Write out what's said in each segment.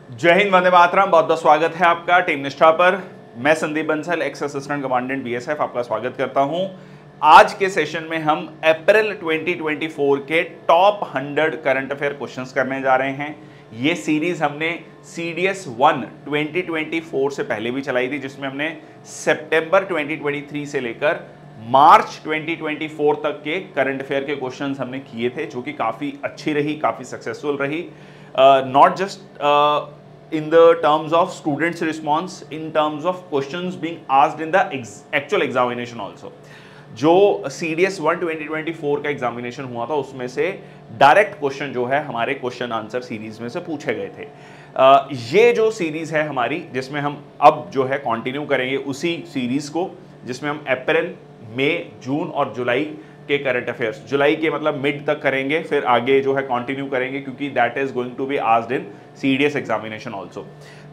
जय हिंद, वंदे मातरम। बहुत बहुत स्वागत है आपका टीम निष्ठा पर। मैं Sandeep Bansal, x assistant commandant BSF, आपका स्वागत करता हूं। आज के सेशन में हम अप्रैल 2024 के टॉप 100 करंट अफेयर क्वेश्चंस करने जा रहे हैं। ये सीरीज हमने CDS 1 2024 से पहले भी चलाई थी, जिसमें हमने सितंबर 2023 से लेकर मार्च 2024 तक के करंट अफेयर के क्वेश्चंस हमने किए थे, जो कि काफ़ी अच्छी रही, काफ़ी सक्सेसफुल रही। Not just in the terms of students response, in terms of questions being asked in the actual examination also। जो CDS 1 2024 का एग्जामिनेशन हुआ था, उसमें से डायरेक्ट क्वेश्चन जो है हमारे क्वेश्चन आंसर सीरीज में से पूछे गए थे। ये जो सीरीज है हमारी, जिसमें हम अब जो है कंटिन्यू करेंगे उसी सीरीज को, जिसमें हम अप्रैल, मई, जून और जुलाई के करंट अफेयर्स, जुलाई के मतलब मिड तक करेंगे, फिर आगे जो है कंटिन्यू करेंगे, क्योंकि that is going to be asked in CDS examination also.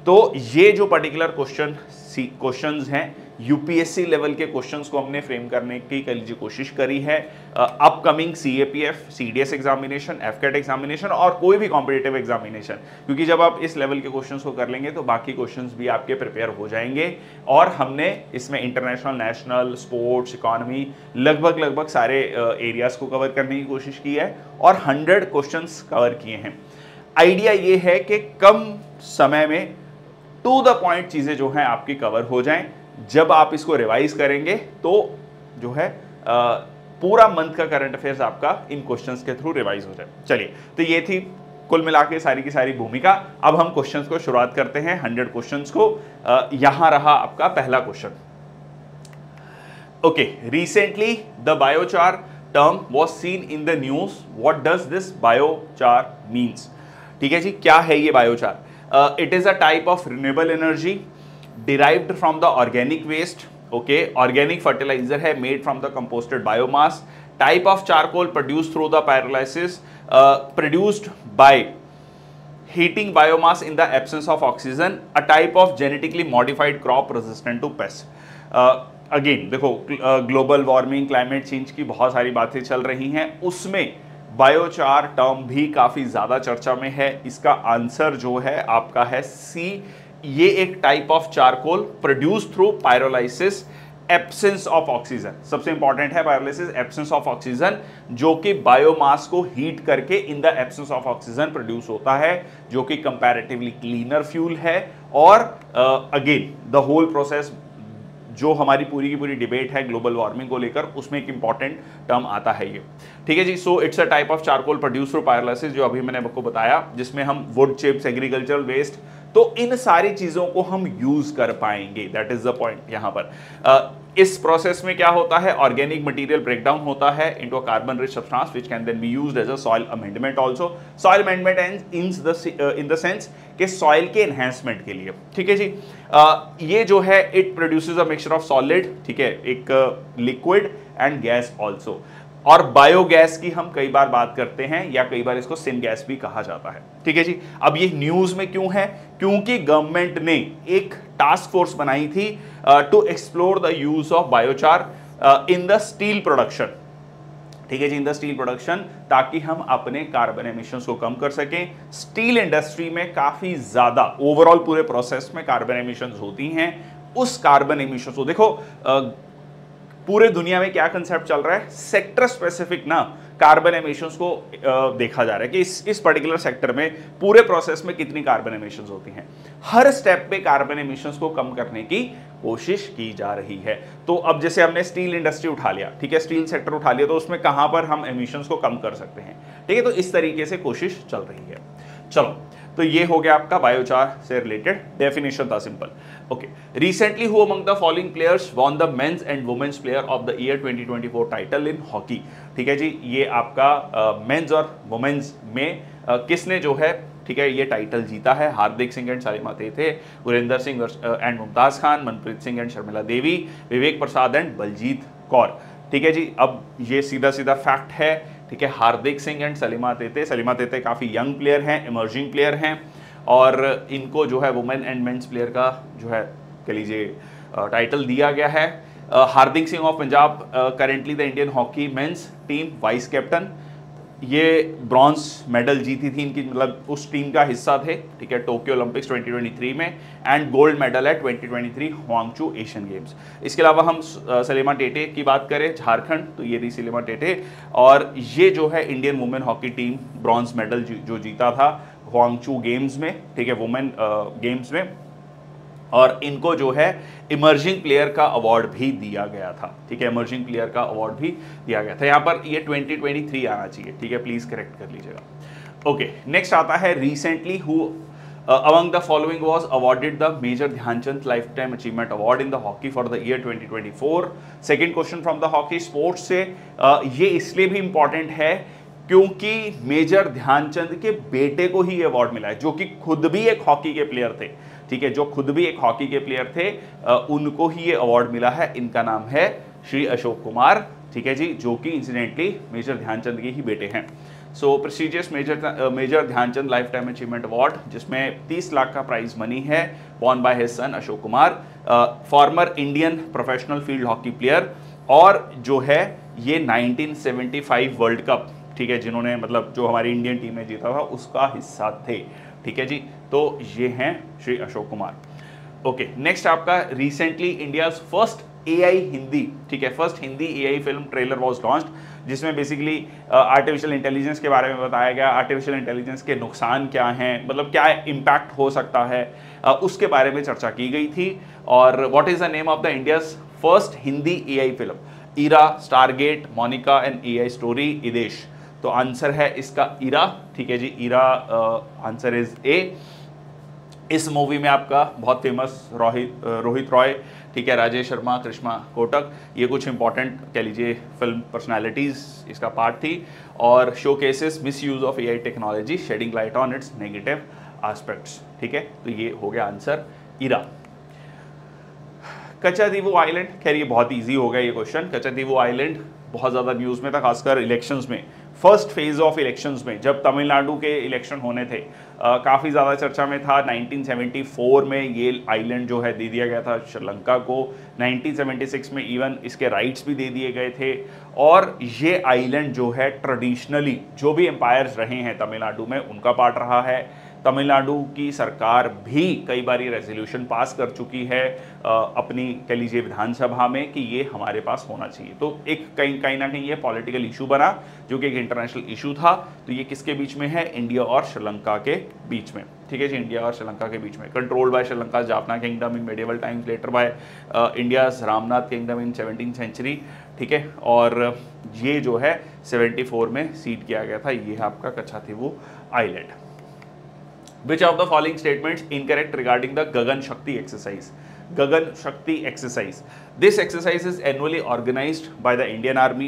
तो ये जो पर्टिकुलर क्वेश्चंस हैं, यूपीएससी लेवल के क्वेश्चंस को हमने फ्रेम करने की कोशिश करी है upcoming CAPF, CDS examination, FCAT examination और कोई भी कॉम्पिटिटिव एग्जामिनेशन, क्योंकि जब आप इस लेवल के क्वेश्चंस को कर लेंगे तो बाकी क्वेश्चंस भी आपके प्रिपेयर हो जाएंगे। और हमने इसमें इंटरनेशनल, नेशनल, स्पोर्ट्स, इकोनॉमी, लगभग सारे एरियाज को कवर करने की कोशिश की है और 100 क्वेश्चंस कवर किए हैं। आइडिया ये है कि कम समय में टू द पॉइंट चीजें जो हैं आपकी कवर हो जाएं। जब आप इसको रिवाइज करेंगे तो जो है पूरा मंथ का करंट अफेयर्स आपका इन क्वेश्चंस के थ्रू रिवाइज हो जाए। चलिए, तो ये थी कुल मिला के सारी की सारी भूमिका। अब हम क्वेश्चंस को शुरुआत करते हैं, 100 क्वेश्चंस को। यहां रहा आपका पहला question. Okay, recently the biochar term was seen in the news, what does this biochar means. ठीक है जी, क्या है ये biochar? It is a type of renewable energy derived from the organic waste। okay, organic fertilizer है, made from the composted biomass। type of charcoal produced through the pyrolysis, produced by heating biomass in the absence of oxygen। a type of genetically modified crop resistant to pests। Again देखो, global warming, climate change की बहुत सारी बातें चल रही हैं, उसमें biochar term भी काफी ज्यादा चर्चा में है। इसका आंसर जो है आपका है सी। ये एक type of charcoal produce through pyrolysis, absence of oxygen. सबसे इंपॉर्टेंट है पायरोलाइसिस, एब्सेंस ऑफ ऑक्सीजन, जो कि बायोमास को हीट करके in the absence of oxygen produce होता है, जो कि कंपैरेटिवली क्लीनर फ्यूल है। और अगेन द होल प्रोसेस, जो हमारी पूरी की पूरी डिबेट है ग्लोबल वार्मिंग को लेकर, उसमें एक इंपॉर्टेंट टर्म आता है ये। ठीक है जी। So it's a type of charcoal produce through pyrolysis, जो अभी मैंने आपको बताया, जिसमें हम वुड चिप्स, एग्रीकल्चरल वेस्ट, तो इन सारी चीजों को हम यूज कर पाएंगे। दैट इज द पॉइंट यहां पर। इस प्रोसेस में क्या होता है, ऑर्गेनिक मटेरियल ब्रेकडाउन होता है into a carbon rich substance which can then be used as a soil amendment also. Soil amendment in the sense कि सॉइल के एनहांसमेंट के लिए। ठीक है जी। ये जो है it produces a mixture of solid, ठीक है, एक लिक्विड एंड गैस आल्सो। और बायोगैस की हम कई बार बात करते हैं, या कई बार इसको सिन गैस भी कहा जाता है। ठीक है जी। अब ये न्यूज में क्यों है? क्योंकि गवर्नमेंट ने एक टास्क फोर्स बनाई थी to explore the use of biochar in the steel production. ठीक है जी, इन द स्टील प्रोडक्शन, ताकि हम अपने कार्बन एमिशंस को कम कर सकें। स्टील इंडस्ट्री में काफी ज्यादा ओवरऑल पूरे प्रोसेस में कार्बन एमिशंस होती हैं। उस कार्बन एमिशंस को देखो, पूरे दुनिया में क्या कंसेप्ट चल रहा है, सेक्टर स्पेसिफिक ना कार्बन एमिशंस को देखा जा रहा है कि इस पर्टिकुलर सेक्टर में पूरे प्रोसेस में कितनी कार्बन एमिशंस होती हैं। हर स्टेप पे कार्बन एमिशंस को कम करने की कोशिश की जा रही है। तो अब जैसे हमने स्टील इंडस्ट्री उठा लिया, ठीक है, स्टील सेक्टर उठा लिया, तो उसमें कहां पर हम एमिशंस को कम कर सकते हैं। ठीक है, तो इस तरीके से कोशिश चल रही है। चलो, तो ये हो गया आपका बायोचार से रिलेटेड। डेफिनेशन था simple. Okay, recently who among the following players won the men's and women's player of the year 2024 title in hockey. ठीक है जी, ये आपका मेंस और वुमेन्स में किसने जो है, ठीक है, ये टाइटल जीता है? Hardik Singh and Salima Tete, Gurinder Singh and Mumtaz Khan, Manpreet Singh and Sharmila Devi, Vivek Prasad and Baljeet Kaur. ठीक है जी। अब ये सीधा सीधा फैक्ट है, ठीक है, हार्दिक सिंह एंड सलीमा तेते काफ़ी यंग प्लेयर हैं, इमर्जिंग प्लेयर हैं, और इनको जो है वुमेन एंड मेंस प्लेयर का जो है कह लीजिए टाइटल दिया गया है। Hardik Singh of Punjab currently the Indian hockey men's team vice captain, ये ब्रॉन्ज मेडल जीती थी इनकी, मतलब उस टीम का हिस्सा थे, ठीक है, टोक्यो ओलंपिक्स 2023 में, एंड गोल्ड मेडल है 2023 ह्वांगचू एशियन गेम्स। इसके अलावा हम सलीमा टेटे की बात करें झारखंड, तो ये रही सलीमा टेटे, और ये जो है Indian women hockey team bronze medal जो जीता था ह्वांगचू गेम्स में, ठीक है, वुमेन गेम्स में, और इनको जो है इमर्जिंग प्लेयर का अवार्ड भी दिया गया था, ठीक है, इमर्जिंग प्लेयर का अवार्ड भी दिया गया था। यहाँ पर ये 2023 आना चाहिए, ठीक है, प्लीज करेक्ट कर लीजिएगा। ओके, नेक्स्ट आता है recently who among the following was awarded the major Dhyan Chand life time achievement award in the hockey for the year 2024। Second question from the hockey sports से, ये इसलिए भी इंपॉर्टेंट है क्योंकि मेजर ध्यानचंद के बेटे को ही अवार्ड मिला है, जो कि खुद भी एक हॉकी के प्लेयर थे, ठीक है, जो खुद भी एक हॉकी के प्लेयर थे, उनको ही ये अवार्ड मिला है। इनका नाम है श्री अशोक कुमार, ठीक है जी, जो कि इंसिडेंटली मेजर ध्यानचंद के ही बेटे हैं। So prestigious major Dhyan Chand life time achievement award, जिसमें 30 लाख का प्राइज मनी है, won by his son Ashok Kumar, former Indian professional field hockey player, और जो है ये 1975 वर्ल्ड कप, ठीक है, जिन्होंने मतलब जो हमारी इंडियन टीम ने जीता था उसका हिस्सा थे, ठीक है जी। तो ये हैं श्री अशोक कुमार। ओके, नेक्स्ट आपका recently India's first AI Hindi, ठीक है, first Hindi AI film trailer was launched, जिसमें बेसिकली आर्टिफिशियल इंटेलिजेंस के बारे में बताया गया, आर्टिफिशियल इंटेलिजेंस के नुकसान क्या हैं, मतलब क्या इम्पैक्ट हो सकता है, उसके बारे में चर्चा की गई थी। और what is the name of the India's first Hindi AI film? Ira, Stargate, Monica and AI story, इदेश। तो आंसर है इसका इरा, ठीक है जी, इरा आंसर इज ए। इस मूवी में आपका बहुत फेमस रोहित रॉय, ठीक है, राजेश शर्मा, कृष्णा कोटक, ये कुछ इंपॉर्टेंट कह लीजिए फिल्म पर्सनालिटीज इसका पार्ट थी, और showcases misuse of AI technology shedding light on its negative aspects, ठीक है, तो ये हो गया आंसर इरा। कच्चादीवो आइलैंड, खैर ये बहुत इजी हो गया ये क्वेश्चन। कच्चादीवो आइलैंड बहुत ज़्यादा न्यूज़ में था, खासकर इलेक्शंस में, फर्स्ट फेज ऑफ इलेक्शंस में, जब तमिलनाडु के इलेक्शन होने थे, काफ़ी ज़्यादा चर्चा में था। 1974 में ये आइलैंड जो है दे दिया गया था श्रीलंका को, 1976 में इवन इसके राइट्स भी दे दिए गए थे, और ये आइलैंड जो है ट्रेडिशनली जो भी एम्पायर्स रहे हैं तमिलनाडु में उनका पार्ट रहा है। तमिलनाडु की सरकार भी कई बार ये रेजोल्यूशन पास कर चुकी है अपनी कह लीजिए विधानसभा में कि ये हमारे पास होना चाहिए। तो एक कहीं ना कहीं ये पॉलिटिकल इशू बना, जो कि एक इंटरनेशनल इशू था। तो ये किसके बीच में है? इंडिया और श्रीलंका के बीच में, ठीक है जी, इंडिया और श्रीलंका के बीच में। Controlled by Sri Lanka Jaffna kingdom in medieval times, later by India's Ramnath kingdom in 17th century, ठीक है। और ये जो है 74 में सीड किया गया था। ये है आपका Katchatheevu island. Which of the following statements incorrect regarding the Gagan Shakti exercise? Gagan Shakti exercise. This exercise is annually organized by the Indian Army.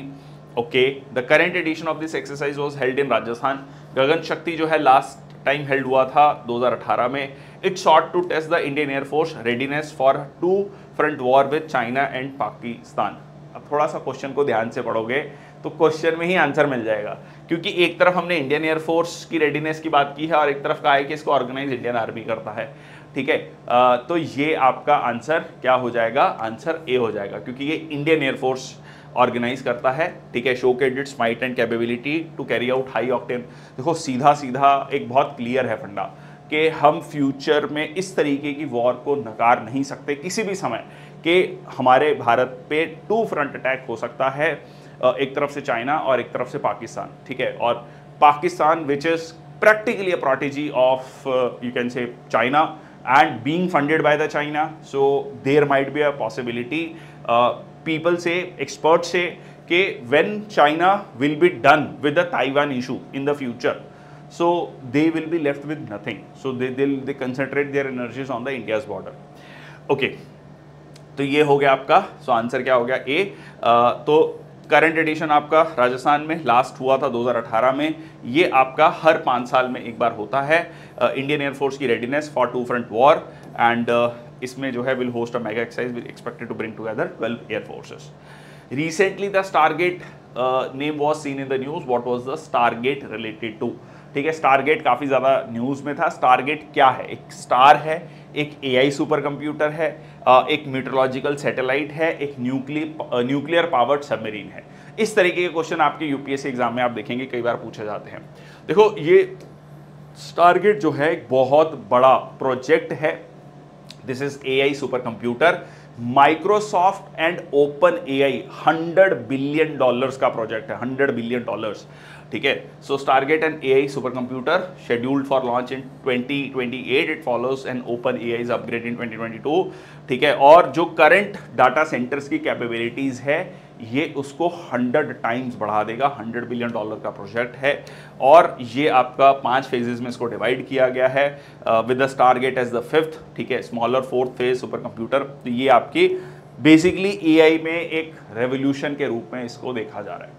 Okay. The current edition of this exercise was held in Rajasthan. Gagan Shakti जो है last time held हुआ था 2018 में. It sought to test the Indian Air Force readiness for two-front war with China and Pakistan. अब थोड़ा सा question को ध्यान से पढ़ोगे तो क्वेश्चन में ही आंसर मिल जाएगा, क्योंकि एक तरफ हमने इंडियन एयरफोर्स की रेडीनेस की बात की है और एक तरफ कहा है कि इसको ऑर्गेनाइज इंडियन आर्मी करता है, ठीक है। तो ये आपका आंसर क्या हो जाएगा? आंसर ए हो जाएगा, क्योंकि ये इंडियन एयरफोर्स ऑर्गेनाइज करता है, ठीक है। Showcased its might and capability to carry out high octane. देखो सीधा सीधा एक बहुत क्लियर है फंडा कि हम फ्यूचर में इस तरीके की वॉर को नकार नहीं सकते किसी भी समय, कि हमारे भारत पे टू फ्रंट अटैक हो सकता है, एक तरफ से चाइना और एक तरफ से पाकिस्तान, ठीक है। और Pakistan which is practically a protégé of you can say China and being funded by the China, so there might be a possibility, people say, expert say, कि when China will be done with the Taiwan issue in the future, so they will be left with nothing, so they concentrate their energies on the India's border. Okay, तो ये हो गया आपका, so answer क्या हो गया? ए। तो current addition आपका राजस्थान में लास्ट हुआ था 2018 में। ये आपका हर 5 साल में एक बार होता है। इंडियन एयरफोर्स की readiness for two front war, and इसमें जो है will host a mega exercise will expected to bring together 12 air forces. Recently the Stargate name was seen in the news. What was the Stargate related to? ठीक है, Stargate काफ़ी ज़्यादा news में था। Stargate क्या है? एक स्टार है, एक एआई सुपर कंप्यूटर है, एक मीटरोलॉजिकल सैटेलाइट है, एक न्यूक्लियर पावर्ड सबमरीन है। इस तरीके के क्वेश्चन आपके यूपीएससी एग्जाम में आप देखेंगे कई बार पूछे जाते हैं। देखो ये स्टारगेट जो है एक बहुत बड़ा प्रोजेक्ट है। This is AI super computer, Microsoft and open AI $100 billion का प्रोजेक्ट है, $100 बिलियन। ठीक है, so Stargate and AI super computer scheduled for launch in 2028, it follows an open AI's upgrade in 2022। ठीक है, और जो करंट डाटा सेंटर्स की capabilities है ये उसको 100 टाइम्स बढ़ा देगा। $100 बिलियन का प्रोजेक्ट है और ये आपका 5 फेजेस में इसको डिवाइड किया गया है with the Stargate as the 5th। ठीक है, smaller 4th phase super computer. तो ये आपकी बेसिकली एआई में एक रेवोल्यूशन के रूप में इसको देखा जा रहा है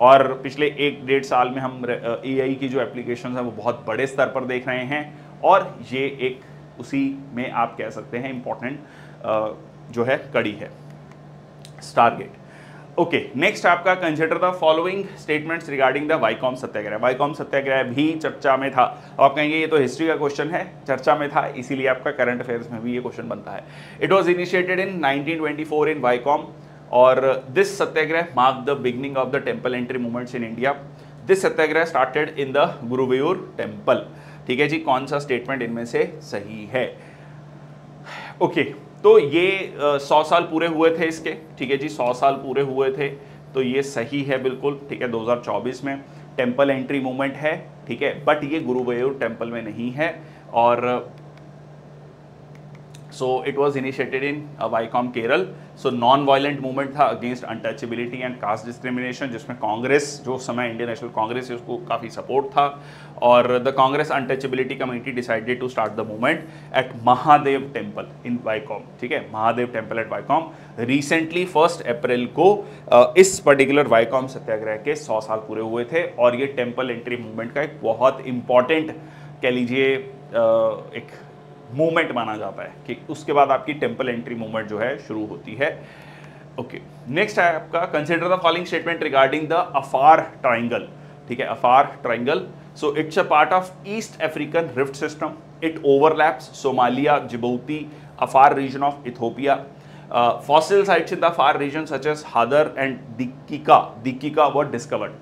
और पिछले 1-1.5 साल में हम एआई की जो एप्लीकेशंस हैं वो बहुत बड़े स्तर पर देख रहे हैं और ये एक उसी में आप कह सकते हैं इंपॉर्टेंट जो है कड़ी है स्टारगेट। ओके, नेक्स्ट आपका consider the following statements regarding the Vaikom Satyagraha. Vaikom Satyagraha भी चर्चा में था। आप कहेंगे ये तो हिस्ट्री का क्वेश्चन है, चर्चा में था इसीलिए आपका करंट अफेयर्स में भी ये क्वेश्चन बनता है। It was initiated in 1924 in Vaikom और this Satyagraha mark the beginning of the temple entry movements in India. This Satyagraha started in the Guruvayur temple. ठीक है जी, कौन सा स्टेटमेंट इनमें से सही है? ओके, तो ये 100 साल पूरे हुए थे इसके। ठीक है जी, 100 साल पूरे हुए थे तो ये सही है बिल्कुल। ठीक है, 2024 में टेम्पल एंट्री मूवमेंट है। ठीक है, बट ये गुरुवायूर टेम्पल में नहीं है और so it was initiated in Vaikom Kerala. So non violent movement था against untouchability and caste discrimination, जिसमें कांग्रेस जो समय इंडियन नेशनल कांग्रेस है उसको काफ़ी सपोर्ट था और the Congress untouchability committee decided to start the movement at Mahadev temple in Vaikom. ठीक है, Mahadev temple at Vaikom. Recently 1 अप्रैल को इस पर्टिकुलर वाईकॉम सत्याग्रह के 100 साल पूरे हुए थे और ये टेम्पल एंट्री मूवमेंट का एक बहुत इंपॉर्टेंट कह लीजिए एक मूवमेंट माना जाता है कि उसके बाद आपकी टेम्पल एंट्री मूवमेंट जो है शुरू होती है। ओके, नेक्स्ट है आपका consider the following statement regarding the Afar triangle. ठीक है, Afar triangle, so it's a part of East African Rift system. It overlaps Somalia, Djibouti, Afar region of Ethiopia. Fossil sites in the Afar region such as Hadar and Dikika were discovered.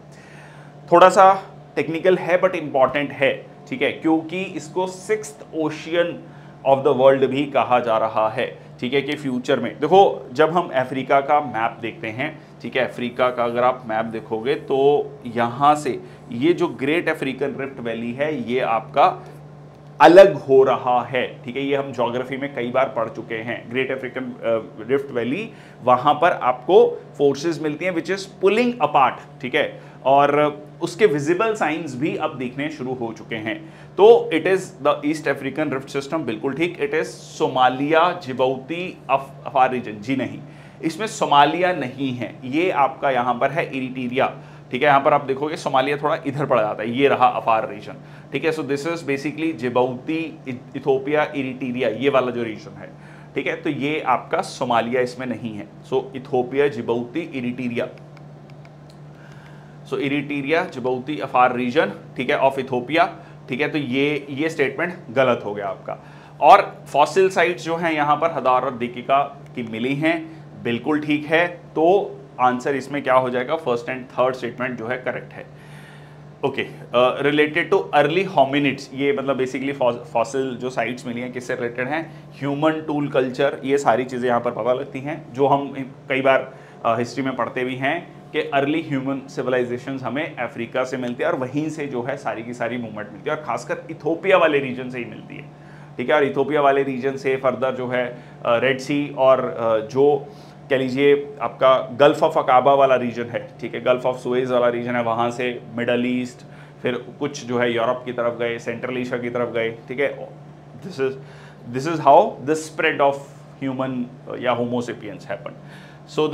थोड़ा सा technical है but important है। ठीक है, क्योंकि इसको 6th ocean of the world भी कहा जा रहा है। ठीक है, कि फ्यूचर में देखो जब हम अफ्रीका का मैप देखते हैं, ठीक है, अफ्रीका का अगर आप मैप देखोगे तो यहाँ से ये जो ग्रेट अफ्रीकन रिफ्ट वैली है ये आपका अलग हो रहा है। ठीक है, ये हम ज्योग्राफी में कई बार पढ़ चुके हैं। ग्रेट अफ्रीकन रिफ्ट वैली, वहाँ पर आपको फोर्सेस मिलती हैं विच इज पुलिंग अपार्ट। ठीक है, और उसके विजिबल साइंस भी अब दिखने शुरू हो चुके हैं। तो it is the East African Rift system, बिल्कुल ठीक। It is Somalia, Djibouti, Afar region. जी नहीं, इसमें सोमालिया नहीं है, ये आपका यहाँ पर है इरिट्रिया। ठीक है, यहाँ पर आप देखोगे सोमालिया थोड़ा इधर पड़ जाता है, ये रहा अफार रीजन। ठीक है, सो this is basically Djibouti, Ethiopia, Eritrea, ये वाला जो रीजन है। ठीक है, तो ये आपका सोमालिया इसमें नहीं है। सो इथियोपिया, जिबूती, इरिट्रिया, सो इरिट्रिया, जिबूती, अफार रीजन, ठीक है, ऑफ इथियोपिया। ठीक है, तो ये स्टेटमेंट गलत हो गया आपका। और फॉसिल साइट्स जो हैं यहाँ पर हदार और दिक्कीका की मिली हैं, बिल्कुल ठीक है। तो आंसर इसमें क्या हो जाएगा? 1st एंड 3rd स्टेटमेंट जो है करेक्ट है। Okay, related too early hominids, ये मतलब बेसिकली फॉसिल जो साइट्स मिली हैं किससे रिलेटेड हैं? ह्यूमन टूल कल्चर, ये सारी चीज़ें यहाँ पर पता लगती हैं जो हम कई बार हिस्ट्री में पढ़ते भी हैं कि अर्ली ह्यूमन सिविलाइजेशंस हमें अफ्रीका से मिलती है और वहीं से जो है सारी की सारी मूवमेंट मिलती है और खासकर इथियोपिया वाले रीजन से ही मिलती है। ठीक है, और इथियोपिया वाले रीजन से फर्दर जो है रेड सी और जो कह लीजिए आपका गल्फ ऑफ अकाबा वाला रीजन है, ठीक है, गल्फ ऑफ सुएज वाला रीजन है, वहाँ से मिडल ईस्ट, फिर कुछ जो है यूरोप की तरफ गए, सेंट्रल एशिया की तरफ गए। ठीक है, this is how the spread of human या homo sapiens happen. So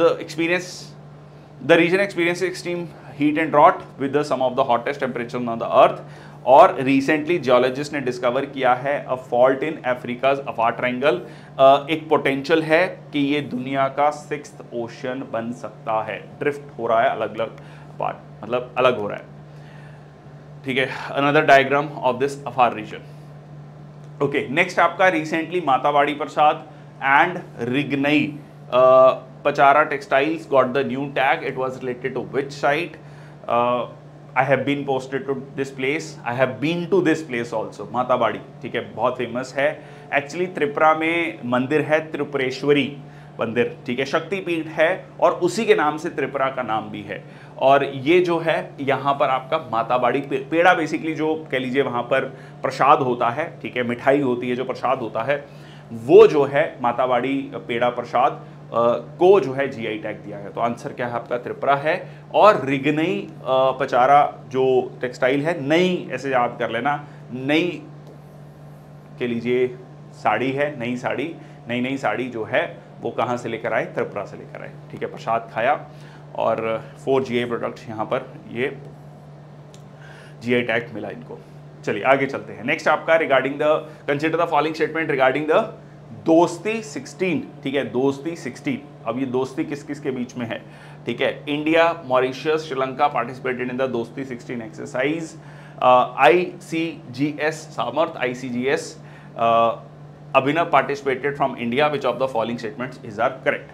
the region experiences extreme heat and drought with some of the hottest temperatures on the earth। और रिसेंटली जियोलॉजिस्ट ने डिस्कवर किया है a fault in Africa's Afar triangle. एक potential है कि ये दुनिया का 6th ओशन बन सकता है। ड्रिफ्ट हो रहा है अलग अलग पार्ट, मतलब अलग हो रहा है। ठीक है, another diagram of this Afar region. Okay, next आपका रिसेंटली मातावाड़ी प्रसाद एंड रिगनई Pachara Textiles got the new tag. It was related to which site? I have been posted to this place. I have been to this place also. माताबाड़ी, ठीक है, बहुत famous है. Actually Tripura में मंदिर है त्रिपुरेश्वरी मंदिर, ठीक है, शक्तिपीठ है और उसी के नाम से त्रिपुरा का नाम भी है. और ये जो है यहाँ पर आपका माताबाड़ी पेड़ा, बेसिकली जो कह लीजिए वहाँ पर प्रसाद होता है, ठीक है, मिठाई होती है, जो प्रसाद होता है वो जो है माताबाड़ी पेड़ा प्रसाद को जो है जीआई टैग दिया है. तो आंसर क्या है आपका? त्रिपुरा है. और रिगनई पचारा जो टेक्सटाइल है, नई, ऐसे याद कर लेना, नई के लीजिए साड़ी है, नई साड़ी, नई साड़ी जो है वो कहाँ से लेकर आए? त्रिपुरा से लेकर आए, ठीक है. प्रसाद खाया और 4 जीआई प्रोडक्ट्स यहाँ पर ये जीआई टैग मिला इनको. चलिए आगे चलते हैं. नेक्स्ट आपका regarding the consider the following statement regarding the Dosti 16, ठीक है, दोस्ती 16. अब ये दोस्ती किस किस के बीच में है? ठीक है, India, Mauritius, Sri Lanka participated in the Dosti 16 exercise. ICGS Samarth, ICGS Abhinav participated from India. Which of the following statements is are correct?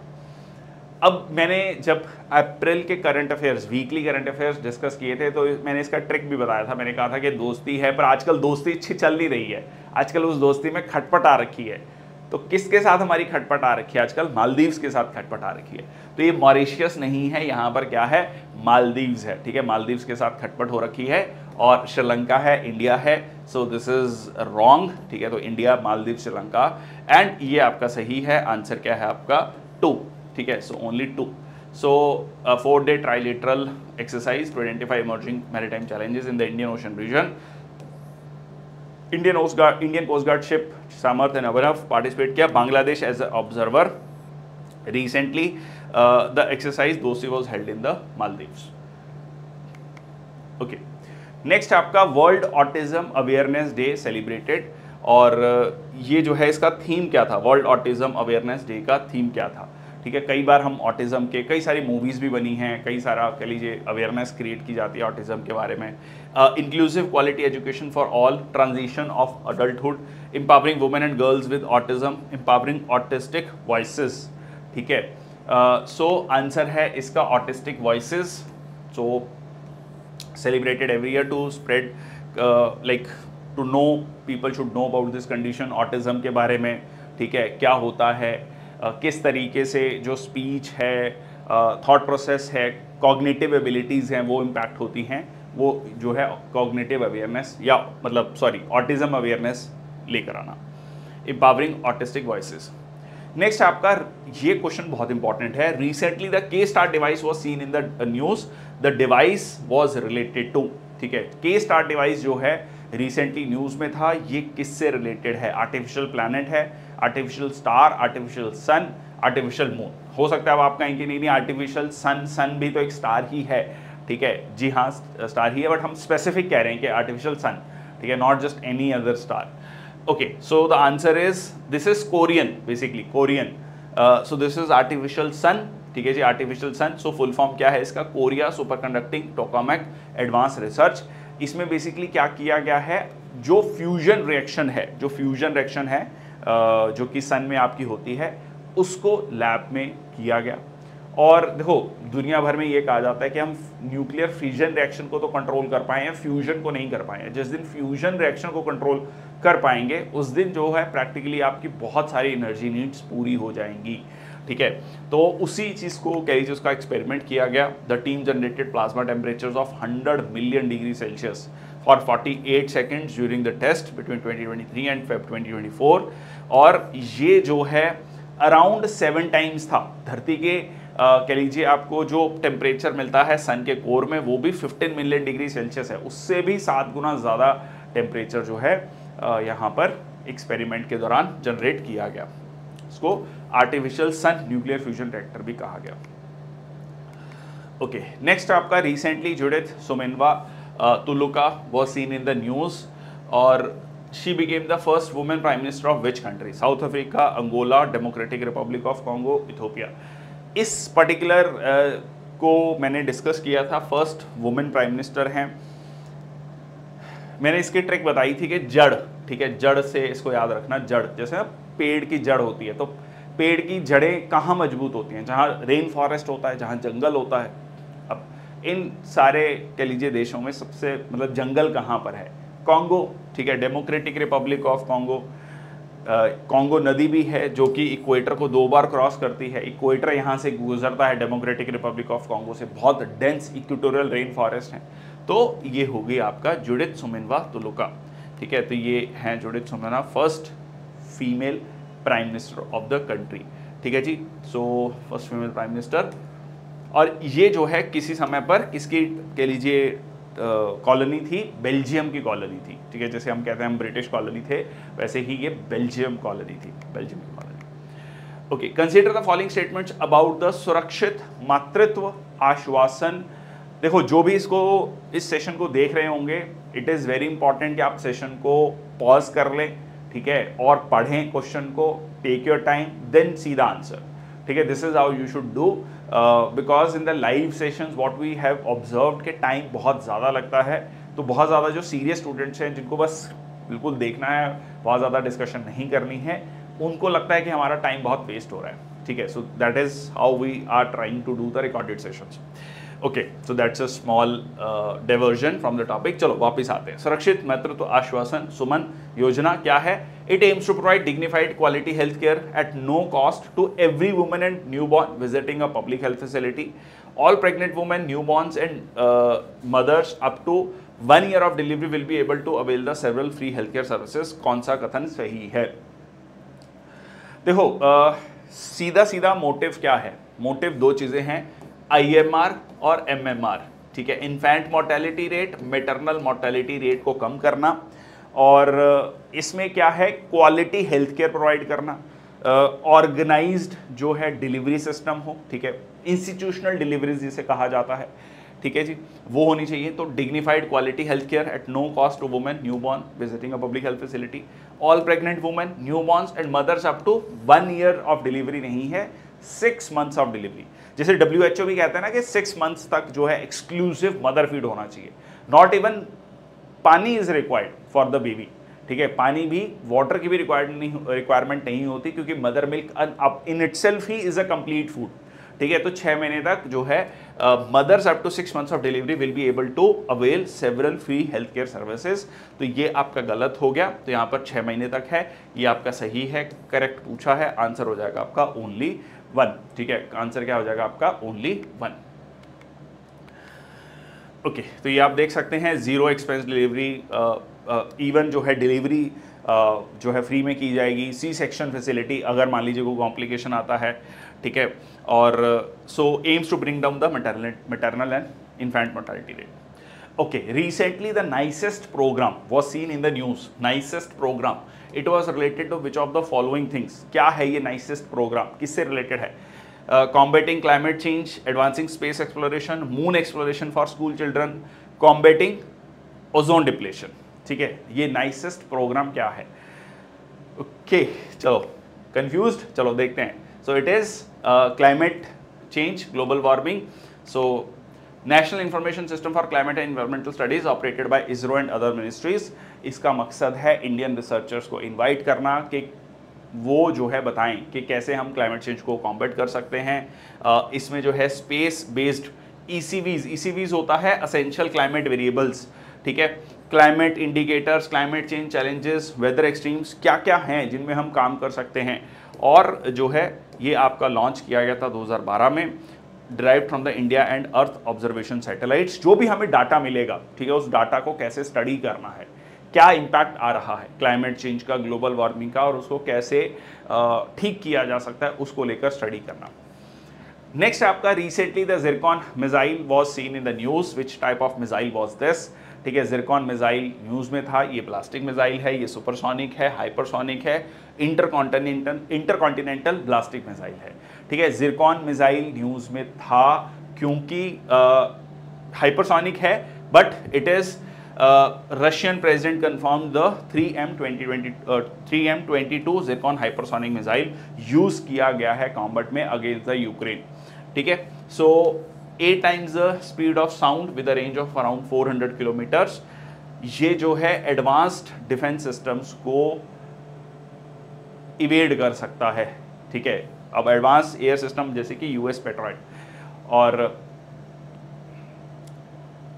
अब मैंने जब अप्रैल के current affairs, weekly current affairs discuss किए थे तो मैंने इसका ट्रिक भी बताया था. मैंने कहा था कि दोस्ती है, पर आजकल दोस्ती अच्छी चल नहीं रही है. आजकल उस दोस्ती में खटपट आ रखी है. तो किसके साथ हमारी खटपट आ रखी है आजकल? मालदीव्स के साथ खटपट आ रखी है. तो ये मॉरिशियस नहीं है, यहाँ पर क्या है? मालदीव्स है, ठीक है. मालदीव्स के साथ खटपट हो रखी है. और श्रीलंका है, इंडिया है. सो दिस इज रॉन्ग, ठीक है. तो इंडिया, मालदीव, श्रीलंका, एंड ये आपका सही है. आंसर क्या है आपका? 2, ठीक है. So only 2. So 4-day trilateral exercise to identify emerging maritime challenges in the Indian ocean region. Indian coast guard ship Samarth and Abhinav participate किया. Bangladesh as observer. Recently the exercise Dosti was held in the Maldives. Okay, next आपका world autism awareness day celebrated. और ये जो है इसका theme क्या था? World autism awareness day का थीम क्या था? ठीक है, कई बार हम ऑटिज्म के, कई सारी मूवीज़ भी बनी हैं, कई सारा कह लीजिए अवेयरनेस क्रिएट की जाती है ऑटिज्म के बारे में. Inclusive quality education for all, transition of adulthood, empowering women and girls with autism, empowering autistic voices. ठीक है, सो आंसर है इसका autistic voices. So celebrated every year to spread like to know, people should know about this condition, autism के बारे में. ठीक है, क्या होता है, किस तरीके से जो स्पीच है, थॉट प्रोसेस है, कॉग्निटिव एबिलिटीज़ हैं वो इम्पैक्ट होती हैं. वो जो है कॉग्निटिव अवेयरनेस या मतलब सॉरी ऑटिज्म अवेयरनेस लेकर आना. Empowering autistic voices. नेक्स्ट आपका ये क्वेश्चन बहुत इंपॉर्टेंट है. Recently the K star device was seen in the news. The device was related to. ठीक है, के स्टार डिवाइस जो है रिसेंटली न्यूज़ में था. ये किससे रिलेटेड है? आर्टिफिशियल प्लैनेट है, artificial star, artificial sun, artificial moon. हो सकता है अब आप कहें कि नहीं आर्टिफिशियल सन, सन भी तो एक स्टार ही है. ठीक है, जी हाँ स्टार ही है, बट हम स्पेसिफिक कह रहे हैं कि आर्टिफिशियल सन. ठीक है, not just any other star. Okay, so the answer is this is Korean, basically Korean. So this is artificial sun. ठीक है जी, artificial sun. So full form क्या है इसका? Korea super conducting tokamak advance research. इसमें basically क्या किया गया है, जो फ्यूजन रिएक्शन है, जो कि सन में आपकी होती है, उसको लैब में किया गया. और देखो दुनिया भर में ये कहा जाता है कि हम न्यूक्लियर फ्यूजन रिएक्शन को तो कंट्रोल कर पाए हैं, फ्यूजन को नहीं कर पाए हैं. जिस दिन फ्यूजन रिएक्शन को कंट्रोल कर पाएंगे उस दिन जो है प्रैक्टिकली आपकी बहुत सारी एनर्जी नीड्स पूरी हो जाएंगी. ठीक है, तो उसी चीज़ को कह लीजिए उसका एक्सपेरिमेंट किया गया. The team generated plasma temperatures of 100 million degree celsius for 48 seconds during the test between 2023 and Feb 2024. और ये जो है अराउंड 7 टाइम्स था. धरती के कह लीजिए आपको जो टेम्परेचर मिलता है सन के कोर में वो भी 15 मिलियन डिग्री सेल्सियस है, उससे भी 7 गुना ज़्यादा टेम्परेचर जो है यहाँ पर एक्सपेरिमेंट के दौरान जनरेट किया गया. इसको artificial sun nuclear fusion reactor भी कहा गया. ओके, नेक्स्ट आपका recently Judith Suminwa Tuluka was seen in the news. और she became the first women prime minister of which country? South Africa, Angola, Democratic Republic of Congo, Ethiopia. इस particular को मैंने discuss किया था. First women prime minister हैं. मैंने इसकी trick बताई थी कि जड़, ठीक है, जड़ से इसको याद रखना. जड़ जैसे ना पेड़ की जड़ होती है, तो पेड़ की जड़ें कहाँ मजबूत होती हैं? जहाँ रेन फॉरेस्ट होता है, जहाँ जंगल होता है। अब इन सारे कह लीजिए देशों में सबसे मतलब जंगल कहाँ पर है? कॉन्गो, ठीक है, democratic Republic of Congo. Congo नदी भी है जो कि इक्वेटर को 2 बार क्रॉस करती है। इक्वेटर यहाँ से गुजरता है डेमोक्रेटिक रिपब्लिक ऑफ कॉन्गो से। बहुत डेंस इक्वेटोरियल रेन फॉरेस्ट है। तो ये होगी आपका जुडिथ सुमिनवा तुलुका, ठीक है। तो ये हैं Judith Suminwa, first female prime minister of the country, ठीक है जी। So first female prime minister, और ये जो है किसी समय पर किसकी कह लीजिए कॉलोनी थी? बेल्जियम की कॉलोनी थी, ठीक है। जैसे हम कहते हैं हम ब्रिटिश कॉलोनी थे, वैसे ही ये बेल्जियम कॉलोनी थी, बेल्जियम की colony. Okay, consider the following statements about the सुरक्षित मातृत्व आश्वासन। देखो, जो भी इस सेशन को देख रहे होंगे, इट इज़ वेरी इंपॉर्टेंट कि आप सेशन को पॉज कर लें, ठीक है, और पढ़ें क्वेश्चन को, take your time, then see the answer, ठीक है। This is how you should do, because in the live sessions what we have observed के टाइम बहुत ज़्यादा लगता है। तो बहुत ज़्यादा जो सीरियस स्टूडेंट्स हैं, जिनको बस बिल्कुल देखना है, बहुत ज़्यादा डिस्कशन नहीं करनी है, उनको लगता है कि हमारा टाइम बहुत वेस्ट हो रहा है, ठीक है। So that is how we are trying to do the recorded sessions. Okay, so that's a small diversion from the topic. चलो वापस आते हैं। सुरक्षित मातृत्व आश्वासन सुमन योजना क्या है? It aims to provide dignified quality health care at no cost to every woman and new born visiting a public health facility. All pregnant women, new borns and mothers up to 1 year of delivery will be able to avail the several free healthcare services। कौन सा कथन सही है? देखो, सीधा सीधा motive क्या है? मोटिव 2 चीजें हैं, IMR और MMR, ठीक है। Infant mortality rate, maternal mortality rate को कम करना, और इसमें क्या है? क्वालिटी हेल्थ केयर प्रोवाइड करना, ऑर्गेनाइज्ड जो है डिलीवरी सिस्टम हो, ठीक है, इंस्टीट्यूशनल डिलीवरी जिसे कहा जाता है, ठीक है जी, वो होनी चाहिए। तो dignified quality health care at no cost to women, new born visiting a public health facility. All pregnant women, new borns and mothers up to 1 year of delivery नहीं है, 6 months ऑफ डिलीवरी। जैसे WHO भी कहते हैं ना कि 6 months तक जो है एक्सक्लूसिव मदर फीड होना चाहिए। नॉट इवन पानी is required for the baby, ठीक है। पानी भी, वाटर की भी रिक्वायरमेंट नहीं होती, क्योंकि मदर मिल्क इन इटसेल्फ ही इज अ कंप्लीट फूड, ठीक है। तो 6 महीने तक जो है mothers up to 6 months of delivery will be able to avail several free health care services. तो ये आपका गलत हो गया, तो यहाँ पर 6 महीने तक है, ये आपका सही है, करेक्ट पूछा है, आंसर हो जाएगा आपका ओनली 1, ठीक है। आंसर क्या हो जाएगा आपका? ओनली 1। ओके, तो ये आप देख सकते हैं, 0 एक्सपेंस डिलीवरी, इवन जो है डिलीवरी जो है फ्री में की जाएगी। सी सेक्शन फैसिलिटी अगर मान लीजिए कोई कॉम्प्लिकेशन आता है, ठीक है। और so aims to bring down the maternal and infant mortality rate. Okay, recently the nicest program was seen in the news. Nicest program, it was related to which of the following things? क्या है ये nicest program? किससे related है? Combating climate change, advancing space exploration, moon exploration for school children, combating ozone depletion, ठीक है। ये nicest program क्या है? Okay, चलो confused, चलो देखते हैं। So it is climate change, global warming. So national information system for climate and environmental studies operated by ISRO and other ministries. इसका मकसद है इंडियन रिसर्चर्स को इनवाइट करना कि वो जो है बताएं कि कैसे हम क्लाइमेट चेंज को कॉम्बैट कर सकते हैं। इसमें जो है स्पेस बेस्ड ECVs होता है असेंशियल क्लाइमेट वेरिएबल्स, ठीक है। Climate indicators, climate change challenges, weather extremes क्या क्या हैं जिनमें हम काम कर सकते हैं। और जो है ये आपका लॉन्च किया गया था 2012 में, derived from the India and earth observation satellites. जो भी हमें डाटा मिलेगा, ठीक है, उस डाटा को कैसे स्टडी करना है, क्या इम्पैक्ट आ रहा है क्लाइमेट चेंज का, ग्लोबल वार्मिंग का, और उसको कैसे ठीक किया जा सकता है, उसको लेकर स्टडी करना। नेक्स्ट आपका recently the Zircon missile was seen in the news. Which type of missile was this? ठीक है, जिरकॉन मिसाइल न्यूज में था। ये प्लास्टिक मिसाइल है, ये सुपरसोनिक है, हाइपरसोनिक है, इंटरकॉन्टिनेंटल ब्लास्टिक मिसाइल है, ठीक है। जिरकॉन मिसाइल न्यूज में था क्योंकि हाइपरसोनिक है, but it is Russian president confirm the 3M22 Zircon hypersonic missile use किया गया है कॉम्बैट में अगेंस्ट द यूक्रेन, ठीक है। सो 8 times the speed of sound with a range of around 400 kilometres. ये जो है एडवांस्ड डिफेंस सिस्टम्स को इवेड कर सकता है, ठीक है। अब एडवांस एयर सिस्टम जैसे कि यूएस पेट्रोइट, और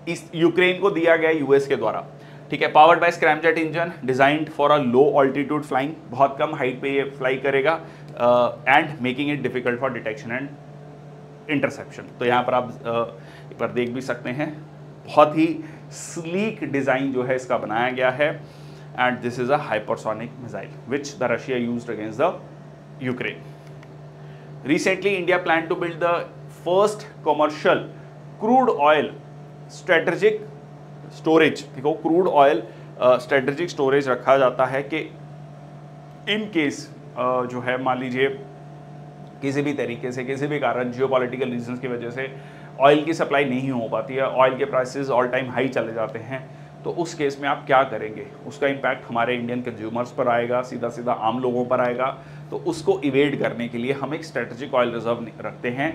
इस यूक्रेन को दिया गया यूएस के द्वारा, ठीक है। Powered by scramjet engine designed for a low altitude flying, बहुत कम हाइट पे ये फ्लाई करेगा, and making it difficult for detection and interception. तो यहाँ पर आप एक बार देख भी सकते हैं, बहुत ही स्लीक डिजाइन जो है इसका बनाया गया है, and this is a hypersonic missile which the Russia used against the Ukraine. Recently India plan to build the first commercial crude oil strategic storage. देखो, क्रूड ऑयल स्ट्रेटेजिक स्टोरेज रखा जाता है कि इन केस जो है मान लीजिए किसी भी तरीके से, किसी भी कारण, जियोपॉलिटिकल रीजंस की वजह से ऑयल की सप्लाई नहीं हो पाती है, ऑयल के प्राइसेस ऑल टाइम हाई चले जाते हैं, तो उस केस में आप क्या करेंगे? उसका इम्पैक्ट हमारे इंडियन कंज्यूमर्स पर आएगा, सीधा सीधा आम लोगों पर आएगा। तो उसको इवेड करने के लिए हम एक स्ट्रेटेजिक ऑयल रिजर्व रखते हैं।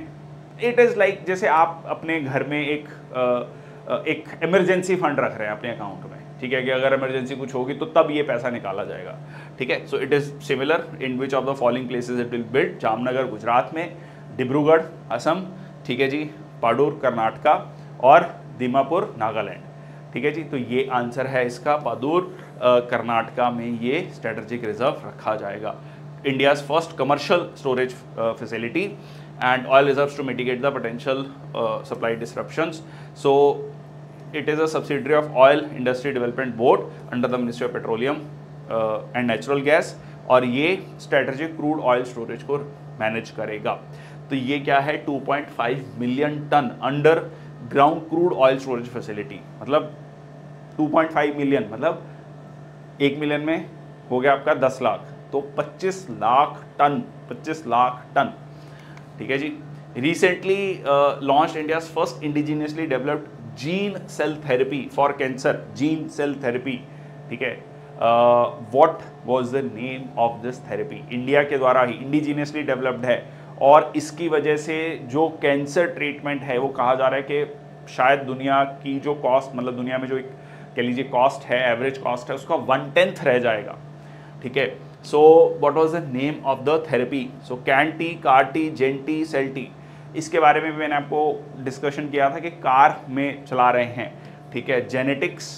इट इज़ लाइक जैसे आप अपने घर में एक इमरजेंसी फंड रख रहे हैं अपने अकाउंट में, ठीक है, कि अगर इमरजेंसी कुछ होगी तो तब ये पैसा निकाला जाएगा, ठीक है। So it is similar in which of the following places it will build? Jamnagar Gujarat में, डिब्रूगढ़ असम, ठीक है जी, पाडूर कर्नाटका, और दीमापुर नागालैंड, ठीक है जी। तो ये आंसर है इसका, पादूर कर्नाटका में ये स्ट्रेटेजिक रिजर्व रखा जाएगा। India's first commercial storage facility and oil reserves to mitigate the potential supply disruptions. So it is a subsidiary of Oil Industry Development Board under the Ministry of Petroleum and Natural Gas, और ये strategic crude oil storage को manage करेगा। तो ये क्या है? 2.5 million ton under ground crude oil storage facility. मतलब 2.5 million मतलब 1 मिलियन में हो गया आपका 10 लाख, तो 25 लाख टन, 25 लाख टन, ठीक है जी। Recently launched India's first indigenously developed gene cell therapy for cancer, gene cell therapy, ठीक है। What was the name of this therapy? India के द्वारा ही इंडिजीनियसली डेवलप्ड है, और इसकी वजह से जो कैंसर ट्रीटमेंट है वो कहा जा रहा है कि शायद दुनिया की जो कॉस्ट, मतलब दुनिया में जो एक कह लीजिए कॉस्ट है, एवरेज कॉस्ट है, उसका 1/10 रह जाएगा, ठीक है। So what was the name of the therapy? So can T, car T, gen T, cell T. इसके बारे में भी मैंने आपको डिस्कशन किया था कि कार में चला रहे हैं, ठीक है। जेनेटिक्स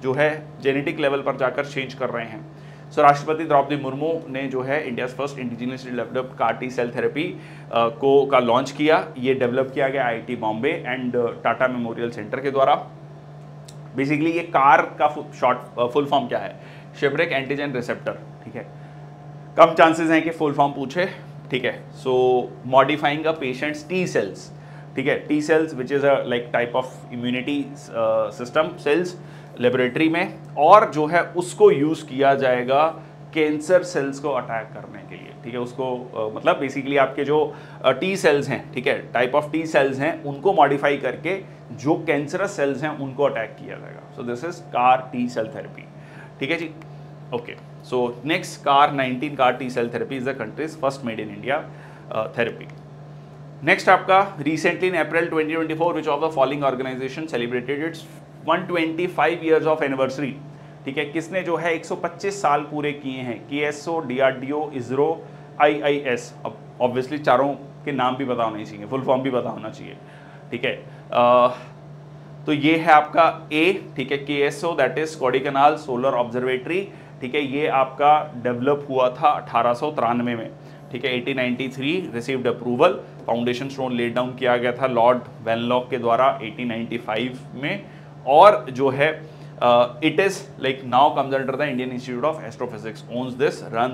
जो है जेनेटिक लेवल पर जाकर चेंज कर रहे हैं। सो राष्ट्रपति द्रौपदी मुर्मू ने जो है India's first indigenously developed CAR T cell therapy का लॉन्च किया। ये डेवलप किया गया IIT Bombay and Tata memorial centre के द्वारा। बेसिकली ये कार का फुल फॉर्म क्या है? शेब्रेक एंटीजन रिसेप्टर, ठीक है। कम चांसेस हैं कि फुल फॉर्म पूछे, ठीक है। सो मॉडिफाइंग अ पेशेंट्स टी सेल्स, ठीक है, T cells which is a like type of immunity system sales laboratory में, और जो है उसको यूज़ किया जाएगा कैंसर सेल्स को अटैक करने के लिए, ठीक है। उसको मतलब बेसिकली आपके जो टी सेल्स हैं, ठीक है, टाइप ऑफ टी सेल्स हैं, उनको मॉडिफाई करके जो कैंसरस सेल्स हैं उनको अटैक किया जाएगा। So this is car T cell therapy, ठीक है जी। ओके, सो नेक्स्ट कार-19 car T cell therapy is the country's first made in India therapy. Next आपका recently in April 2024 which of the following organization celebrated its 125 years of anniversary, ठीक है। किसने जो है 125 साल पूरे किए हैं? KSO, DRDO, ISRO, IIS। अब ऑब्वियसली चारों के नाम भी पता होने चाहिए, फुल फॉर्म भी पता होना चाहिए, ठीक है। तो ये है आपका A, ठीक है, KSO that is Kodaikanal solar observatory, ठीक है। ये आपका डेवलप हुआ था 1893 में, ठीक है। 1893 received approval, foundation stone laid down किया गया था लॉर्ड वेनलॉक के द्वारा 1895 में, और जो है it is like now comes under the Indian Institute of Astrophysics owns this, run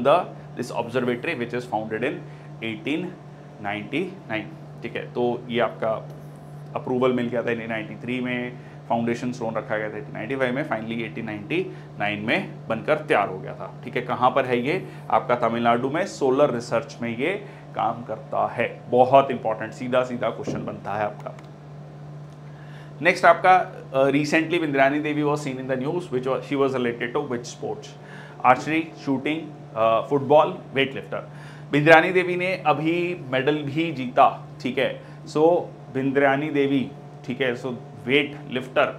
this observatory which is founded in 1899, ठीक है। तो ये आपका अप्रूवल मिल गया था 1893 में, फाउंडेशन स्टोन रखा गया था 1895 में, फाइनली 1899 में बनकर तैयार हो गया था, ठीक है। कहाँ पर है ये? आपका तमिलनाडु में सोलर रिसर्च में ये काम करता है। बहुत इंपॉर्टेंट, सीधा सीधा क्वेश्चन बनता है आपका। नेक्स्ट आपका recently Bindyarani Devi was seen in the news which she was related to which sports? Archery, shooting, football, weight lifter. Bindyarani Devi ने अभी मेडल भी जीता, ठीक है। सो बिंद्रानी देवी, ठीक है, सो वेट लिफ्टर,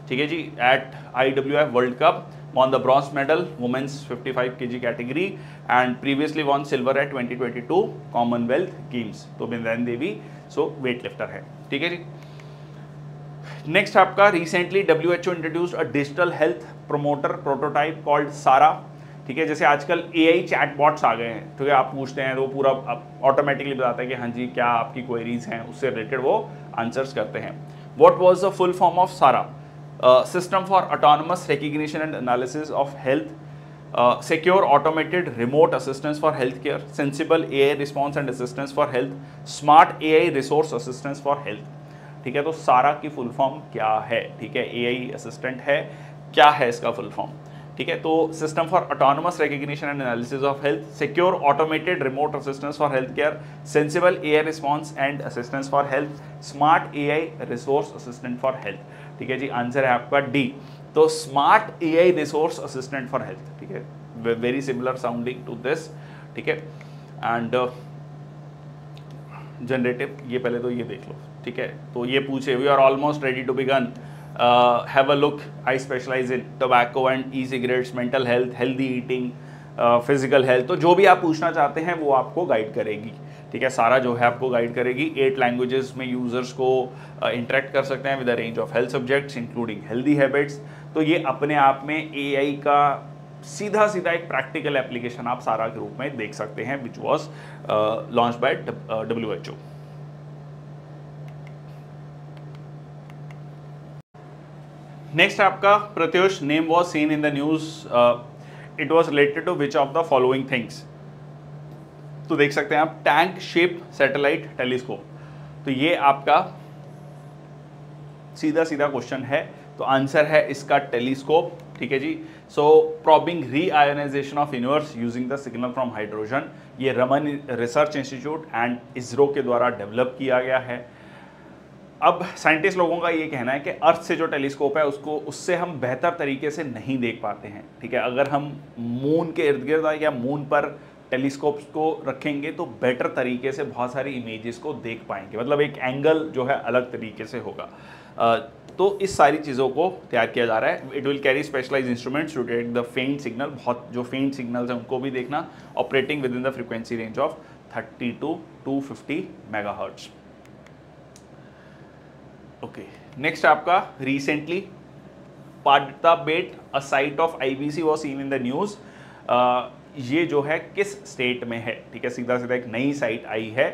ठीक है जी, at IWF world cup won the bronze medal women's 55 kg category and previously won silver at 2022 Commonwealth Games। तो बिंदन देवी सो वेट लिफ्टर है, ठीक है जी। नेक्स्ट आपका recently WHO introduced a digital health promoter prototype called सारा, ठीक है। जैसे आजकल AI चैटबॉट्स आ गए हैं, ठीक है, आप पूछते हैं तो पूरा ऑटोमेटिकली बताता है कि हाँ जी क्या आपकी क्वेरीज हैं, उससे रिलेटेड वो आंसर्स करते हैं। What was the full form of SARAH? System for autonomous recognition and analysis of health, secure automated remote assistance for healthcare, sensible AI response and assistance for health, smart AI resource assistance for health, ठीक है। तो सारा की full form क्या है, ठीक है, AI assistant है, क्या है इसका फुल फॉर्म, ठीक है। तो system for autonomous recognition and analysis of health, secure automated remote assistance for health care, sensible AI response and assistance for health, smart AI resource assistant for health, ठीक है जी। आंसर है आपका D. तो smart AI resource assistant for health, ठीक है, very similar sounding to this, ठीक है। एंड जनरेटिव, ये पहले तो ये देख लो, ठीक है। तो ये पूछे we are almost ready to begin, have a look, I specialise in tobacco and e cigarettes, mental health, healthy eating, physical health. तो जो भी आप पूछना चाहते हैं वो आपको गाइड करेगी, ठीक है। सारा जो है आपको गाइड करेगी। 8 लैंग्वेजेस में यूजर्स को इंटरेक्ट कर सकते हैं with a range of health subjects including healthy habits. तो ये अपने आप में AI का सीधा सीधा एक प्रैक्टिकल एप्लीकेशन आप सारा के रूप में देख सकते हैं, which was launch by WHO। Next आपका Pratyush, name was seen in the news, it was related to which of the following things. तो देख सकते हैं आप, टैंक शेप सैटेलाइट टेलीस्कोप। तो ये आपका सीधा सीधा क्वेश्चन है, तो आंसर है इसका टेलीस्कोप, ठीक है जी। So probing reionization of universe using the signal from hydrogen, ये Raman research institute and ISRO के द्वारा डेवलप किया गया है। अब साइंटिस्ट लोगों का ये कहना है कि अर्थ से जो टेलीस्कोप है उससे हम बेहतर तरीके से नहीं देख पाते हैं, ठीक है। अगर हम मून के इर्द गिर्द या मून पर टेलीस्कोप्स को रखेंगे तो बेटर तरीके से बहुत सारी इमेजेस को देख पाएंगे, मतलब एक एंगल जो है अलग तरीके से होगा। तो इस सारी चीज़ों को तैयार किया जा रहा है। It will carry specialize instruments to detect the faint signal, बहुत जो फेंट सिग्नल्स हैं उनको भी देखना, operating with in the frequency range of 30 to 250 megahertz. Okay, next आपका recently Padta Bet, a site of IBC was seen in the news. ये जो है किस स्टेट में है, ठीक है। सीधा सीधा एक नई साइट आई है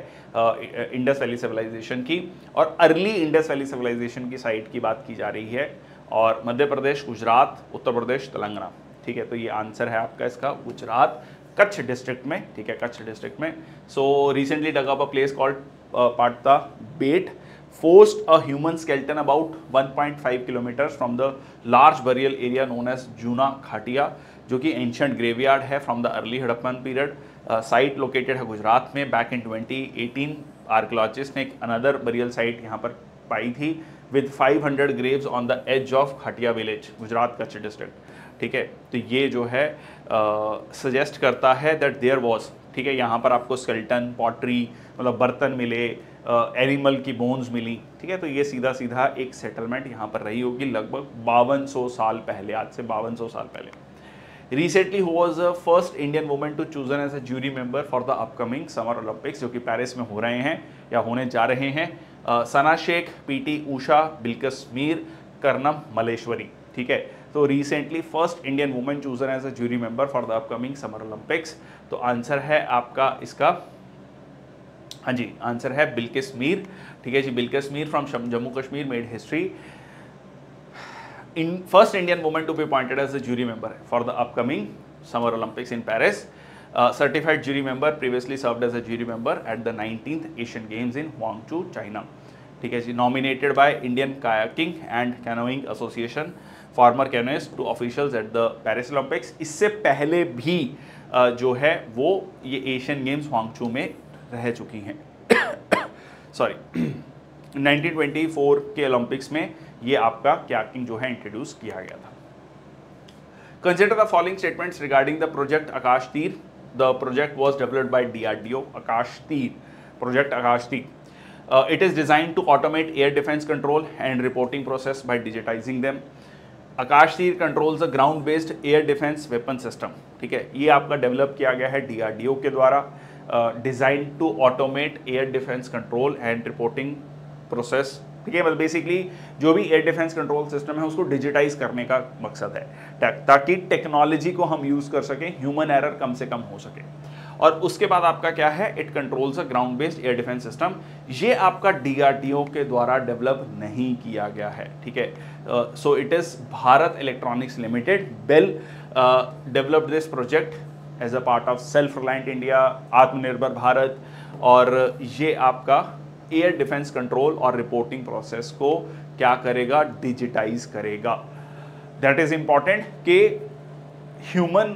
इंडस वैली सिविलाइजेशन की, और अर्ली इंडस वैली सिविलाइजेशन की साइट की बात की जा रही है, और मध्य प्रदेश, गुजरात, उत्तर प्रदेश, तेलंगाना, ठीक है। तो ये आंसर है आपका इसका गुजरात, कच्छ डिस्ट्रिक्ट में, ठीक है, कच्छ डिस्ट्रिक्ट में। So recently dug up a place called Padta Bet, forced a human skeleton about 1.5 kilometers from the large burial area known as Juna Khatia, जो कि एंशियंट ग्रेवयार्ड है from the early Harappan period. Site located है गुजरात में। Back in 2018 archaeologist ने एक another burial site यहाँ पर पाई थी with 500 graves on the as of Khatiya village, Gujarat Kutch district, ठीक है। तो ये जो है सजेस्ट करता है दैट देयर वॉज, ठीक है, यहाँ पर आपको स्केल्टन, पॉटरी, मतलब बर्तन मिले, एनिमल की बोन्स मिली, ठीक है। तो ये सीधा सीधा एक सेटलमेंट यहाँ पर रही होगी लगभग 5200 साल पहले, आज से 5200 साल पहले। Recently who was the first Indian woman to chosen as a jury member for the upcoming summer Olympics, जो कि पेरिस में हो रहे हैं या होने जा रहे हैं। सना शेख, PT ऊषा, बिल्किस मीर, कर्नम मलेश्वरी, ठीक है। तो recently first Indian woman chosen as a jury member for the upcoming summer Olympics. तो आंसर है आपका इसका, हाँ जी, आंसर है बिल्किस मीर, ठीक है जी। Bilkis Mir from Jammu Kashmir made history, in first Indian woman to be appointed as a jury member for the upcoming Summer Olympics in Paris. Certified jury member, previously served as a jury member at the 19th Asian Games in Guangzhou, China. ठीक है जी। Nominated by Indian Kayaking and Canoeing Association, former canoeists to officials at the Paris Olympics. इससे पहले भी जो है वो ये Asian games हुआंगचू में रह चुकी हैं। सॉरी 1924 के ओलंपिक्स में ये आपका कयाकिंग जो है इंट्रोड्यूस किया गया था। Consider the following statements regarding the project Akashteer. The project was developed by DRDO, Akashteer, project Akashteer. It is designed to automate air defence control and reporting process by digitizing them. Akashteer controls a ground based air defence weapon system, ठीक है। ये आपका develop किया गया है DRDO के द्वारा, design to automate air defence control and reporting process, ठीक है। मतलब बेसिकली जो भी एयर डिफेंस कंट्रोल सिस्टम है उसको डिजिटाइज करने का मकसद है, ताकि टेक्नोलॉजी को हम यूज कर सकें, ह्यूमन एरर कम से कम हो सके। और उसके बाद आपका क्या है, it controls a ground based air defence system. ये आपका DRDO के द्वारा डेवलप नहीं किया गया है, ठीक है। So it is Bharat electronics limited, BEL developed this project as a part of self reliant India, Atmanirbhar Bharat. और ये आपका एयर डिफेंस कंट्रोल और रिपोर्टिंग प्रोसेस को क्या करेगा, डिजिटाइज करेगा। दैट इज इंपॉर्टेंट कि ह्यूमन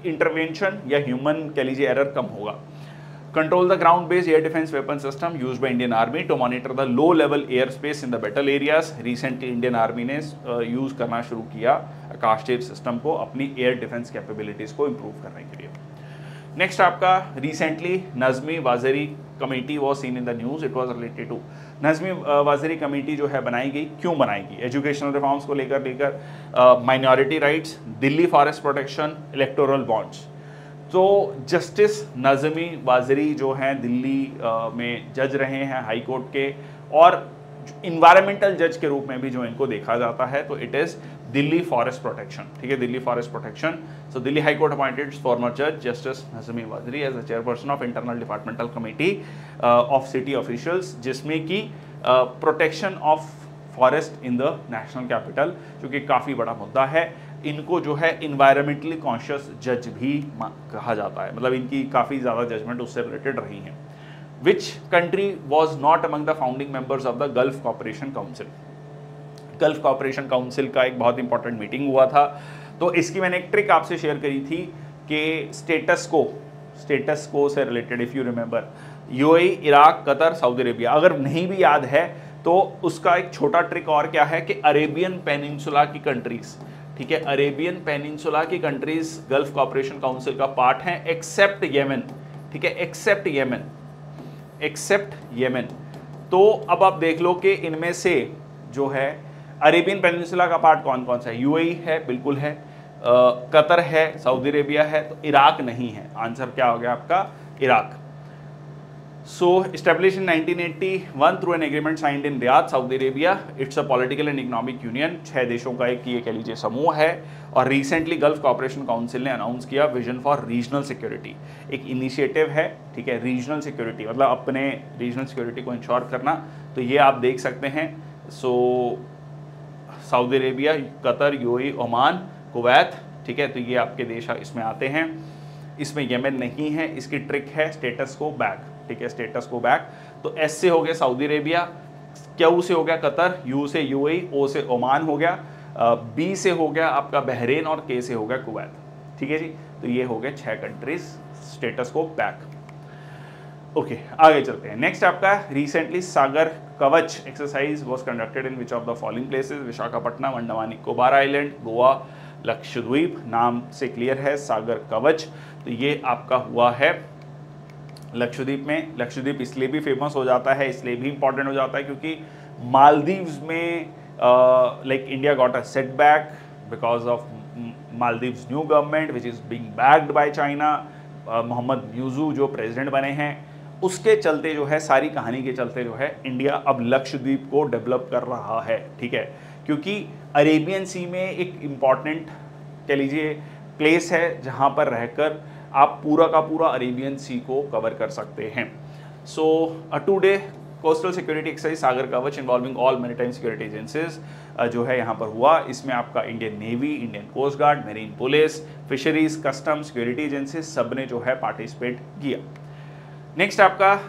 इंटरवेंशन या ह्यूमन कह लीजिए एरर कम होगा। Control the ground based air defence weapon system used by Indian army to monitor the low level air space in the battle areas. Recently Indian army ने use करना शुरू किया Akashteer system को अपनी एयर डिफेंस कैपेबिलिटीज को improve करने के लिए। नेक्स्ट आपका recently Najmi Waziri committee was seen in the news, it was related to Najmi Waziri committee जो है बनाई गई, क्यों बनाई गई, एजुकेशनल रिफॉर्म्स को लेकर minority rights, Delhi forest protection, electoral bonds. तो जस्टिस नज़मी वाज़ेरी जो हैं दिल्ली में जज रहे हैं हाई कोर्ट के, और इन्वायरमेंटल जज के रूप में भी जो इनको देखा जाता है, तो it is Delhi forest protection, ठीक है, Delhi forest protection. So Delhi high court appointed former जज justice Najmi Waziri as the chairperson of internal departmental committee of city officials, जिसमें कि protection of forest in the national capital, जो कि काफ़ी बड़ा मुद्दा है। इनको जो है इन्वायरमेंटली कॉन्शियस जज भी कहा जाता है, मतलब इनकी काफ़ी ज़्यादा जजमेंट उससे रिलेटेड रही हैं। Which country was not among the founding members of the Gulf Cooperation Council? Gulf cooperation council का एक बहुत इंपॉर्टेंट मीटिंग हुआ था, तो इसकी मैंने एक ट्रिक आपसे शेयर करी थी कि स्टेटस को से related, if you remember, UAE, Iraq, Qatar, Saudi Arabia. अगर नहीं भी याद है तो उसका एक छोटा ट्रिक और क्या है कि अरेबियन पेनिनसुला की कंट्रीज, ठीक है, अरेबियन पेनिनसुला की कंट्रीज गल्फ कॉपरेशन काउंसिल का पार्ट हैं, एक्सेप्ट येमेन, ठीक है, एक्सेप्ट येमेन। तो अब आप देख लो कि इनमें से जो है अरेबियन पेनिनसुला का पार्ट कौन कौन सा है, यूएई है, बिल्कुल है, कतर है, सऊदी अरेबिया है, तो इराक नहीं है। आंसर क्या हो गया आपका, Iraq. So established in 1981 through an agreement signed in Riyadh, Saudi Arabia. It's a political and economic union, 6 देशों का एक ये कह लीजिए समूह है। और रिसेंटली गल्फ कॉपरेशन काउंसिल ने अनाउंस किया विजन फॉर रीजनल सिक्योरिटी, एक इनिशिएटिव है, ठीक है, रीजनल सिक्योरिटी मतलब अपने रीजनल सिक्योरिटी को इंश्योर करना। तो ये आप देख सकते हैं। So Saudi Arabia, Qatar, UAE, Oman, Kuwait, ठीक है, तो ये आपके देश इसमें आते हैं। इसमें येमेन नहीं है। इसकी ट्रिक है स्टेटस को बैक, ठीक है, स्टेटस को बैक। तो एस से हो गया सऊदी अरेबिया, क्यू से हो गया कतर, यू से यूएई, ओ से ओमान हो गया, बी से हो गया आपका बहरेन और के से हो गया कुवैत, ठीक है जी। तो ये हो गए 6 कंट्रीज स्टेटस को बैक। ओके, आगे चलते हैं। नेक्स्ट आपका रिसेंटली सागर कवच exercise was conducted in which of the following places, Visakhapatnam, Andaman Nicobar island, Goa, Lakshadweep. नाम से क्लियर है सागर कवच। तो ये आपका हुआ है लक्षद्वीप में। लक्षद्वीप इसलिए भी फेमस हो जाता है, इसलिए भी इंपॉर्टेंट हो जाता है क्योंकि मालदीव्स में like India got a setback because of Maldives new government which is being backed by China. Mohamed Muizzu जो प्रेसिडेंट बने हैं, उसके चलते जो है, सारी कहानी के चलते जो है, इंडिया अब लक्षद्वीप को डेवलप कर रहा है, ठीक है, क्योंकि अरेबियन सी में एक इम्पॉर्टेंट कह लीजिए प्लेस है जहाँ पर रहकर आप पूरा का पूरा अरेबियन सी को कवर कर सकते हैं। So a 2 day coastal security exercise Sagar Kavach involving all maritime security agencies जो है यहाँ पर हुआ। इसमें आपका Indian navy, Indian coast guard, marine police, fisheries, custom, security agencies सब ने जो है पार्टिसिपेट किया। नेक्स्ट आपका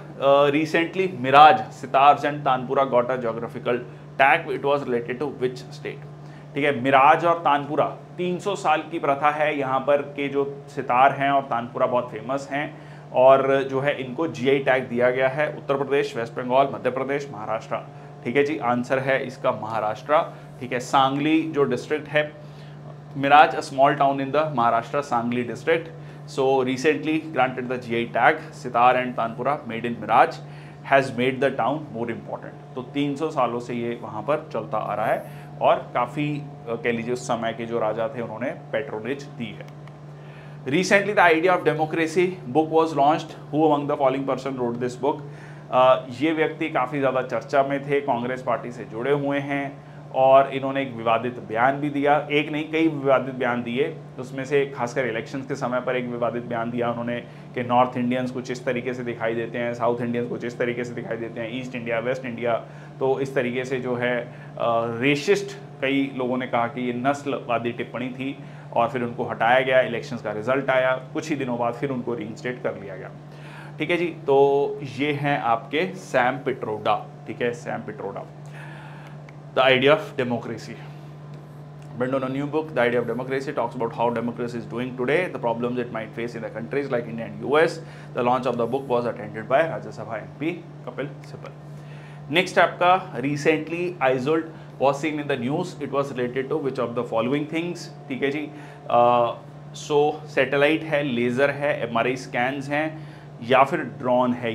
recently Miraj, sitars and tanpura got a geographical tag, it was related to which state, ठीक है। मिराज और तानपुरा 300 साल की प्रथा है। यहाँ पर के जो सितार हैं और तानपुरा बहुत फेमस हैं और जो है इनको जीआई टैग दिया गया है। उत्तर प्रदेश, वेस्ट बंगाल, मध्य प्रदेश, महाराष्ट्र, ठीक है जी। आंसर है इसका महाराष्ट्र, ठीक है। सांगली जो डिस्ट्रिक्ट है, Miraj a small town in the Maharashtra Sangli district. So recently granted the GI tag, sitar and tanpura made in Miraj has made the town more important. तो 300 सालों से ये वहाँ पर चलता आ रहा है और काफ़ी कह लीजिए उस समय के जो राजा थे उन्होंने पैट्रोनेज दी है। Recently the idea of democracy book was launched, who among the following person road this book. ये व्यक्ति काफ़ी ज़्यादा चर्चा में थे, कांग्रेस पार्टी से जुड़े हुए हैं और इन्होंने एक विवादित बयान भी दिया, एक नहीं कई विवादित बयान दिए, उसमें से खासकर इलेक्शंस के समय पर एक विवादित बयान दिया उन्होंने कि नॉर्थ इंडियंस कुछ इस तरीके से दिखाई देते हैं, साउथ इंडियंस कुछ इस तरीके से दिखाई देते हैं, ईस्ट इंडिया वेस्ट इंडिया, तो इस तरीके से जो है रेशिस्ट कई लोगों ने कहा कि ये नस्लवादी टिप्पणी थी और फिर उनको हटाया गया। इलेक्शंस का रिजल्ट आया, कुछ ही दिनों बाद फिर उनको रीइंस्टेट कर लिया गया। ठीक है जी, तो ये हैं आपके सैम पिट्रोडा। ठीक है, Sam Pitroda. The idea of democracy based on a new book, The Idea of Democracy, talks about how democracy is doing today, the problems it might face in the countries like India and US. The launch of the book was attended by Rajya Sabha MP Kapil Sibal. Next आपका recently Isolt was seen in the news. It was related to which of the following things? ठीक है जी, so satellite है, laser है, MRI scans हैं या फिर drone है।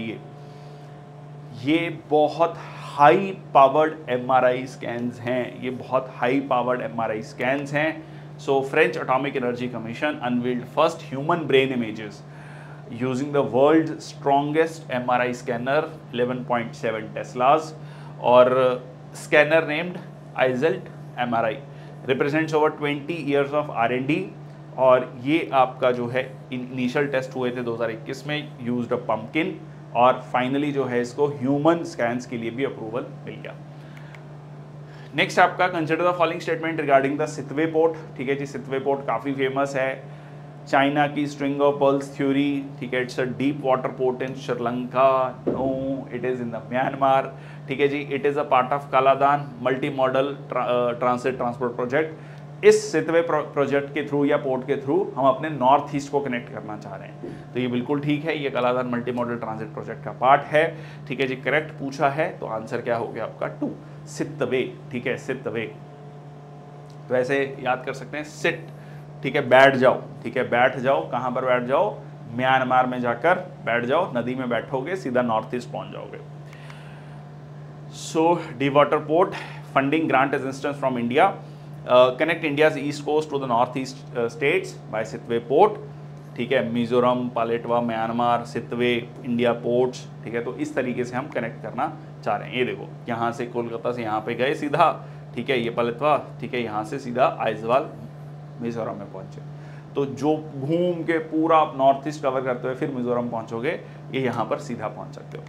ये बहुत हाई पावर्ड MRI स्कैन्स हैं, ये बहुत हाई पावर्ड MRI स्कैन्स हैं। So French atomic energy commission unveiled first human brain images using the world strongest MRI scanner 11.7 teslas और scanner named Iseult MRI represents over 20 years of R&D और ये आपका जो है इनिशियल टेस्ट हुए थे 2021 में, यूज्ड अ पंपकिन और फाइनली जो है इसको ह्यूमन स्कैन्स के लिए भी अप्रूवल मिल गया। नेक्स्ट आपका consider the following statement regarding the Sittwe port. ठीक है जी, सितवे पोर्ट काफ़ी फेमस है, चाइना की स्ट्रिंग ऑफ पर्ल्स थ्योरी। ठीक है, it's a deep water port in Sri Lanka, no it is in the Myanmar. ठीक है जी, it is a part of Kaladan multi modal transit transport project. इस Sittwe project के through या port के through हम अपने नॉर्थ ईस्ट को कनेक्ट करना चाह रहे हैं, तो ये बिल्कुल ठीक है, ये कालाधार मल्टी मॉडल ट्रांजिट प्रोजेक्ट का पार्ट है। ठीक है जी, करेक्ट पूछा है तो आंसर क्या हो गया आपका 2, सितवे। ठीक है, सितवे। तो ऐसे याद कर सकते हैं, सिट। ठीक है, बैठ जाओ। ठीक है, बैठ जाओ, कहाँ पर बैठ जाओ? म्यांमार में जाकर बैठ जाओ, नदी में बैठोगे सीधा नॉर्थ ईस्ट पहुंच जाओगे। So the water port funding grant assistance from India connect India's east coast to the northeast states by Sittwe port. ठीक है, Mizoram, Paletwa, Myanmar, Sittwe, India ports. ठीक है, तो इस तरीके से हम कनेक्ट करना चाह रहे हैं। ये देखो, यहाँ से कोलकाता से यहाँ पे गए सीधा। ठीक है, ये पालेटवा। ठीक है, यहाँ से सीधा आइजवाल मिजोरम में पहुँचे, तो जो घूम के पूरा आप नॉर्थ ईस्ट कवर करते हुए फिर मिजोरम पहुँचोगे, ये यहाँ पर सीधा पहुँच सकते हो।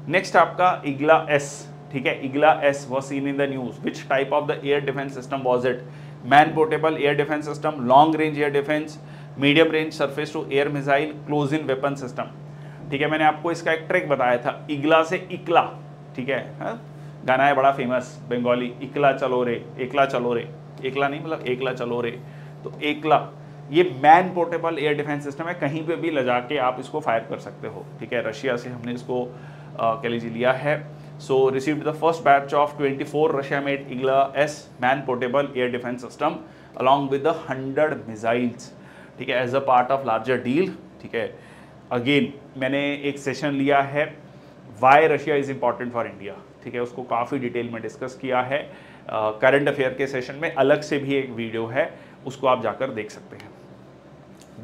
नेक्स्ट आपका इग्ला एस। ठीक है, Igla S was seen in the news. Which type of the air defence system was it? Man portable air defence system, long range air defence, medium range surface to air missile, close in weapon system. ठीक है, मैंने आपको इसका एक trick बताया था, Igla से इकला। ठीक है, गाना है बड़ा फेमस बंगाली, इकला चलो रे, एकला चलो रे, एकला नहीं मतलब एकला चलो रे, तो एकला ये man portable air defence system है, कहीं पे भी ले जाके आप इसको फायर कर सकते हो। ठीक है, रशिया से हमने इसको कह लीजिए लिया है। So received the first batch of 24 Russia-made Igla S man-portable air defense system along with the 100 missiles. ठीक है, as a part of larger deal. ठीक है, again मैंने एक सेशन लिया है why Russia is important for India. ठीक है, उसको काफ़ी डिटेल में डिस्कस किया है, करंट अफेयर के सेशन में अलग से भी एक वीडियो है, उसको आप जाकर देख सकते हैं।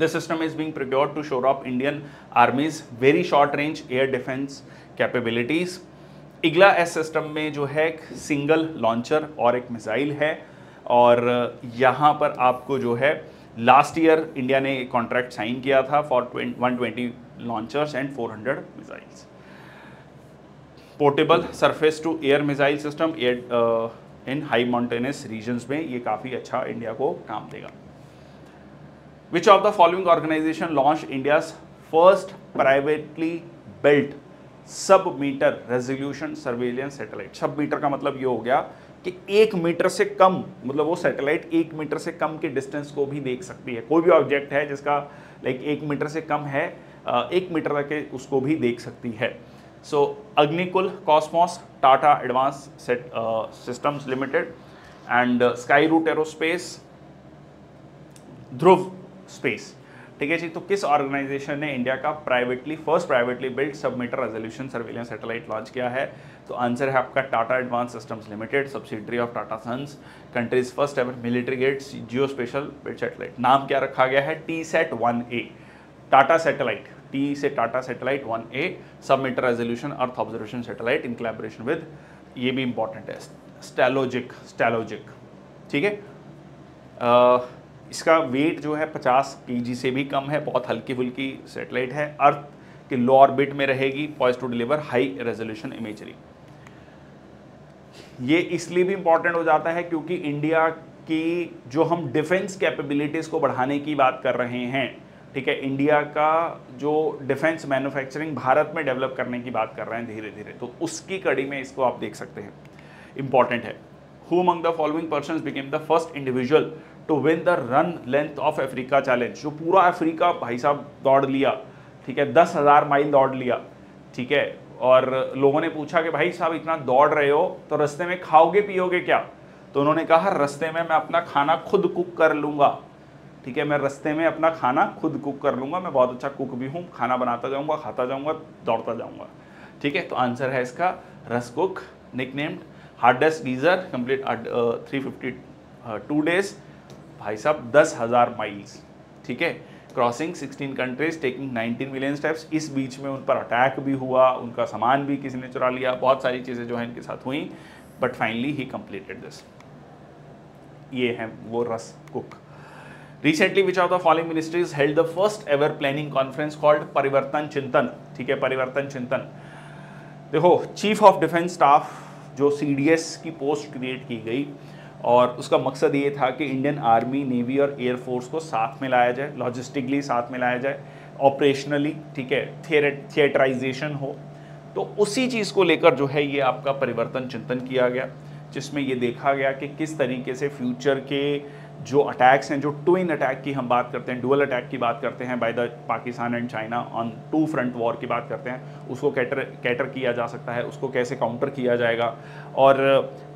This system is being procured to shore up Indian Army's very short range air defense capabilities. Igla S system में जो है एक सिंगल लॉन्चर और एक मिसाइल है और यहाँ पर आपको जो है लास्ट ईयर इंडिया ने कॉन्ट्रैक्ट साइन किया था for 120 launchers and 400 missiles. Portable surface to air missile system in high mountainous regions में ये काफ़ी अच्छा इंडिया को काम देगा। Which of the following organisation launch India's first privately built sub metre resolution surveillance satellite? Sub metre का मतलब ये हो गया कि 1 मीटर से कम, मतलब वो सैटेलाइट 1 मीटर से कम के डिस्टेंस को भी देख सकती है। कोई भी ऑब्जेक्ट है जिसका लाइक 1 मीटर से कम है, 1 मीटर तक के उसको भी देख सकती है। So Agnikul, Cosmos, Tata advance systems limited and Skyroot aerospace, Dhruva space. ठीक है जी। तो किस ऑर्गेनाइजेशन ने इंडिया का first privately build sub meter resolution surveillance satellite launch किया है? तो आंसर है आपका Tata advance systems limited, subsidiary of Tata sons, country's first ever military grade geospatial build satellite. नाम क्या रखा गया है? TSAT-1A, टाटा सैटेलाइट, टी से Tata satellite 1A, sub meter resolution earth observation satellite in collaboration with, ये भी इंपॉर्टेंट है, स्टैलोजिक, ठीक है। इसका वेट जो है 50 kg से भी कम है, बहुत हल्की फुल्की सैटेलाइट है, अर्थ के लो ऑर्बिट में रहेगी, poised to deliver high resolution imagery. ये इसलिए भी इंपॉर्टेंट हो जाता है क्योंकि इंडिया की जो हम डिफेंस कैपेबिलिटीज को बढ़ाने की बात कर रहे हैं, ठीक है, इंडिया का जो डिफेंस मैन्युफैक्चरिंग भारत में डेवलप करने की बात कर रहे हैं धीरे धीरे, तो उसकी कड़ी में इसको आप देख सकते हैं, इंपॉर्टेंट है। Who among the following persons became the first individual to win the run length of Africa challenge? जो पूरा अफ्रीका भाई साहब दौड़ लिया, ठीक है, 10,000 माइल दौड़ लिया, ठीक है, और लोगों ने पूछा कि भाई साहब इतना दौड़ रहे हो तो रास्ते में खाओगे पियोगे क्या? तो उन्होंने कहा रास्ते में मैं अपना खाना खुद कुक कर लूँगा, ठीक है, मैं रास्ते में अपना खाना खुद कुक कर लूँगा, मैं बहुत अच्छा कुक भी हूँ, खाना बनाता जाऊँगा, खाता जाऊँगा, दौड़ता जाऊँगा, ठीक है। तो आंसर है इसका Russ Cook, nicknamed hardest geezer, complete 352 days, भाई साहब 10,000 माइल्स, ठीक है, crossing 16 countries, taking 19 million steps. इस बीच में उन पर अटैक भी हुआ, उनका सामान भी किसी ने चुरा लिया, बहुत सारी चीज़ें जो है इनके साथ हुई, but finally he completed this. ये है वो रस cook. Recently, which of the following ministries held the first ever planning conference called परिवर्तन चिंतन, ठीक है, परिवर्तन चिंतन। देखो, चीफ ऑफ डिफेंस स्टाफ जो CDS की पोस्ट क्रिएट की गई और उसका मकसद ये था कि इंडियन आर्मी, नेवी और एयरफोर्स को साथ में लाया जाए, लॉजिस्टिकली साथ में लाया जाए, ऑपरेशनली, ठीक है, थिएटराइजेशन हो। तो उसी चीज़ को लेकर जो है ये आपका परिवर्तन चिंतन किया गया, जिसमें ये देखा गया कि किस तरीके से फ्यूचर के जो अटैक्स हैं, जो ट्विन अटैक की हम बात करते हैं, डुअल अटैक की बात करते हैं by the Pakistan and China on 2 front war की बात करते हैं, उसको कैटर किया जा सकता है, उसको कैसे काउंटर किया जाएगा और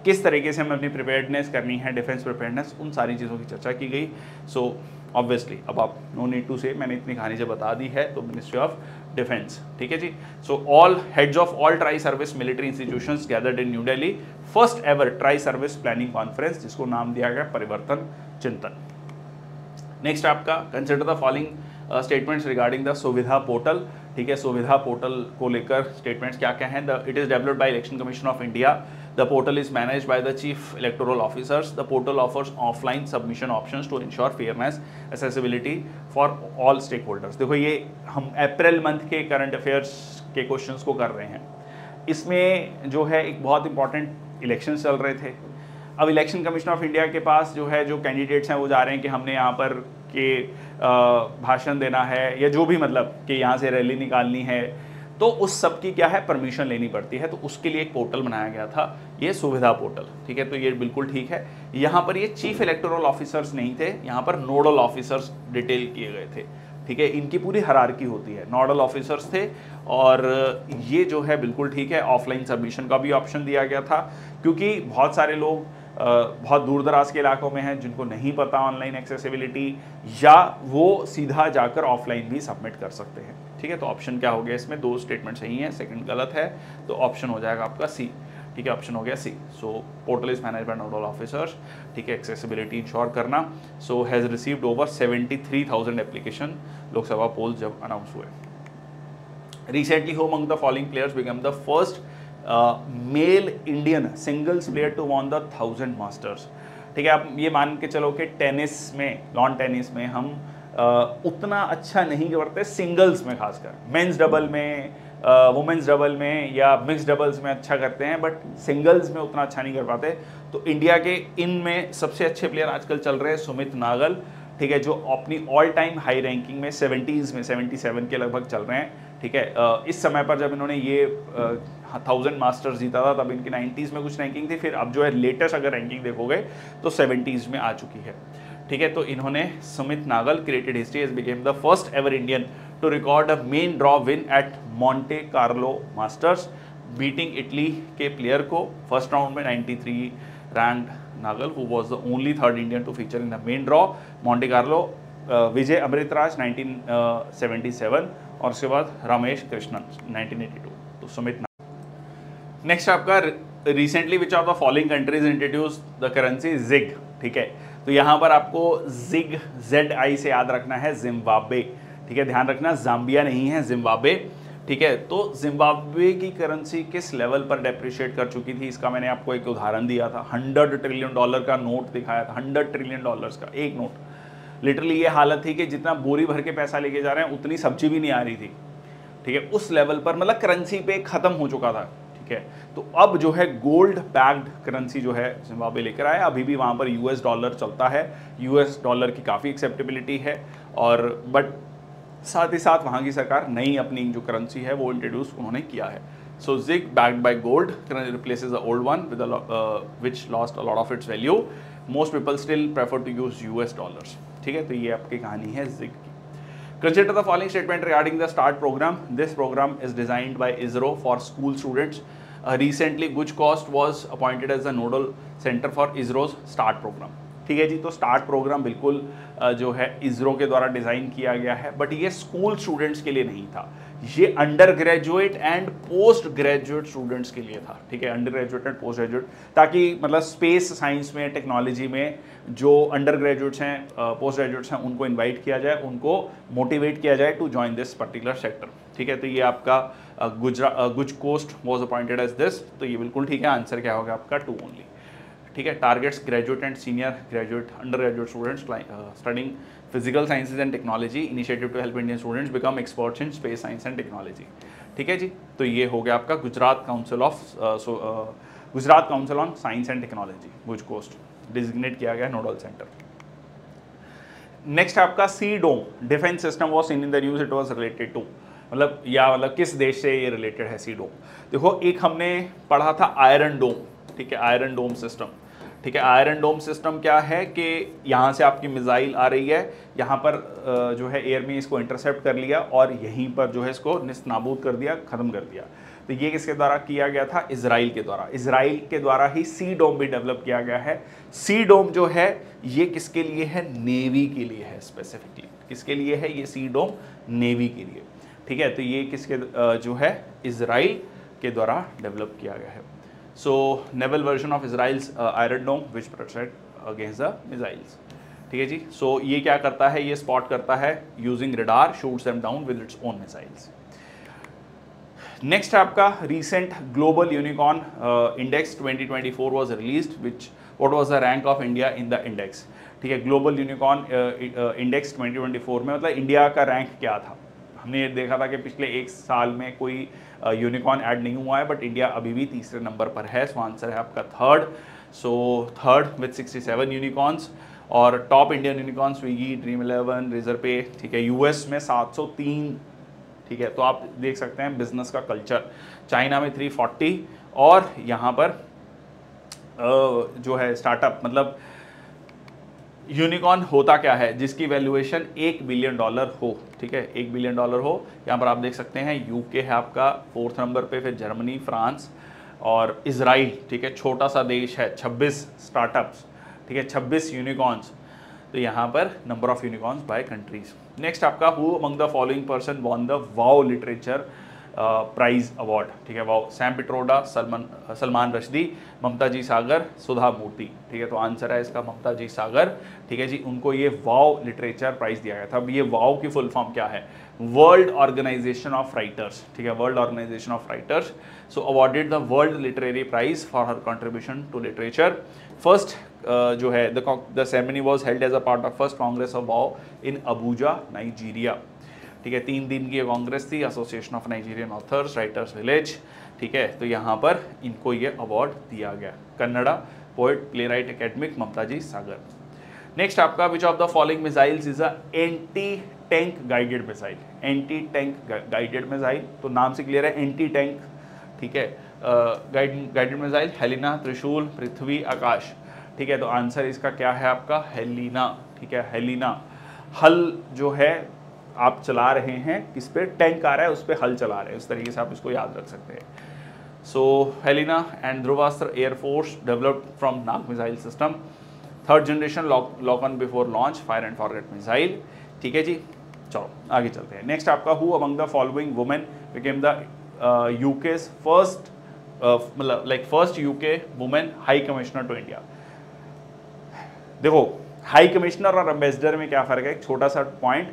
किस तरीके से हमें अपनी प्रिपेयर्डनेस करनी है, डिफेंस प्रिपेयर्डनेस, उन सारी चीज़ों की चर्चा की गई। सो ऑब्वियसली अब आप नो नीड टू से, मैंने इतनी कहानी जब बता दी है तो मिनिस्ट्री ऑफ डिफेंस, ठीक है जी। So all heads of all tri service military institutions gathered in New Delhi, first ever tri service planning conference, जिसको नाम दिया गया परिवर्तन चिंतन। नेक्स्ट आपका consider the following statements regarding the Suvidha portal, ठीक है, सुविधा पोर्टल को लेकर स्टेटमेंट्स क्या क्या हैं? It is developed by election commission of India, the portal is managed by the chief electoral officers, the portal offers offline submission options to ensure fairness accessibility for all stakeholders. देखो, ये हम April month के current affairs के questions को कर रहे हैं, इसमें जो है एक बहुत इंपॉर्टेंट इलेक्शन चल रहे थे। अब इलेक्शन कमीशन ऑफ इंडिया के पास जो है, जो कैंडिडेट्स हैं वो जा रहे हैं कि हमने यहाँ पर के भाषण देना है या जो भी, मतलब कि यहाँ से रैली निकालनी है, तो उस सब की क्या है, परमिशन लेनी पड़ती है। तो उसके लिए एक पोर्टल बनाया गया था, ये सुविधा पोर्टल, ठीक है। तो ये बिल्कुल ठीक है। यहाँ पर ये चीफ इलेक्टोरल ऑफिसर्स नहीं थे, यहाँ पर नोडल ऑफिसर्स डिटेल किए गए थे, ठीक है। इनकी पूरी हायरार्की होती है, नोडल ऑफिसर्स थे, और ये जो है बिल्कुल ठीक है। ऑफलाइन सबमिशन का भी ऑप्शन दिया गया था, क्योंकि बहुत सारे लोग बहुत दूर दराज के इलाकों में हैं जिनको नहीं पता ऑनलाइन एक्सेसिबिलिटी, या वो सीधा जाकर ऑफलाइन भी सबमिट कर सकते हैं, ठीक है। तो ऑप्शन क्या हो गया इसमें? 2 स्टेटमेंट सही हैं, सेकंड गलत है, तो ऑप्शन हो जाएगा आपका सी, ठीक है, ऑप्शन हो गया C. So portal is manage by nodal officers, ठीक है, एक्सेसिबिलिटी इंश्योर करना। So has received over 73,000 application, Lok Sabha poll जब अनाउंस हुए। Recently who among the following players become the first male Indian singles player to won the 1000 masters, ठीक है। आप ये मान के चलो कि टेनिस में, लॉन टेनिस में हम उतना अच्छा नहीं करते, सिंगल्स में खासकर, मेंस डबल में, वुमेंस डबल में या मिक्स डबल्स में अच्छा करते हैं, बट सिंगल्स में उतना अच्छा नहीं कर पाते। तो इंडिया के इनमें सबसे अच्छे प्लेयर आजकल चल रहे हैं सुमित नागल, ठीक है, जो अपनी ऑल टाइम हाई रैंकिंग में 70s में 77 के लगभग चल रहे हैं, ठीक है। इस समय पर जब इन्होंने ये 1000 मास्टर्स जीता था तब इनकी 90s में कुछ रैंकिंग थी, फिर अब जो है लेटेस्ट अगर रैंकिंग देखोगे तो 70s में आ चुकी है, ठीक है। तो इन्होंने, Sumit Nagal created history as became the first ever Indian to record a main draw win at Monte Carlo masters, beating Italy के प्लेयर को फर्स्ट राउंड में 93 ranked Nagal, who was the only 3rd Indian to feature in the main draw. Monte Carlo Vijay Amritraj 1977 और उसके बाद रमेश कृष्णन 1982, तो Sumit. Next आपका recently which of the following countries introduce the currency zig, ठीक है, तो यहाँ पर आपको जिग ZI से याद रखना है जिम्बाब्वे, ठीक है, ध्यान रखना जाम्बिया नहीं है, जिम्बाब्वे, ठीक है। तो जिम्बाब्वे की करेंसी किस लेवल पर डेप्रिशिएट कर चुकी थी, इसका मैंने आपको एक उदाहरण दिया था, $100 ट्रिलियन का नोट दिखाया था, $100 ट्रिलियन का एक नोट। लिटरली ये हालत थी कि जितना बोरी भर के पैसा लेके जा रहे हैं उतनी सब्जी भी नहीं आ रही थी, ठीक है, उस लेवल पर मतलब करेंसी पे खत्म हो चुका था, ठीक है। तो अब जो है गोल्ड बैक्ड करेंसी जो है जिम्बाब्वे लेकर आया, अभी भी वहाँ पर US डॉलर चलता है, US डॉलर की काफ़ी एक्सेप्टेबिलिटी है, और बट साथ ही साथ वहाँ की सरकार नई अपनी जो करेंसी है वो इंट्रोड्यूस उन्होंने किया है। सो ZiG backed by gold replaces the old one with which lost a lot of its value, most people still prefer to use US dollars, ठीक है। तो ये आपकी कहानी है जिग की। Consider the following statement regarding the START program. This program is designed by ISRO for school students. Recently, Guj Coast was appointed as the nodal center for ISRO's START program. ठीक है जी, तो start programme बिल्कुल जो है इसरो के द्वारा design किया गया है, बट ये स्कूल स्टूडेंट्स के लिए नहीं था, ये undergraduate and postgraduate students के लिए था, ठीक है, undergraduate and postgraduate, ताकि मतलब स्पेस साइंस में, टेक्नोलॉजी में जो अंडर ग्रेजुएट्स हैं, पोस्ट ग्रेजुएट्स हैं, उनको इन्वाइट किया जाए, उनको मोटिवेट किया जाए to join this particular sector, ठीक है। तो ये आपका गुज कोस्ट वॉज अपॉइंटेड एज दिस, तो ये बिल्कुल ठीक है, आंसर क्या होगा आपका 2 ओनली, ठीक है। Targets graduate and senior graduate under graduate students studying physical sciences and technology, initiative to help Indian students become experts in space science and technology, ठीक है जी। तो ये हो गया आपका Gujarat council on science and technology, गुज कोस्ट डिजिग्नेट किया गया नोडल सेंटर। नेक्स्ट आपका sea dome defence system was in the news, it was related to, मतलब किस देश से ये रिलेटेड है सी डोम। देखो, एक हमने पढ़ा था आयरन डोम, ठीक है, आयरन डोम सिस्टम, ठीक है। आयरन डोम सिस्टम क्या है कि यहाँ से आपकी मिसाइल आ रही है, यहाँ पर जो है एयर में इसको इंटरसेप्ट कर लिया और यहीं पर जो है इसको निस्तानाबूद कर दिया, ख़त्म कर दिया। तो ये किसके द्वारा किया गया था, इजराइल के द्वारा। इजराइल के द्वारा ही सी डोम भी डेवलप किया गया है। सी डोम जो है ये किसके लिए है, नेवी के लिए है, स्पेसिफिकली किसके लिए है ये सी डोम, नेवी के लिए, ठीक है। तो ये किसके जो है इजराइल के द्वारा डेवलप किया गया है। So naval version of Israel's iron dome which protect against the missiles, ठीक है जी। सो ये क्या करता है, ये स्पॉट करता है using radar, shoots them down with its own missiles. Next आपका recent global unicorn index 2024 was released, which what was the rank of India in the index, ठीक है। ग्लोबल यूनिकॉर्न इंडेक्स 2024 में मतलब इंडिया का rank क्या था। हमने देखा था कि पिछले एक साल में कोई यूनिकॉर्न ऐड नहीं हुआ है, बट इंडिया अभी भी तीसरे नंबर पर है। सो आंसर है आपका third, so third with 67 unicorns. और top Indian unicorn Swiggy, Dream11, Razorpay, ठीक है। यूएस में 703, ठीक है। तो आप देख सकते हैं बिजनेस का कल्चर। चाइना में 340 और यहाँ पर जो है स्टार्टअप, मतलब यूनिकॉर्न होता क्या है, जिसकी वैल्यूएशन $1 बिलियन हो, ठीक है, $1 बिलियन हो। यहाँ पर आप देख सकते हैं यूके है आपका 4th नंबर पे, फिर जर्मनी, फ्रांस और इजराइल, ठीक है, छोटा सा देश है। 26 स्टार्टअप्स, ठीक है, 26 यूनिकॉर्न्स। तो यहाँ पर number of unicorns by countries. Next आपका who among the following person won the wow literature prize award, ठीक है। वाओ, सैम पिट्रोडा, सलमान रश्दी, ममता जी सागर, सुधा मूर्ति, ठीक है। तो आंसर है इसका ममता जी सागर, ठीक है जी। उनको ये वाओ लिटरेचर प्राइज दिया गया था। अब ये वाओ की फुल फॉर्म क्या है, वर्ल्ड ऑर्गेनाइजेशन ऑफ राइटर्स, ठीक है, world organisation of writers. So awarded the world literary prize for her contribution to literature. First जो है the ceremony was held as a part of first congress of वाओ in Abuja, Nigeria, ठीक है। 3 दिन की congress थी, association of Nigerian authors, writers village, ठीक है। तो यहाँ पर इनको ये अवार्ड दिया गया। Kannada poet, playwright, academic, Mamta G Sagar. Next आपका which of the following missiles is a anti tank guided missile. Anti tank guided missile, तो नाम से क्लियर है, एंटी टैंक, ठीक है, गाइडेड मिसाइल। हेलिना, त्रिशूल, पृथ्वी, आकाश, ठीक है। तो आंसर इसका क्या है आपका, हेलिना, ठीक है। हेलिना, हल जो है आप चला रहे हैं, किस पे, टैंक आ रहा है उस पर हल चला रहे हैं, उस तरीके से आप इसको याद रख सकते हैं। So Helina and Dhruvastra air force developed from Nag missile system. Third generation lock on before launch fire and forget missile. ठीक है जी, चलो आगे चलते हैं। नेक्स्ट आपका who among the following women became the UK's first मतलब like first UK women high commissioner to India. देखो हाई कमिश्नर और एम्बेसडर में क्या फ़र्क है, एक छोटा सा पॉइंट,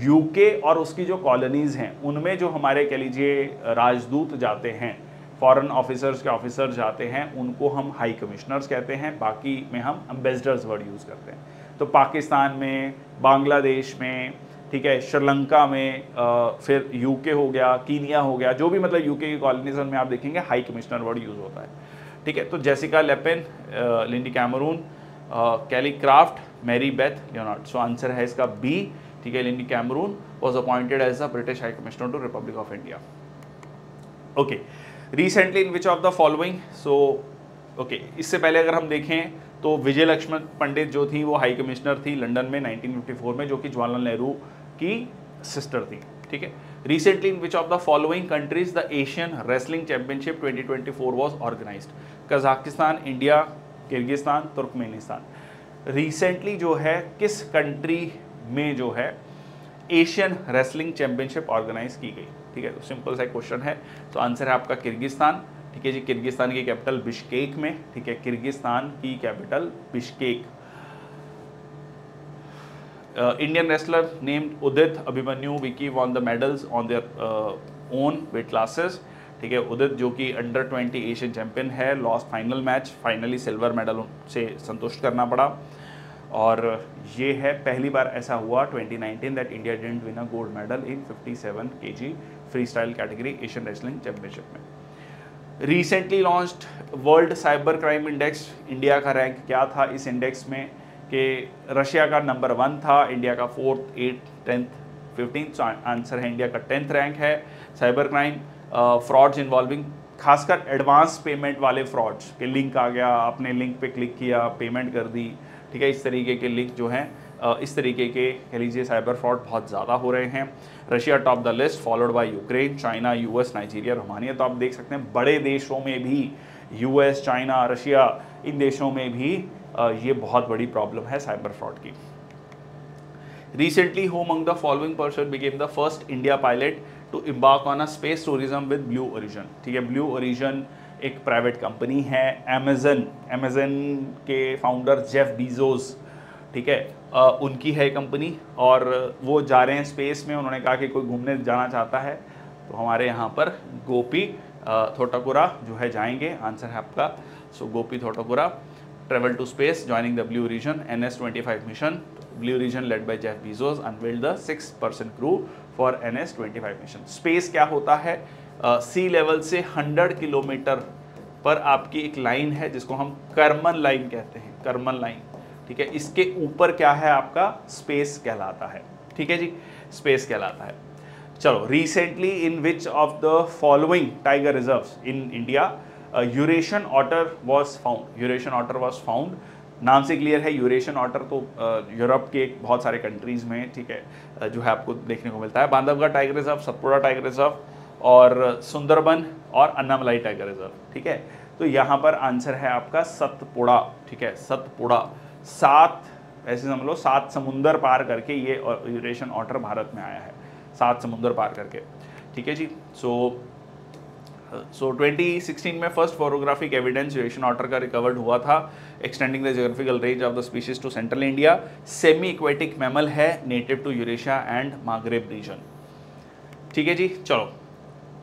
यूके और उसकी जो कॉलोनीज़ हैं उनमें जो हमारे कह लीजिए राजदूत जाते हैं, फॉरेन ऑफिसर्स के ऑफिसर जाते हैं, उनको हम हाई कमिश्नर्स कहते हैं, बाकी में हम एम्बेसडर्स वर्ड यूज़ करते हैं। तो पाकिस्तान में, बांग्लादेश में, ठीक है, श्रीलंका में, फिर यूके हो गया, कीनिया हो गया, जो भी मतलब यूके की कॉलोनीज में आप देखेंगे हाई कमिश्नर वर्ड यूज़ होता है। ठीक है, तो Jessica Lepin, Lindy Cameron, Kelly Craft, Mary Beth Leonard. So answer है इसका बी। ठीक है, Lindy Cameron was appointed as the British high commissioner to republic of India. Okay, recently in which of the following, so okay, इससे पहले अगर हम देखें तो विजय लक्ष्मण पंडित जो थी वो हाई कमिश्नर थी लंदन में 1954 में, जो कि जवाहरलाल नेहरू की सिस्टर थी। ठीक है, recently in which of the following countries the Asian wrestling championship 2024 was organised. Kazakhstan, India, Kyrgyzstan, Turkmenistan. Recently जो है किस कंट्री में जो है एशियन रेसलिंग चैंपियनशिप ऑर्गेनाइज की गई। ठीक है, तो सिंपल सा क्वेश्चन है, तो आंसर है आपका किर्गिस्तान। ठीक है जी, किर्गिस्तान की कैपिटल बिश्केक में। ठीक है, किर्गिस्तान की capital Bishkek. Indian wrestler named Udit, Abhimanyu, Vicky won the medals on their own weight classes. ठीक है, उदित जो कि अंडर 20 एशियन चैंपियन है, lost final match, finally silver medal से संतुष्ट करना पड़ा। और ये है पहली बार ऐसा हुआ 2019 that India didn't win a gold medal in 57 kg freestyle category Asian wrestling championship में। Recently launched world cyber crime index, India का रैंक क्या था इस इंडेक्स में कि रशिया का नंबर 1 था, इंडिया का 4th, 8th, 10th, 15th। Answer है इंडिया का 10th रैंक है। साइबर क्राइम फ्रॉड्स इन्वॉल्विंग खासकर एडवांस पेमेंट वाले फ्रॉड्स के लिंक आ गया, आपने लिंक पे क्लिक किया, पेमेंट कर दी। ठीक है, इस तरीके के लिंक जो हैं इस तरीके के कह लीजिए साइबर फ्रॉड बहुत ज़्यादा हो रहे हैं। Russia top the list, followed by Ukraine, China, US, Nigeria, Romania. तो आप देख सकते हैं बड़े देशों में भी, यूएस, चाइना, रशिया, इन देशों में भी ये बहुत बड़ी प्रॉब्लम है साइबर फ्रॉड की। Recently, who among the following person became the first India pilot to embark on a space tourism with Blue Origin? ठीक है, Blue Origin एक प्राइवेट कंपनी है। अमेजन के फाउंडर जेफ बीजोस, ठीक है, उनकी है कंपनी और वो जा रहे हैं स्पेस में। उन्होंने कहा कि कोई घूमने जाना चाहता है तो हमारे यहाँ पर गोपी थोटाकुरा जो है जाएंगे। आंसर है आपका so Gopi Thotakura travel to space joining the blue origin NS-25 mission. Blue Origin led by Jeff Bezos unveiled the 6-person crew for NS-25 mission. Space क्या होता है, सी लेवल से 100 किलोमीटर पर आपकी एक लाइन है जिसको हम कर्मन लाइन कहते हैं, कर्मन लाइन। ठीक है, इसके ऊपर क्या है आपका स्पेस कहलाता है। ठीक है जी, स्पेस कहलाता है। चलो, recently in which of the following tiger reserves in India Eurasian otter was found. Eurasian otter was found, नाम से क्लियर है, यूरेशियन ऑटर तो यूरोप के बहुत सारे कंट्रीज़ में, ठीक है, जो है आपको देखने को मिलता है। Bandhavgarh tiger reserve, Satpura tiger reserve और सुंदरबन और अन्नामलाई टाइगर रिजर्व। ठीक है, तो यहाँ पर आंसर है आपका सतपुड़ा। ठीक है, सतपुड़ा। 7 ऐसे समझ लो 7 समुंदर पार करके ये यूरेशियन ऑटर भारत में आया है, 7 समुंदर पार करके। ठीक है जी, सो 2016 में first photographic evidence Eurasian otter का रिकवर्ड हुआ था, extending the geographical range of the species to central India. Semi aquatic mammal है, native to Eurasia and Maghreb region. ठीक है जी, चलो,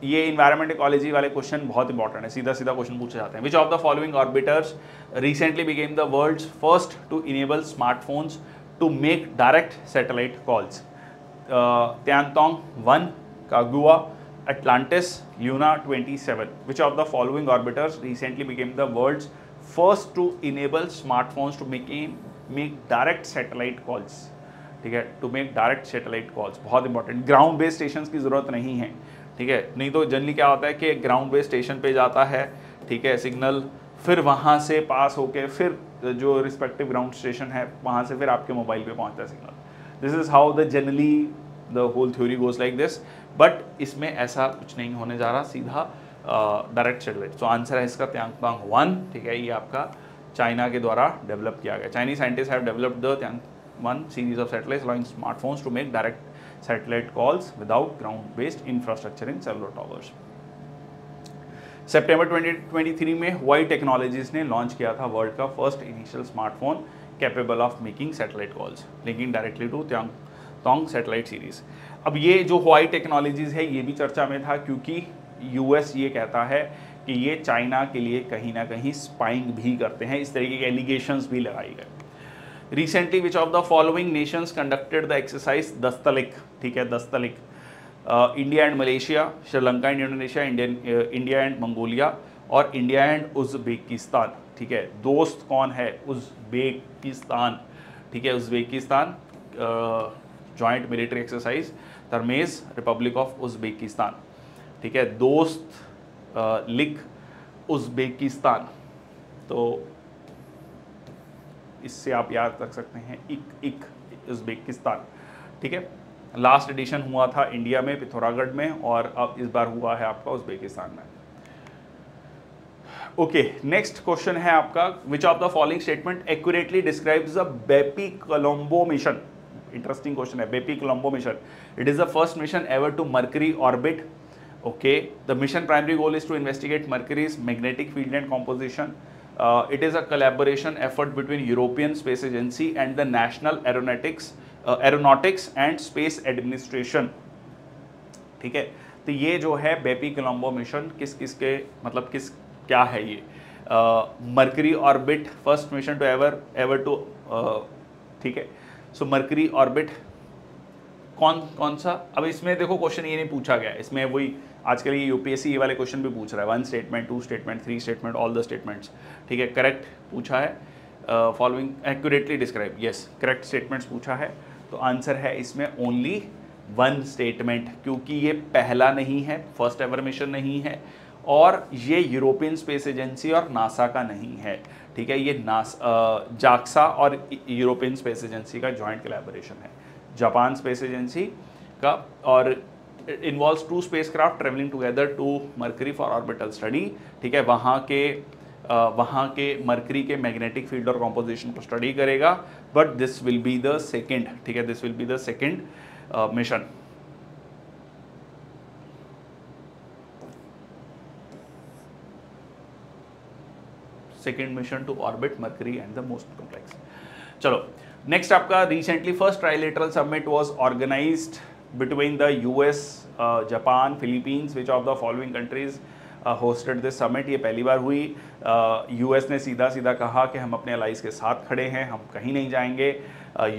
ये इन्वायरमेंट इकोलॉजी वाले क्वेश्चन बहुत इंपॉर्टेंट है, सीधा सीधा क्वेश्चन पूछे जाते हैं। Which of the following orbiters recently became the world's first to enable smartphones to make direct satellite calls. तियानतोंग 1, कागुआ, Atlantis, Luna 27. Which of the following orbiters recently became the world's first to enable smartphones to make direct satellite calls? ठीक है, to make direct satellite calls बहुत important. Ground based station की ज़रूरत नहीं है। ठीक है, नहीं तो जनरली क्या होता है कि ग्राउंड बेस्ड स्टेशन पे जाता है, ठीक है, सिग्नल, फिर वहाँ से पास होके फिर जो रिस्पेक्टिव ग्राउंड स्टेशन है वहाँ से फिर आपके मोबाइल पे पहुँचता है signal. This is how the generally the whole theory goes like this, but इसमें ऐसा कुछ नहीं होने जा रहा, सीधा डायरेक्ट सैटेलाइट। तो आंसर है इसका तियांगतोंग 1। ठीक है, ये आपका चाइना के द्वारा डेवलप किया गया। Chinese scientist have developed the Tiangong series of satellites allowing smartphones to make direct satellite calls without ground based infrastructure in cellular towers. सितंबर 2023 में हुआई टेक्नोलॉजीज ने लॉन्च किया था वर्ल्ड का first initial smartphone capable of making satellite calls linking directly to Tiangong satellite series. अब ये जो हुआई technologies है ये भी चर्चा में था क्योंकि यूएस ये कहता है कि ये चाइना के लिए कहीं ना कहीं स्पाइंग भी करते हैं, इस तरीके के एलिगेशंस भी लगाए गए। Recently which of the following nations conducted the exercise Dustlik, ठीक है Dustlik, India and Malaysia, Sri Lanka and Indonesia, India and Mongolia और इंडिया एंड उज्बेकिस्तान, ठीक है। दोस्त कौन है? उज्बेकिस्तान, ठीक है Uzbekistan, joint military exercise Termez republic of Uzbekistan, ठीक है। दोस्त लिख उज्बेकिस्तान, तो इससे आप याद रख सकते हैं इक उज्बेकिस्तान, ठीक है। लास्ट एडिशन हुआ था इंडिया में पिथौरागढ़ में और अब इस बार हुआ है आपका उज्बेकिस्तान में। ओके, नेक्स्ट क्वेश्चन है आपका which of the following statement accurately describes the BepiColombo mission. Interesting question है, BepiColombo mission. It is the first mission ever to Mercury orbit. Okay, the mission primary goal is to investigate Mercury's magnetic field and composition. It is a collaboration effort between European Space Agency and the National Aeronautics and Space Administration. ठीक है, तो ये जो है BepiColombo mission किसके मतलब क्या है ये? Mercury orbit first mission to ever two, ठीक है। सो मर्करी ऑर्बिट कौन सा? अब इसमें देखो क्वेश्चन ये नहीं पूछा गया, इसमें वही आजकल ये यूपीएससी ये वाले क्वेश्चन भी पूछ रहा है, 1 statement, 2 statement, 3 statement, all the statements, ठीक है। करेक्ट पूछा है, following accurately describe, yes correct statements पूछा है, तो आंसर है इसमें ओनली 1 स्टेटमेंट, क्योंकि ये पहला नहीं है, फर्स्ट एवर मिशन नहीं है और ये यूरोपियन स्पेस एजेंसी और नासा का नहीं है, ठीक है। ये जाक्सा और यूरोपियन स्पेस एजेंसी का जॉइंट कोलैबोरेशन है, जापान स्पेस एजेंसी का, और involves 2 spacecraft travelling together to Mercury for orbital study, ठीक है। वहाँ के मर्करी के मैग्नेटिक फील्ड और कॉम्पोजिशन को स्टडी करेगा, but this will be the second, ठीक है, this will be the second mission. Second mission to orbit mercury and the most complex. चलो नेक्स्ट आपका recently first trilateral summit was organised between the US, Japan, Philippines, which of the following countries hosted this summit? ये पहली बार हुई। US ने सीधा कहा कि हम अपने अलाइज के साथ खड़े हैं, हम कहीं नहीं जाएंगे।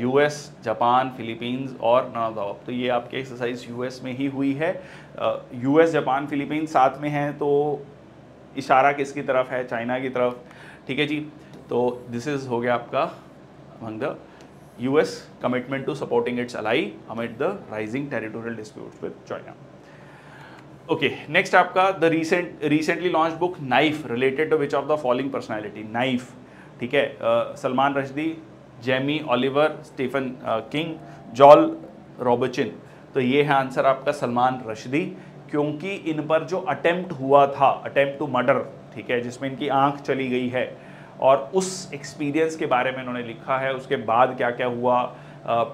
US, जापान, फिलीपींस और नॉन ऑफ, तो ये आपके एक्सरसाइज US में ही हुई है। US, जापान, फिलीपींस साथ में हैं, तो इशारा किसकी तरफ है? चाइना की तरफ, ठीक है जी। तो दिस इज हो गया आपका among the US commitment to supporting its ally amid the rising territorial disputes with China. Okay, next आपका the recently launched book Knife related to which of the following personality? Knife, ठीक है, Salman Rushdie, Jamie Oliver, Stephen King, Joel Robertson, तो ये है answer आपका सलमान रश्दी, क्योंकि इन पर जो अटेम्प्ट हुआ था, अटेम्प्ट टू मर्डर, ठीक है, जिसमें इनकी आंख चली गई है और उस एक्सपीरियंस के बारे में इन्होंने लिखा है, उसके बाद क्या क्या हुआ,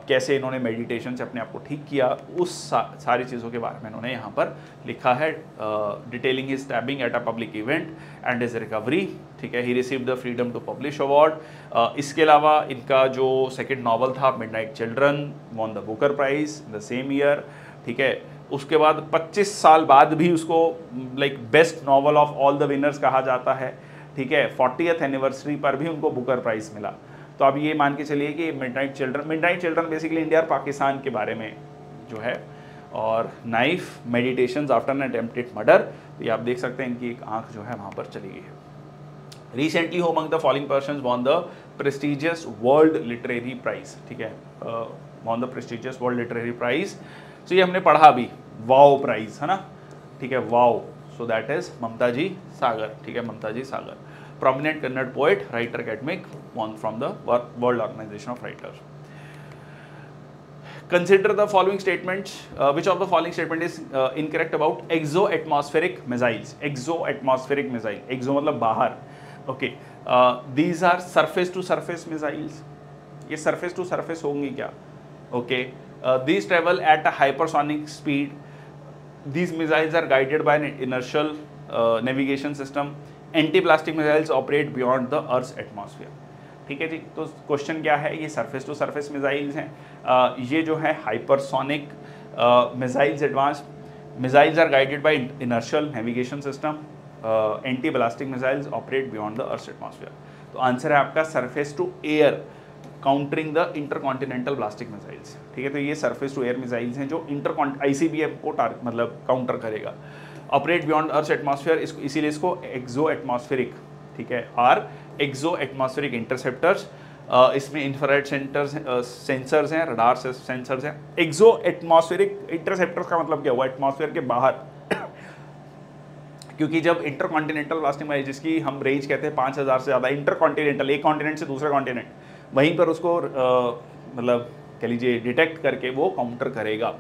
कैसे इन्होंने मेडिटेशन से अपने आप को ठीक किया, उस सारी चीज़ों के बारे में इन्होंने यहाँ पर लिखा है। Detailing his stabbing at a public event and his recovery, ठीक है। He received the freedom to publish award. इसके अलावा इनका जो सेकेंड नावल था Midnight Children won the Booker prize the same year, ठीक है। उसके बाद 25 साल बाद भी उसको like best novel of all the winners कहा जाता है, ठीक है। 40th एनिवर्सरी पर भी उनको बुकर प्राइज़ मिला। तो अब ये मान के चलिए कि मिडनाइट चिल्ड्रन बेसिकली इंडिया और पाकिस्तान के बारे में जो है, और knife meditations after an attempted murder, तो ये आप देख सकते हैं इनकी एक आंख जो है वहाँ पर चली गई है। Recently who among the following persons won the prestigious world literary prize, ठीक है, won the prestigious world literary prize. तो ये हमने पढ़ा अभी, वाओ प्राइज है ना, ठीक है, वाओ, सो दैट इज ममता जी सागर, ठीक है, ममता जी सागर, prominent Kannada poet, writer, academic, won from the World Organization of Writers. Consider the following statements. Which of the following statement is incorrect about exo-atmospheric missiles? Exo-atmospheric missile. Exo मतलब बाहर. Okay. These are surface to surface missiles, ये surface to surface होंगी क्या? Okay, these travel at a hypersonic speed, these missiles are guided by an inertial navigation system, anti ballistic missiles operate beyond the earth atmosphere. ठीक है जी, तो question क्या है, ये सरफेस टू सरफेस मिसाइल्स हैं, ये जो है hypersonic missiles, advance missiles are guided by inertial navigation system, anti ballistic missiles operate beyond the earth atmosphere. तो आंसर है आपका surface to air countering the intercontinental ballistic missiles. ठीक है, तो ये सरफेस टू एयर मिसाइल्स हैं जो ICBM को मतलब काउंटर करेगा। ऑपरेट बियॉन्ड अर्थ एटमॉस्फेयर, इसको इसीलिए इसको एक्सो एटमॉस्फेरिक, ठीक है, आर एक्सो एटमॉस्फेरिक इंटरसेप्टर्स, इसमें इंफ्रारेड सेंसर्स हैं, रडार सेंसर्स हैं। एक्सो एटमॉस्फेरिक इंटरसेप्टर्स का मतलब क्या हुआ? एटमॉस्फेयर के बाहर क्योंकि जब इंटरकॉन्टिनेंटल ब्लास्टिंग मिसाइल जिसकी हम रेंज कहते हैं 5000 से ज़्यादा, इंटरकॉन्टिनेंटल, एक कॉन्टिनेंट से दूसरे कॉन्टिनेंट, वहीं पर उसको मतलब कह लीजिए डिटेक्ट करके वो काउंटर करेगा।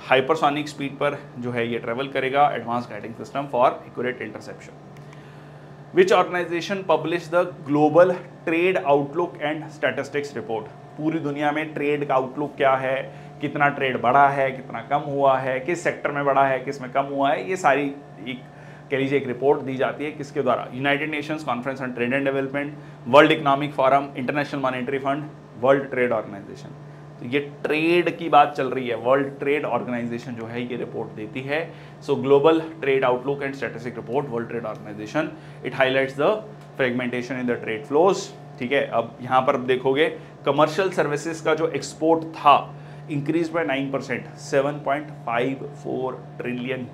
हाइपरसोनिक स्पीड पर जो है ये ट्रेवल करेगा। Advance guiding system for accurate interception. Which organisation publish the global trade outlook and statistics report? पूरी दुनिया में ट्रेड का आउटलुक क्या है, कितना ट्रेड बढ़ा है, कितना कम हुआ है, किस सेक्टर में बढ़ा है, किस में कम हुआ है, ये सारी एक कह लीजिए एक रिपोर्ट दी जाती है। किसके द्वारा? United Nations conference on trade and development, world economic forum, international monetary fund, world trade organisation. तो ये ट्रेड की बात चल रही है, वर्ल्ड ट्रेड ऑर्गेनाइजेशन जो है ये रिपोर्ट देती है। So global trade outlook and statistic report, world trade organisation, it highlights the fragmentation in the trade flows. ठीक है, अब यहाँ पर देखोगे कमर्शियल सर्विसेज का जो एक्सपोर्ट था इंक्रीज बाय 9%, $7.54 ट्रिलियन।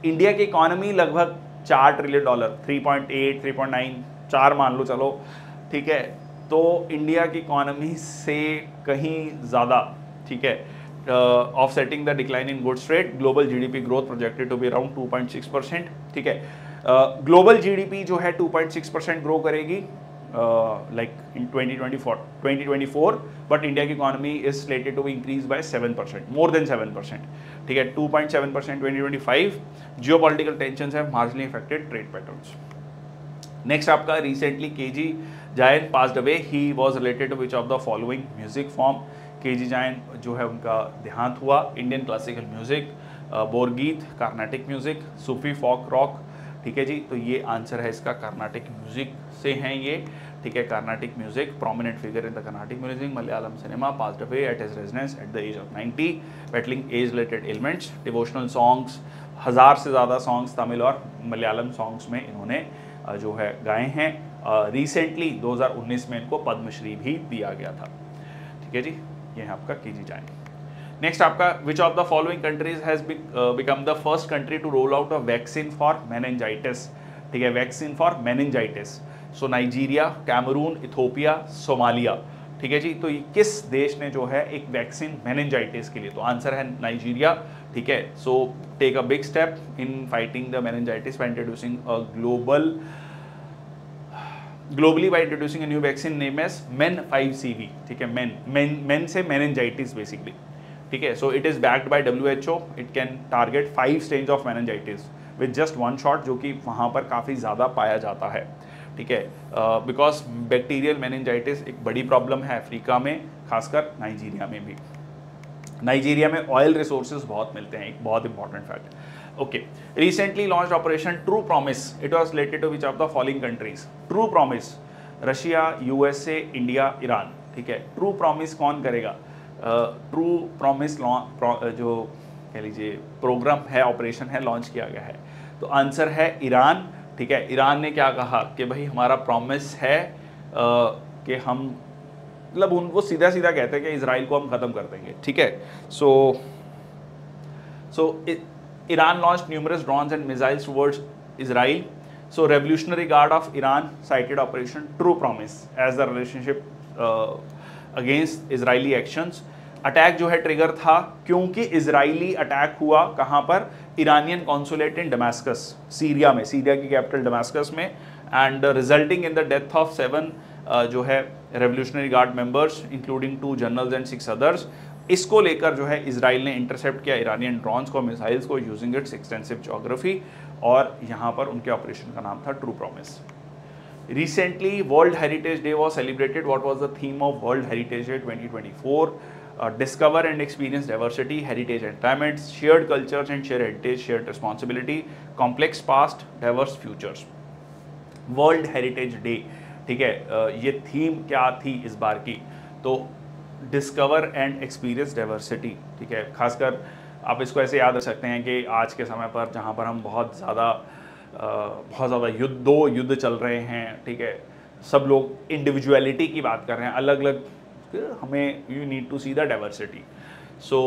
इंडिया की इकोनॉमी लगभग $4 ट्रिलियन, 3.8, 3.9, 4 मान लो चलो, ठीक है, तो इंडिया की इकोनॉमी से कहीं ज़्यादा, ठीक है, offsetting the decline in goods trade. Global GDP growth projected to be around 2.6%। ठीक है, ग्लोबल जीडीपी जो है 2.6% ग्रो करेगी लाइक इन 2024, बट इंडिया की economy is slated to be increase by 7%, more than 7%। ठीक है, 2.7% 2025। Geopolitical tensions have marginally affected trade patterns. Next आपका recently KG Jayan passed away, he was related to which of the following music form? KG Jayan जो है उनका देहांत हुआ। Indian classical music, Borgeet, Carnatic music, Sufi folk rock. ठीक है जी, तो ये आंसर है इसका, कार्नाटिक म्यूजिक से हैं ये। ठीक है, Carnatic music, prominent figure in the Carnatic music, Malayalam cinema, passed away at his residence at the as of 90, battling age related elements. Devotional songs, 1000 से ज़्यादा सॉन्ग्स तमिल और मलयालम सॉन्ग्स में इन्होंने जो है गाए हैं। रिसेंटली 2019 में इनको पद्मश्री भी दिया गया था। ठीक है जी, ये है आपका केजी जायन। नेक्स्ट आपका, which of the following countries has become the first country to roll out a vaccine for meningitis? ठीक है, vaccine for meningitis. So Nigeria, Cameroon, Ethiopia, Somalia. ठीक है जी, तो ये किस देश ने जो है एक वैक्सीन मेनिंजाइटिस के लिए? तो आंसर है नाइजीरिया। ठीक है, so take a big step in fighting the meningitis by introducing a globally by introducing a new vaccine name as MEN5CV। ठीक है, मेन से मेनिंजाइटिस बेसिकली। ठीक है, so it is backed by WHO। It can target 5 stage of meningitis with just 1 shot, जो कि वहाँ पर काफ़ी ज़्यादा पाया जाता है। ठीक है, बिकॉज बैक्टीरियल मेनिंजाइटिस एक बड़ी प्रॉब्लम है अफ्रीका में, खासकर नाइजीरिया में भी। नाइजीरिया में ऑयल रिसोर्सेज बहुत मिलते हैं, एक बहुत important fact. Okay, recently launched operation true promise, it was related to which of the following countries? True promise, Russia, USA, India, Iran. ठीक है, ट्रू प्रॉमिस कौन करेगा? ट्रू प्रॉमिस जो कह लीजिए प्रोग्राम है, ऑपरेशन है, लॉन्च किया गया है। तो आंसर है ईरान। ठीक है, ईरान ने क्या कहा कि भाई हमारा प्रॉमिस है कि हम, मतलब उनको सीधा सीधा कहते हैं कि इजराइल को हम ख़त्म कर देंगे। ठीक है, so Iran launch numerous drones and missiles towards Israel. So revolutionary guard of Iran cited operation true promise as the relationship against Israeli actions. Attack जो है ट्रिगर था क्योंकि इजरायली अटैक हुआ कहाँ पर? ईरानियन कॉन्सुलेट इन डमास्कस, सीरिया में, Syria की capital Damascus में, and resulting in the death of 7 जो है revolutionary guard members including 2 generals and 6 others. इसको लेकर जो है इजराइल ने इंटरसेप्ट किया ईरानियन ड्रोन्स को, मिसाइल्स को, यूजिंग इट्स एक्सटेंसिव ज्योग्राफी, और यहाँ पर उनके ऑपरेशन का नाम था true promise. Recently, World Heritage Day was celebrated. What was the theme of World Heritage Day 2024? Discover and experience diversity, heritage and entertainment, shared cultures and share heritage, shared responsibility, complex past, diverse futures. World heritage day, ठीक है, ये theme क्या थी इस बार की? तो discover and experience diversity, ठीक है। खासकर आप इसको ऐसे याद रख सकते हैं कि आज के समय पर जहाँ पर हम बहुत ज़्यादा युद्ध चल रहे हैं, ठीक है, सब लोग इंडिविजुअलिटी की बात कर रहे हैं, अलग अलग, हमें you need to see the diversity. So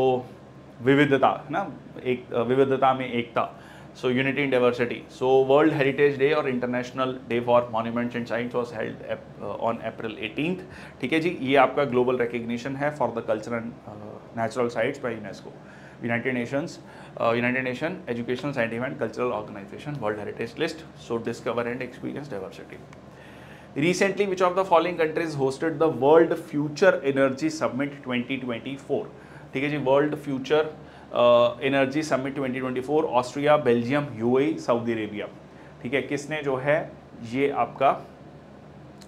विविधता है ना, एक विविधता में एकता, so unity in diversity. So world heritage day और international day for monuments and sites was held on April 18th, ठीक है जी। ये आपका ग्लोबल रिकग्निशन है for the culture and natural sites by UNESCO, United Nation educational scientific and cultural organisation, world heritage list. So discover and experience diversity. Recently, which of the following countries hosted the World Future Energy Summit 2024? ठीक है जी, world future energy summit 2024, Austria, Belgium, UAE, Saudi Arabia, ठीक है। किसने जो है ये आपका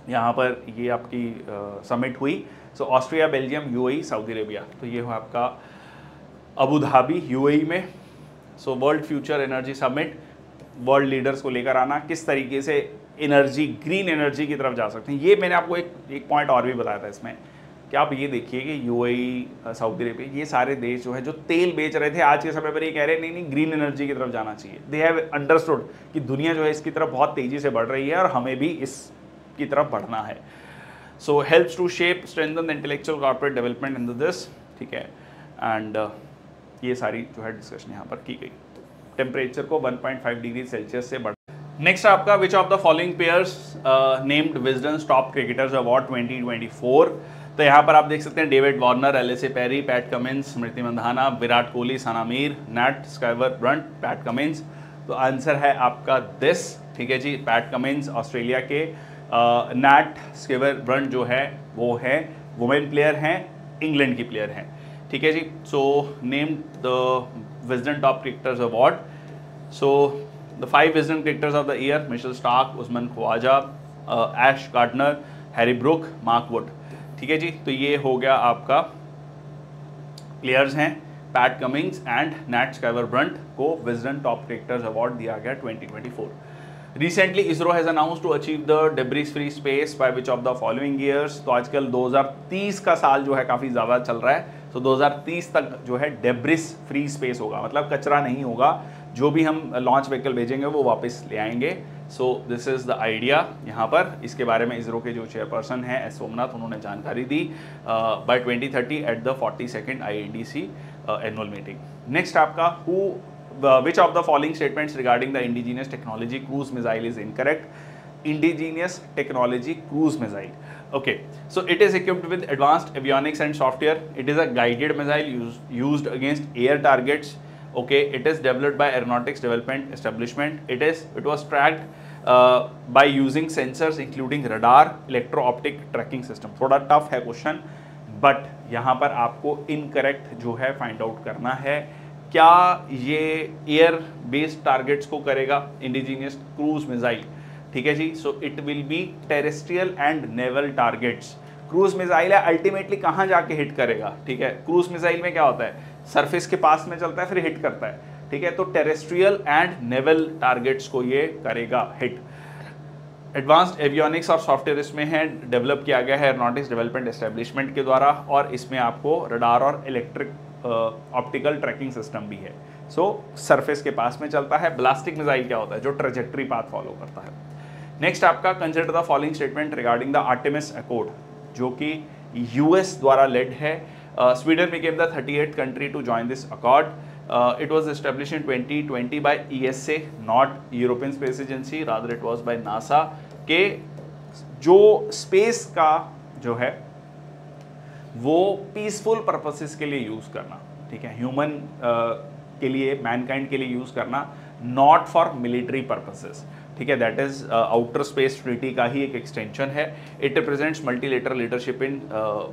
यहाँ पर ये आपकी समिट हुई? So Austria, Belgium, UAE, Saudi Arabia. तो ये हुआ आपका अबू धाबी, यूएई में। So world future energy summit, world leaders को लेकर आना, किस तरीके से एनर्जी, ग्रीन एनर्जी की तरफ जा सकते हैं। ये मैंने आपको एक पॉइंट और भी बताया था इसमें, कि आप ये देखिए कि यूएई, सऊदी अरेबिया, ये सारे देश जो है जो तेल बेच रहे थे, आज के समय पर ये कह रहे हैं नहीं ग्रीन एनर्जी की तरफ जाना चाहिए। दे हैव अंडरस्टूड कि दुनिया जो है इसकी तरफ बहुत तेज़ी से बढ़ रही है और हमें भी इसकी तरफ बढ़ना है। So helps to shape strengthen the intellectual corporate development in this, ठीक है। एंड ये सारी जो है डिस्कशन यहाँ पर की गई। टेम्परेचर को 1.5 डिग्री सेल्सियस से बढ़। नेक्स्ट आपका which of the following pairs named Wisden's top cricketers award 2024? तो यहाँ पर आप देख सकते हैं David Warner, Ellyse Perry, Pat Cummins, Smriti Mandhana, Virat Kohli, Sana Mir, Nat Sciver Brunt, Pat Cummins. तो आंसर है आपका दिस, ठीक है जी, पैट कमिंस ऑस्ट्रेलिया के। नैट स्काइवर ब्रंट जो है वो है वुमेन प्लेयर हैं, इंग्लैंड की प्लेयर हैं, ठीक है जी। So named the Wisden top cricketers award. So the 5 Wisden cricketers of the year: Mitchell Starc, Usman Khawaja, Ash Gardner, Harry Brook, Mark Wood, ठीक है जी। तो ये हो गया आपका प्लेयर्स हैं। Pat Cummins and Nat Sciver Brunt को विजडन टॉप क्रिकेटर्स अवार्ड दिया गया 2024। Recently ISRO has announce to achieve the debris free space by which of the following years? तो आजकल 2030 का साल जो है काफ़ी ज़्यादा चल रहा है। तो 2030 तक जो है डेब्रिस फ्री स्पेस होगा, मतलब कचरा नहीं होगा, जो भी हम लॉन्च व्हीकल भेजेंगे वो वापस ले आएंगे। So this is the idea यहाँ पर। इसके बारे में इसरो के जो चेयरपर्सन हैं एस सोमनाथ, उन्होंने जानकारी दी by 2030 at the 42nd IADC annual meeting. Next आपका which of the following statements regarding the indigenous technology cruise missile is incorrect? Indigenous technology cruise missile, okay, so it is equipped with advanced avionics and software. It is a guided missile used against air targets, okay. It is developed by Aeronautics Development Establishment. It was tracked by using sensors including radar, electro-optic tracking system. थोड़ा tough है question, but यहाँ पर आपको incorrect जो है find out करना है। क्या ये एयर बेस्ड टारगेट्स को करेगा इंडिजीनियस क्रूज मिसाइल, ठीक है जी। So it will be terrestrial and naval targets. Cruise missile है, अल्टीमेटली कहाँ जाके हिट करेगा, ठीक है। क्रूज मिसाइल में क्या होता है, सरफेस के पास में चलता है फिर हिट करता है, ठीक है। तो टेरेस्ट्रियल एंड नेवल टारगेट्स को ये करेगा हिट। एडवांस्ड एवियोनिक्स और सॉफ्टवेयर इसमें है, डेवलप किया गया है एरोनॉटिक्स डेवलपमेंट एस्टेब्लिशमेंट के द्वारा, और इसमें आपको रडार और इलेक्ट्रिक ऑप्टिकल ट्रैकिंग सिस्टम भी है। सो सरफेस के पास में चलता है। ब्लास्टिक मिसाइल क्या होता है, जो ट्रेजेक्ट्री पाथ फॉलो करता है। नेक्स्ट आपका consider the following statement regarding the Artemis accord, जो कि यूएस द्वारा लेड है। Sweden became the 38th country to join this accord. It was established in 2020 by ESA, not European Space Agency, rather it was by NASA। के जो space का जो है वो पीसफुल पर्पसेस के लिए यूज़ करना, ठीक है, ह्यूमन के लिए, मैनकाइंड के लिए यूज़ करना, नॉट फॉर मिलिट्री पर्पसेस, ठीक है। That is outer space treaty का ही एक एक्सटेंशन है। It represents multilateral leadership in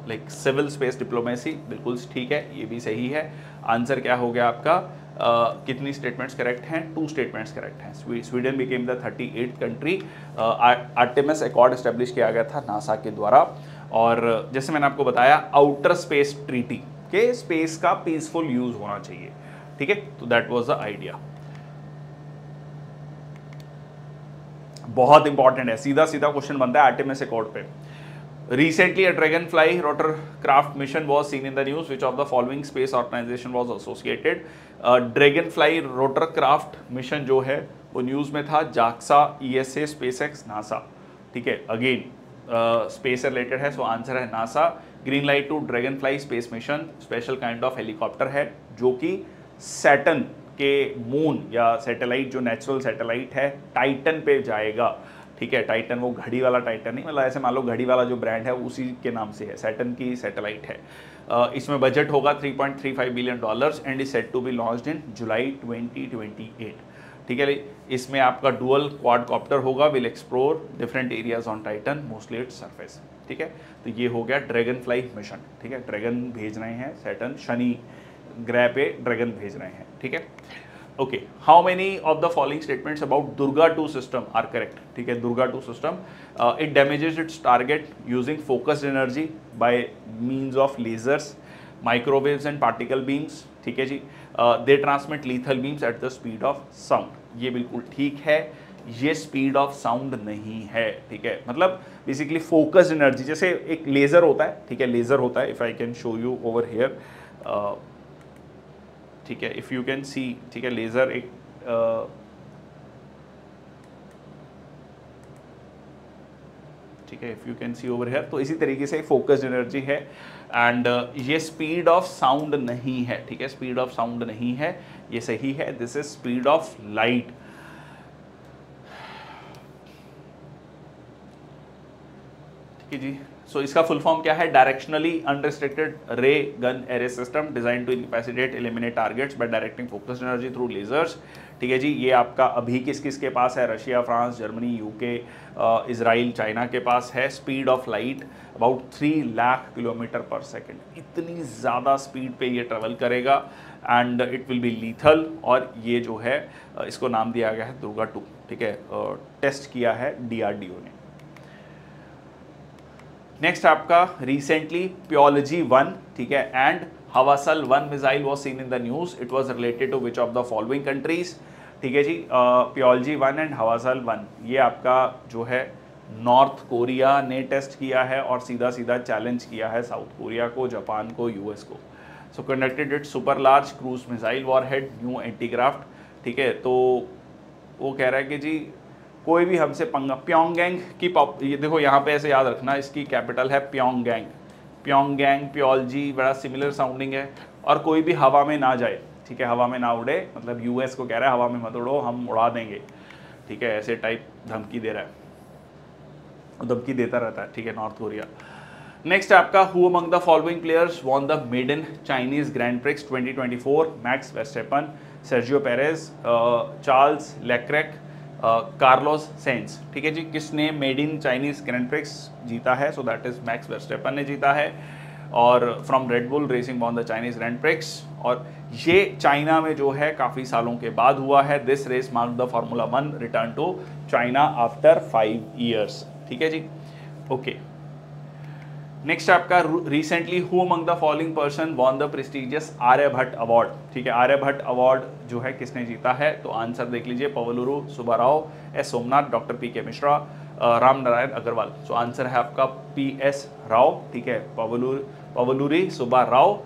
like civil space diplomacy, बिल्कुल ठीक है, ये भी सही है। आंसर क्या हो गया आपका, कितनी स्टेटमेंट्स करेक्ट हैं? 2 स्टेटमेंट्स करेक्ट हैं। Sweden became the 38th country. Artemis accord establish किया गया था नासा के द्वारा, और जैसे मैंने आपको बताया आउटर स्पेस ट्रीटी के स्पेस का पीसफुल यूज होना चाहिए, ठीक है, तो दैट वाज द आइडिया। बहुत इंपॉर्टेंट है, सीधा सीधा क्वेश्चन बनता है आर्टेमिस अकॉर्ड पे। Recently, a Dragonfly rotorcraft mission was seen in the news. Which of the following space organization was associated? Dragonfly rotorcraft mission जो है वो न्यूज़ में था, JAXA, ESA, SpaceX, NASA, ठीक है, अगेन स्पेस से रिलेटेड है, सो आंसर है NASA. Green light to dragonfly space mission special kind of helicopter है जो कि सैटर्न के मून या सैटेलाइट जो नेचुरल सैटेलाइट है टाइटन पे जाएगा, ठीक है। टाइटन वो घड़ी वाला टाइटन नहीं, मतलब ऐसे मान लो घड़ी वाला जो ब्रांड है उसी के नाम से है, सैटर्न की सैटेलाइट है। इसमें बजट होगा $3.35 billion and is set to be launched in July 2028, ठीक है। इसमें आपका डुअल क्वाडकॉप्टर होगा, will explore different areas on Titan, mostly its surface, ठीक है। तो ये हो गया ड्रैगनफ्लाई मिशन, ठीक है। ड्रैगन भेज रहे हैं सैटर्न, शनि ग्रह पे ड्रैगन भेज रहे हैं, ठीक है। Okay, how many of the following statements about Durga 2 system are correct, ठीक है। Durga 2 system, it damages its target using focused energy by means of lasers, microwaves and particle beams, ठीक है जी। They transmit lethal beams at the speed of sound, ये बिल्कुल ठीक है, ये स्पीड ऑफ साउंड नहीं है, ठीक है। मतलब बेसिकली फोकस्ड एनर्जी, जैसे एक लेजर होता है, ठीक है, लेजर होता है, if I can show you over here, ठीक है, इफ यू कैन सी, ठीक है, लेजर एक ठीक है, if you can see over here, तो इसी तरीके से फोकस्ड एनर्जी है एंड ये स्पीड ऑफ साउंड नहीं है, ठीक है, स्पीड ऑफ साउंड नहीं है, ये सही है, this is speed of light, ठीक है जी। सो इसका फुल फॉर्म क्या है? Directionally unrestricted ray gun array system design to incapacitate eliminate targets by directing focused energy through lasers, ठीक है जी। ये आपका अभी किस किस के पास है? Russia, France, Germany, UK, Israel, China के पास है। Speed of light about 3 lakh kilometre पर सेकेंड, इतनी ज़्यादा स्पीड पे ये ट्रेवल करेगा and it will B lethal, और ये जो है इसको नाम दिया गया है दुर्गा 2, ठीक है। टेस्ट किया है DRDO ने। नेक्स्ट आपका रिसेंटली प्योलॉजी 1, ठीक है, and Hwasal 1 missile was seen in the news, it was related to which of the following countries, ठीक है जी। प्योलॉजी 1 एंड हवासल 1 ये आपका जो है नॉर्थ कोरिया ने टेस्ट किया है और सीधा सीधा चैलेंज किया है साउथ कोरिया को, जापान को, US को। So conducted it super large cruise missile warhead new antiaircraft, ठीक है। तो वो कह रहा है कि जी कोई भी हमसे पंगा, प्योंगयांग की ये देखो यहाँ पे ऐसे याद रखना, इसकी कैपिटल है प्योंगयांग, प्योंगयांग, प्योलॉजी बड़ा सिमिलर साउंडिंग है, और कोई भी हवा में ना जाए, ठीक है, हवा में ना उड़े, मतलब US को कह रहा है हवा में मत उड़ो, हम उड़ा देंगे, ठीक है, ऐसे टाइप धमकी दे रहा है, धमकी देता रहता है, ठीक है, नॉर्थ कोरिया। नेक्स्ट आपका who among the following players won the maiden Chinese grand prix 2024? Max Verstappen, Sergio Perez, Charles Leclerc, Carlos Sainz, ठीक है जी। किसने maiden Chinese grand prix जीता है? So that is Max Verstappen ने जीता है, और from Red Bull racing won the Chinese grand prix, और ये चाइना में जो है काफ़ी सालों के बाद हुआ है। This race mark the formula 1 return to China after 5 years, ठीक है जी। ओके, नेक्स्ट आपका recently who among the following person won the prestigious Aryabhata award, ठीक है। आर्यभट्ट अवार्ड जो है किसने जीता है? तो आंसर देख लीजिए, Pavaluru Subbarao, S Somnath, doctor PK Mishra, Ram Narayan Agarwal. So answer है आपका PS राव, ठीक है, पवलुरी सुब्बाराव,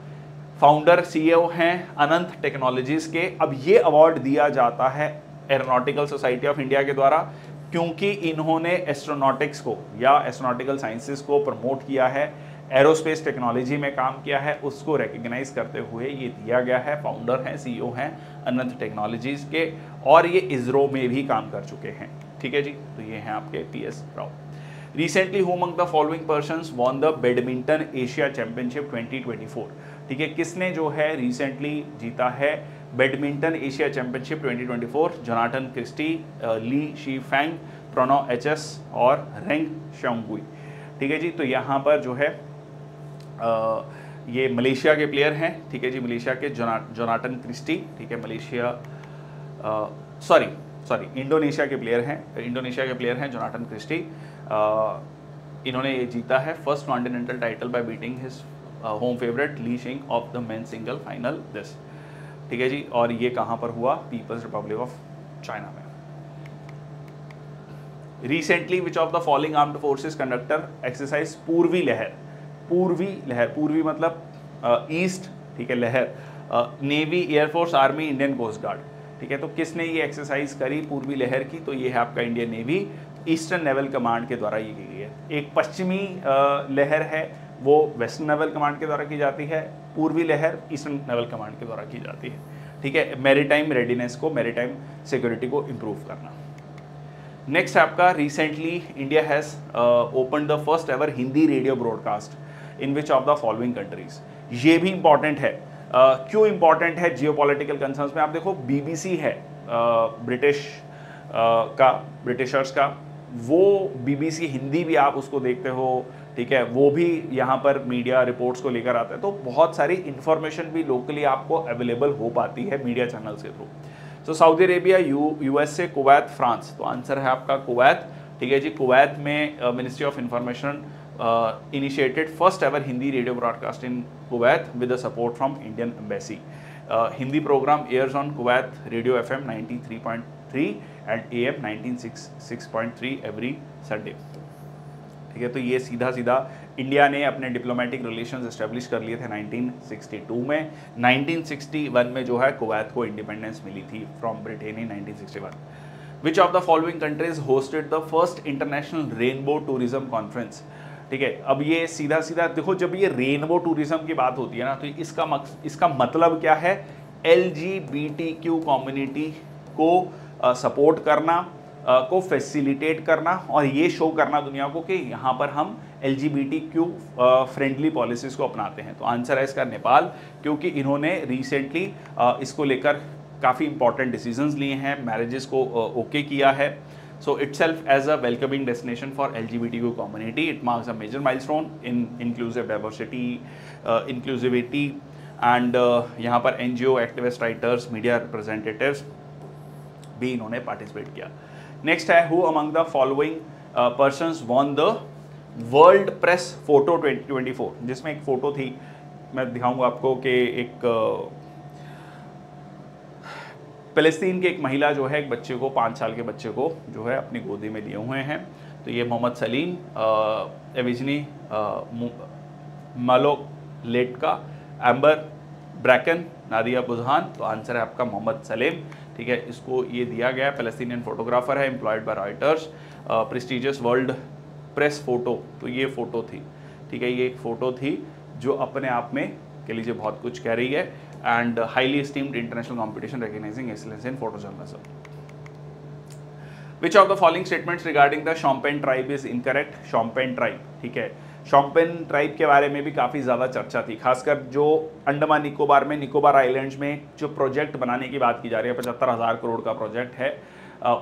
फाउंडर CEO हैं अनंत टेक्नोलॉजीज के। अब ये अवार्ड दिया जाता है एरोनॉटिकल सोसाइटी ऑफ इंडिया के द्वारा, क्योंकि इन्होंने एस्ट्रोनॉटिक्स को या एस्ट्रोनॉटिकल साइंसेस को प्रमोट किया है, एरोस्पेस टेक्नोलॉजी में काम किया है, उसको रिकग्नाइज करते हुए ये दिया गया है। फाउंडर हैं, CEO हैं अनंत टेक्नोलॉजीज के, और ये इसरो में भी काम कर चुके हैं, ठीक है जी। तो ये हैं आपके PS Rao. Recently who among the following persons won the badminton Asia championship 2024, ठीक है। किसने जो है रिसेंटली जीता है badminton Asia championship 2024? Jonathan Christie, Li Shi Feng, Prannoy HS और रेंग शोंगुई, ठीक है जी। तो यहाँ पर जो है ये मलेशिया के प्लेयर हैं, ठीक है जी, मलेशिया के जोनाटन क्रिस्टी, ठीक है, मलेशिया सॉरी इंडोनेशिया के प्लेयर हैं जोनाटन क्रिस्टी। इन्होंने ये जीता है first continental title by beating his home favourite Li Shing of the men single final this, ठीक है जी। और ये कहाँ पर हुआ? पीपल्स रिपब्लिक ऑफ चाइना में। Recently which of the following armed forces conducted exercise Purvi Lahar, पूर्वी मतलब ईस्ट, ठीक है, लहर, navy, air force, army, Indian coast guard, ठीक है। तो किसने ये एक्सरसाइज करी पूर्वी लहर की? तो ये है आपका Indian navy, eastern naval command के द्वारा ये की गई है। एक पश्चिमी लहर है, वो वेस्टर्न नेवल कमांड के द्वारा की जाती है, पूर्वी लहर ईस्टर्न नेवल कमांड के द्वारा की जाती है, ठीक है। मैरीटाइम रेडीनेस को, मैरीटाइम सिक्योरिटी को इम्प्रूव करना। नेक्स्ट आपका recently India has open the first ever Hindi radio broadcast in which of the following countries. ये भी इंपॉर्टेंट है। क्यों इंपॉर्टेंट है? जियोपॉलिटिकल कंसर्न्स में आप देखो, बीबीसी है ब्रिटिशर्स का, वो बीबीसी हिंदी भी आप उसको देखते हो, ठीक है, वो भी यहाँ पर मीडिया रिपोर्ट्स को लेकर आता है। तो बहुत सारी इंफॉर्मेशन भी लोकली आपको अवेलेबल हो पाती है मीडिया चैनल्स के थ्रू। तो Saudi Arabia, USA, Kuwait, France, तो आंसर है आपका कुवैत, ठीक है जी। कुवैत में ministry of information initiated first ever Hindi radio broadcast in Kuwait with the support from Indian embassy. Hindi program airs on Kuwait radio FM 93.3 and AM 96.3 every Sunday, ठीक है। तो ये सीधा इंडिया ने अपने डिप्लोमेटिक रिलेशंस एस्टेब्लिश कर लिए थे 1962 में। 1961 में जो है कुवैत को इंडिपेंडेंस मिली थी from Britain in 1961। Which of the following countries hosted the first international rainbow tourism conference, ठीक है। अब ये सीधा देखो, जब ये रेनबो टूरिज्म की बात होती है ना, तो इसका मतलब क्या है? LGBTQ कम्युनिटी को सपोर्ट करना, को फैसिलिटेट करना और ये शो करना दुनिया को कि यहाँ पर हम LGBTQ फ्रेंडली पॉलिसीज को अपनाते हैं। तो आंसर है इसका नेपाल, क्योंकि इन्होंने रिसेंटली इसको लेकर काफ़ी इंपॉर्टेंट डिसीजंस लिए हैं, मैरिजेस को ओके किया है। So itself as a welcoming destination for LGBTQ community, it marks a major milestone in inclusive diversity, inclusivity and यहाँ पर NGO, activist, writers, media representatives भी इन्होंने पार्टिसिपेट किया। नेक्स्ट है who among the following persons won the world press photo 2024, जिसमें एक photo थी, मैं दिखाऊंगा आपको कि एक फ़लस्तीन की एक महिला जो है एक बच्चे को, 5 साल के बच्चे को जो है अपनी गोदी में लिए हुए हैं। तो ये मोहम्मद सलीम, एविजनी मालोलेटका, एम्बर ब्रैकन, नादिया बुजहान, तो आंसर है आपका मोहम्मद सलीम, ठीक है। इसको ये दिया गया है, पैलेस्टीनियन फोटोग्राफर है, employed by Reuters, prestigious world press photo. तो ये फ़ोटो थी, ठीक है, ये एक फ़ोटो थी जो अपने आप में कह लीजिए बहुत कुछ कह रही है। And highly esteemed international competition recognising excellence in photo journalism. Which of the following statements regarding the Shompen tribe is incorrect? Shompen tribe, ठीक है, शोम्पेन ट्राइब के बारे में भी काफ़ी ज़्यादा चर्चा थी, खासकर जो अंडमान निकोबार में, निकोबार आइलैंड्स में जो प्रोजेक्ट बनाने की बात की जा रही है, 75,000 करोड़ का प्रोजेक्ट है,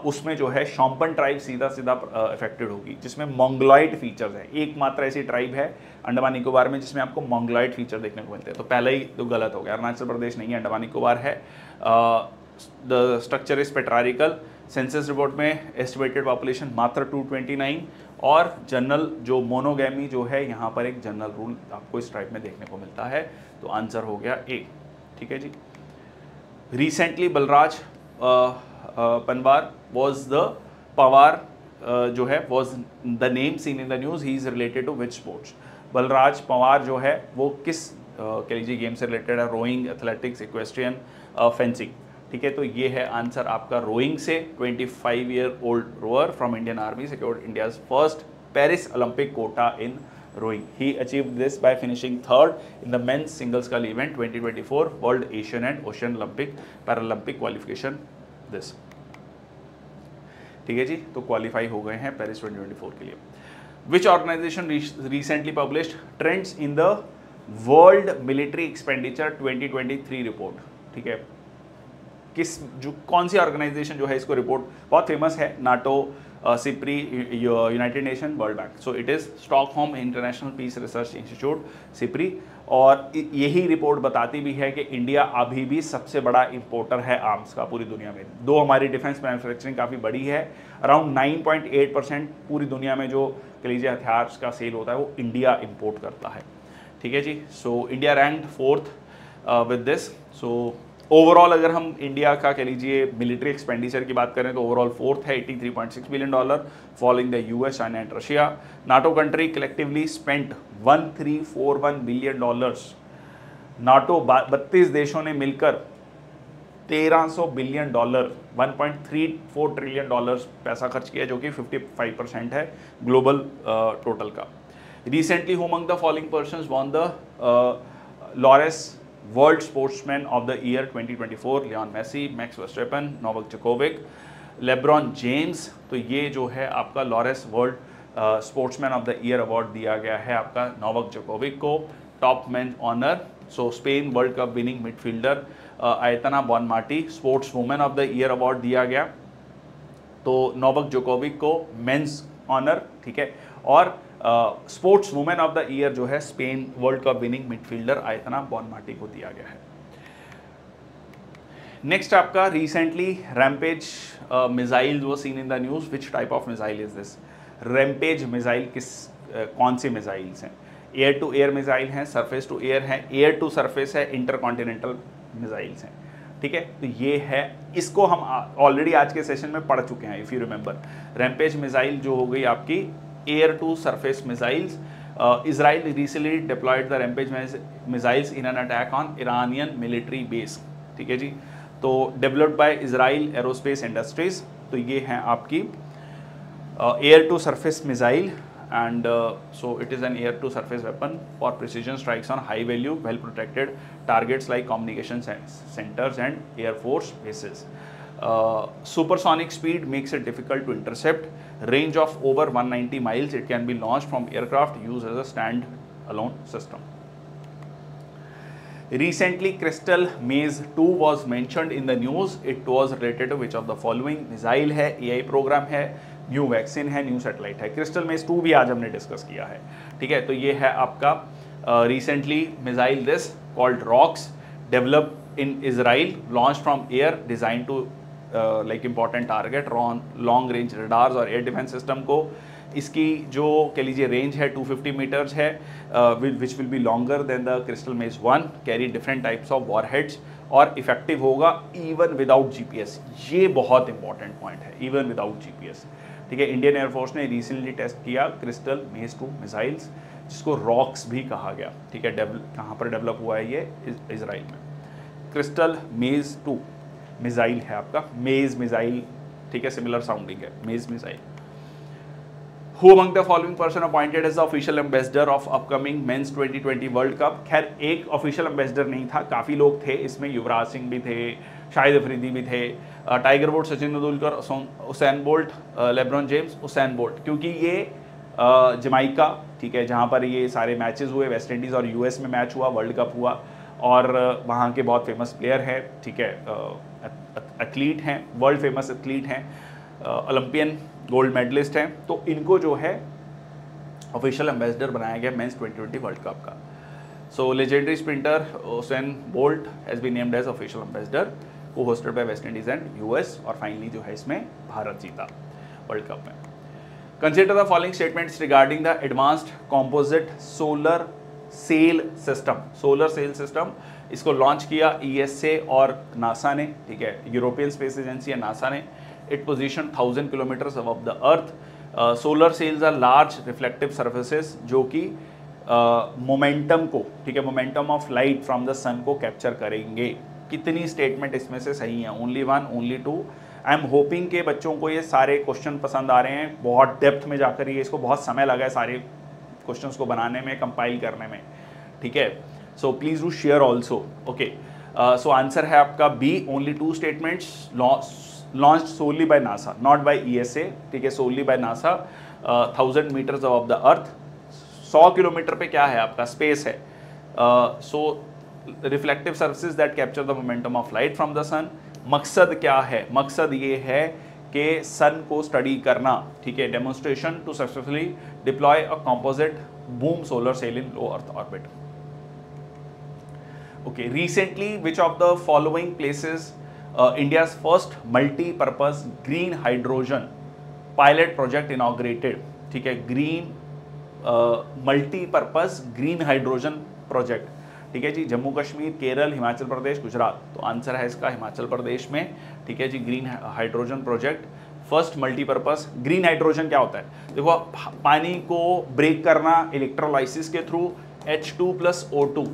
उसमें जो है शोम्पेन ट्राइब सीधा अफेक्टेड होगी, जिसमें मोंगलॉइड फीचर्स हैं। एकमात्र ऐसी ट्राइब है अंडमान निकोबार में जिसमें आपको मोंगलॉइड फीचर देखने को मिलते हैं। तो पहले ही तो गलत हो गया, अरुणाचल प्रदेश नहीं है, अंडमान निकोबार है। The structure is patriarchal. Census report में एस्टिमेटेड पॉपुलेशन मात्र 229 और जनरल जो मोनोगैमी जो है यहाँ पर एक जनरल रूल आपको इस ट्राइब में देखने को मिलता है। तो आंसर हो गया ए, ठीक है जी। Recently Balraj Panwar was the Pawar जो है was the name seen in the news, he is related to which sports? Balraj Pawar जो है वो किस कह लीजिए गेम से रिलेटेड है? रोइंग, एथलेटिक्स, इक्वेस्ट्रियन, फेंसिंग, ठीक है। तो ये है आंसर आपका रोइंग से। 25 year old rower from Indian army secured India's first Paris Olympic quota in rowing. He achieved this by finishing third in the men's single scull event 2024 world Asian and Oceania Olympic Paralympic qualification this, ठीक है जी। तो qualify हो गए हैं Paris 2024 के लिए। Which organisation recently published trends in the world military expenditure 2023 report, ठीक है। कौन सी ऑर्गेनाइजेशन जो है इसको रिपोर्ट, बहुत फेमस है, NATO, SIPRI, United Nation, World Bank. So it is Stockholm International Peace Research Institute, SIPRI. और यही रिपोर्ट बताती भी है कि इंडिया अभी भी सबसे बड़ा इंपोर्टर है आर्म्स का पूरी दुनिया में। दो हमारी डिफेंस मैन्युफैक्चरिंग काफ़ी बड़ी है, अराउंड 9.8% पूरी दुनिया में जो कह लीजिए हथियार का सेल होता है वो इंडिया इंपोर्ट करता है। ठीक है जी। So India ranked 4th with this. So overall अगर हम इंडिया का कह लीजिए मिलिट्री एक्सपेंडिचर की बात करें तो ओवरऑल 4th है, $83.6 billion, following the US, China and Russia. NATO country collectively spent $1341 billion. NATO 32 देशों ने मिलकर 1300 बिलियन डॉलर, $1.34 ट्रिलियन पैसा खर्च किया, जो कि 55% है ग्लोबल टोटल का। Recently who among the following persons won the Laureus world sportsman of the year 2024? Leon Messi, Max Verstappen, Novak Djokovic, LeBron James. तो ये जो है आपका Laureus world sportsman of the year award दिया गया है आपका नोवाक जोकोविक को। Top man honour, so Spain World Cup winning midfielder Aitana Bonmati sports women of the year award दिया गया तो नोवाक जोकोविक को मेंस ऑनर, ठीक है। और sports women of the year जो है Spain World Cup winning midfielder Aitana Bonmati को दिया गया है। नेक्स्ट आपका रिसेंटली रैम्पेज मिसाइल वो seen in the news. Which type of missile is this? Rampage missile कौन सी मिसाइल्स हैं? एयर टू एयर मिसाइल हैं, सरफेस टू एयर हैं, एयर टू सरफेस है, इंटरकॉन्टिनेंटल मिसाइल्स हैं, ठीक है। तो ये है, इसको हम ऑलरेडी आज के सेशन में पढ़ चुके हैं, if you remember. Rampage missile जो हो गई आपकी air to surface missiles. Israel recently deployed the Rampage missiles in an attack on Iranian military base, ठीक है जी। तो developed by Israel Aerospace Industries. तो ये हैं आपकी air to surface missile and so it is an air to surface weapon for precision strikes on high value well protected targets like communication centers and air force bases. Supersonic speed makes it difficult to intercept. Range of over 190 miles. It can be launched from aircraft used as a stand-alone system. Recently, Crystal Maze 2 was mentioned in the news. It was related to which of the following? Missile है, AI program है, new vaccine है, new satellite है। Crystal मेज 2 भी आज हमने discuss किया है, ठीक है। तो ये है आपका recently missile this called Rocks, develop in Israel, launch from air, design to like important target, long range radars और एयर डिफेंस सिस्टम को। इसकी जो कह लीजिए रेंज है 250 मीटर्स है, which will be longer than the crystal मेज 1, carry different types of warheads और इफेक्टिव होगा इवन विदाउट जीपीएस। ये बहुत इंपॉर्टेंट पॉइंट है, इवन विदाउट जीपीएस, ठीक है। इंडियन एयरफोर्स ने रिसेंटली टेस्ट किया क्रिस्टल मेज 2 मिसाइल्स, जिसको रॉक्स भी कहा गया, ठीक है। कहाँ पर डेवलप हुआ है ये? इजराइल में। क्रिस्टल मेज 2 मिसाइल है आपका, मेज मिसाइल, ठीक है, सिमिलर साउंडिंग है, मेज missile. Who among the following person appointed as the official ambassador of upcoming Men's 2020 World Cup? खैर एक ऑफिशियल एम्बेसडर नहीं था, काफ़ी लोग थे इसमें। युवराज सिंह भी थे, शाहिद अफरीदी भी थे, Tiger Woods, Sachin Tendulkar, Usain Bolt, LeBron James, Usain Bolt, क्योंकि ये जमाइका, ठीक है, जहाँ पर ये सारे मैचेस हुए, वेस्ट इंडीज़ और यूएस में मैच हुआ, वर्ल्ड कप हुआ, और वहाँ के बहुत फेमस प्लेयर हैं, ठीक है, एथलीट हैं, वर्ल्ड फेमस एथलीट हैं, ओलंपियन गोल्ड मेडलिस्ट हैं। तो इनको जो है ऑफिशियल एम्बेसडर बनाया गया मेंस 2020 वर्ल्ड कप का। So legendary sprinter Usain Bolt has been named as official ambassador, co hosted by West Indies and US, और फाइनली जो है इसमें भारत जीता वर्ल्ड कप में। Consider the following statements regarding the advanced composite solar sail system. Solar sail system इसको launch किया ESA और NASA ने, ठीक है, यूरोपियन स्पेस एजेंसी या नासा ने। It positioned 1000 kilometers above the earth. Solar cells are large reflective surfaces जो कि मोमेंटम को, ठीक है, momentum of light from the sun को कैप्चर करेंगे। कितनी स्टेटमेंट इसमें से सही है? Only 1, only 2। I am hoping के बच्चों को ये सारे क्वेश्चन पसंद आ रहे हैं। बहुत डेप्थ में जाकर ये, इसको बहुत समय लगा है सारे क्वेश्चंस को बनाने में, कंपाइल करने में, ठीक है। So please do share also, okay. So answer है आपका B, only 2 statements launched solely by NASA, not by ESA, ठीक है, solely by NASA, 1000 meters above the earth। 100 kilometre पे क्या है आपका? स्पेस है। So reflective surfaces that capture the momentum of light from the sun, मकसद क्या है? मकसद ये है कि सन को स्टडी करना, ठीक है। Demonstration to successfully deploy a composite boom solar sail in low earth orbit. Okay, recently which of the following places India's first multipurpose green hydrogen pilot project inaugurated, ठीक है। Green multipurpose green hydrogen project, ठीक है जी। जम्मू कश्मीर, केरल, हिमाचल प्रदेश, गुजरात। तो answer है इसका हिमाचल प्रदेश में, ठीक है जी। Green hydrogen project first multipurpose. Green hydrogen क्या होता है? देखो, पानी को ब्रेक करना इलेक्ट्रोलाइसिस के थ्रू H2+O2,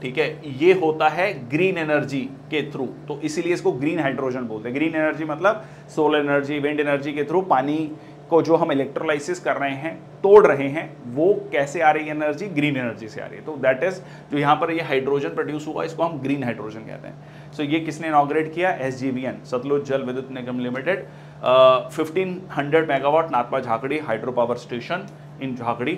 ठीक है, ये होता है ग्रीन एनर्जी के थ्रू, तो इसीलिए इसको ग्रीन हाइड्रोजन बोलते हैं। ग्रीन एनर्जी मतलब सोलर एनर्जी, विंड एनर्जी के थ्रू पानी को जो हम इलेक्ट्रोलाइसिस कर रहे हैं, तोड़ रहे हैं, वो कैसे आ रही है एनर्जी? ग्रीन एनर्जी से आ रही है। तो दैट इज जो यहाँ पर ये हाइड्रोजन प्रोड्यूस हुआ, इसको हम ग्रीन हाइड्रोजन कहते हैं। सो ये किसने इनॉग्रेट किया? SJVN, Satluj Jal Vidyut Nigam limited. 1500 megawatt Nathpa Jhakri hydro power station in Jhakri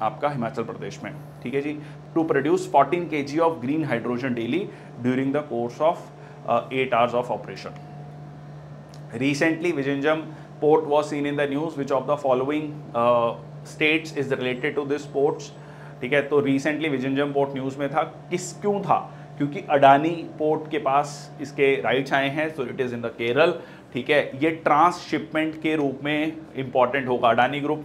आपका हिमाचल प्रदेश में, ठीक है जी। To produce 14 kg of green hydrogen daily during the course of 8 hours of operation. Recently, Vizhinjam port was seen in the news. Which of the following states is related to this ports? ठीक है, तो recently Vizhinjam port news में था। क्यों था? क्योंकि Adani port के पास इसके राइट्स आए हैं, so it is in the Kerala, ठीक है। ये ट्रांसशिपमेंट के रूप में इंपॉर्टेंट होगा। Adani group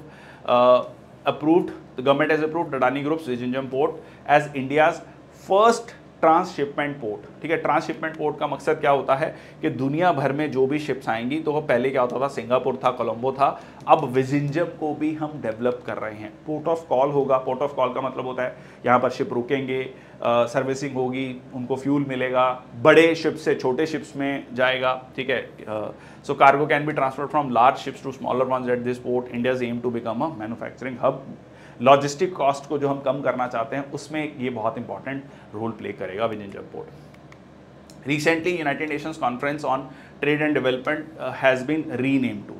approved, the government has approved Adani groups Vizhinjam port as India's first transshipment port, ठीक है। ट्रांसशिपमेंट पोर्ट का मकसद क्या होता है कि दुनिया भर में जो भी शिप्स आएंगी, तो वो पहले क्या होता था? सिंगापुर था, कोलंबो था, अब विजिंजम को भी हम डेवलप कर रहे हैं। पोर्ट ऑफ कॉल होगा। पोर्ट ऑफ कॉल का मतलब होता है यहाँ पर शिप रुकेंगे, सर्विसिंग होगी, उनको फ्यूल मिलेगा, बड़े शिप से छोटे शिप्स में जाएगा, ठीक है। सो cargo can be transferred from large ships to smaller ones at this port. India's aim to become a manufacturing hub. Logistic cost को जो हम कम करना चाहते हैं, उसमें ये बहुत इंपॉर्टेंट रोल प्ले करेगा Vizhinjam port. Recently United Nations conference on trade and development has been rename to,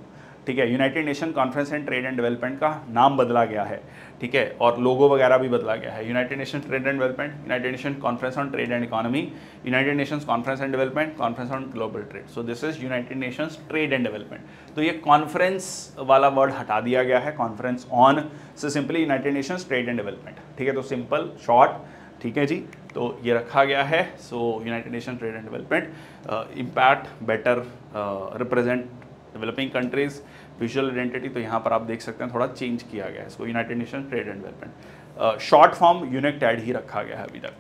ठीक है। United Nation conference and trade and development का नाम बदला गया है, ठीक है, और लोगो वगैरह भी बदला गया है। United Nation trade and development, United Nation conference on trade and economy, United Nations conference and development, conference on global trade. So this is United Nations trade and development. तो ये कॉन्फ्रेंस वाला वर्ड हटा दिया गया है, conference on से simply United Nations trade and development, ठीक है। तो सिंपल शॉर्ट, ठीक है जी, तो ये रखा गया है। So United Nation trade and development impact better represent developing countries visual identity. तो यहाँ पर आप देख सकते हैं थोड़ा चेंज किया गया है इसको, United Nation trade and development. Short form UNCTAD ही रखा गया है अभी तक।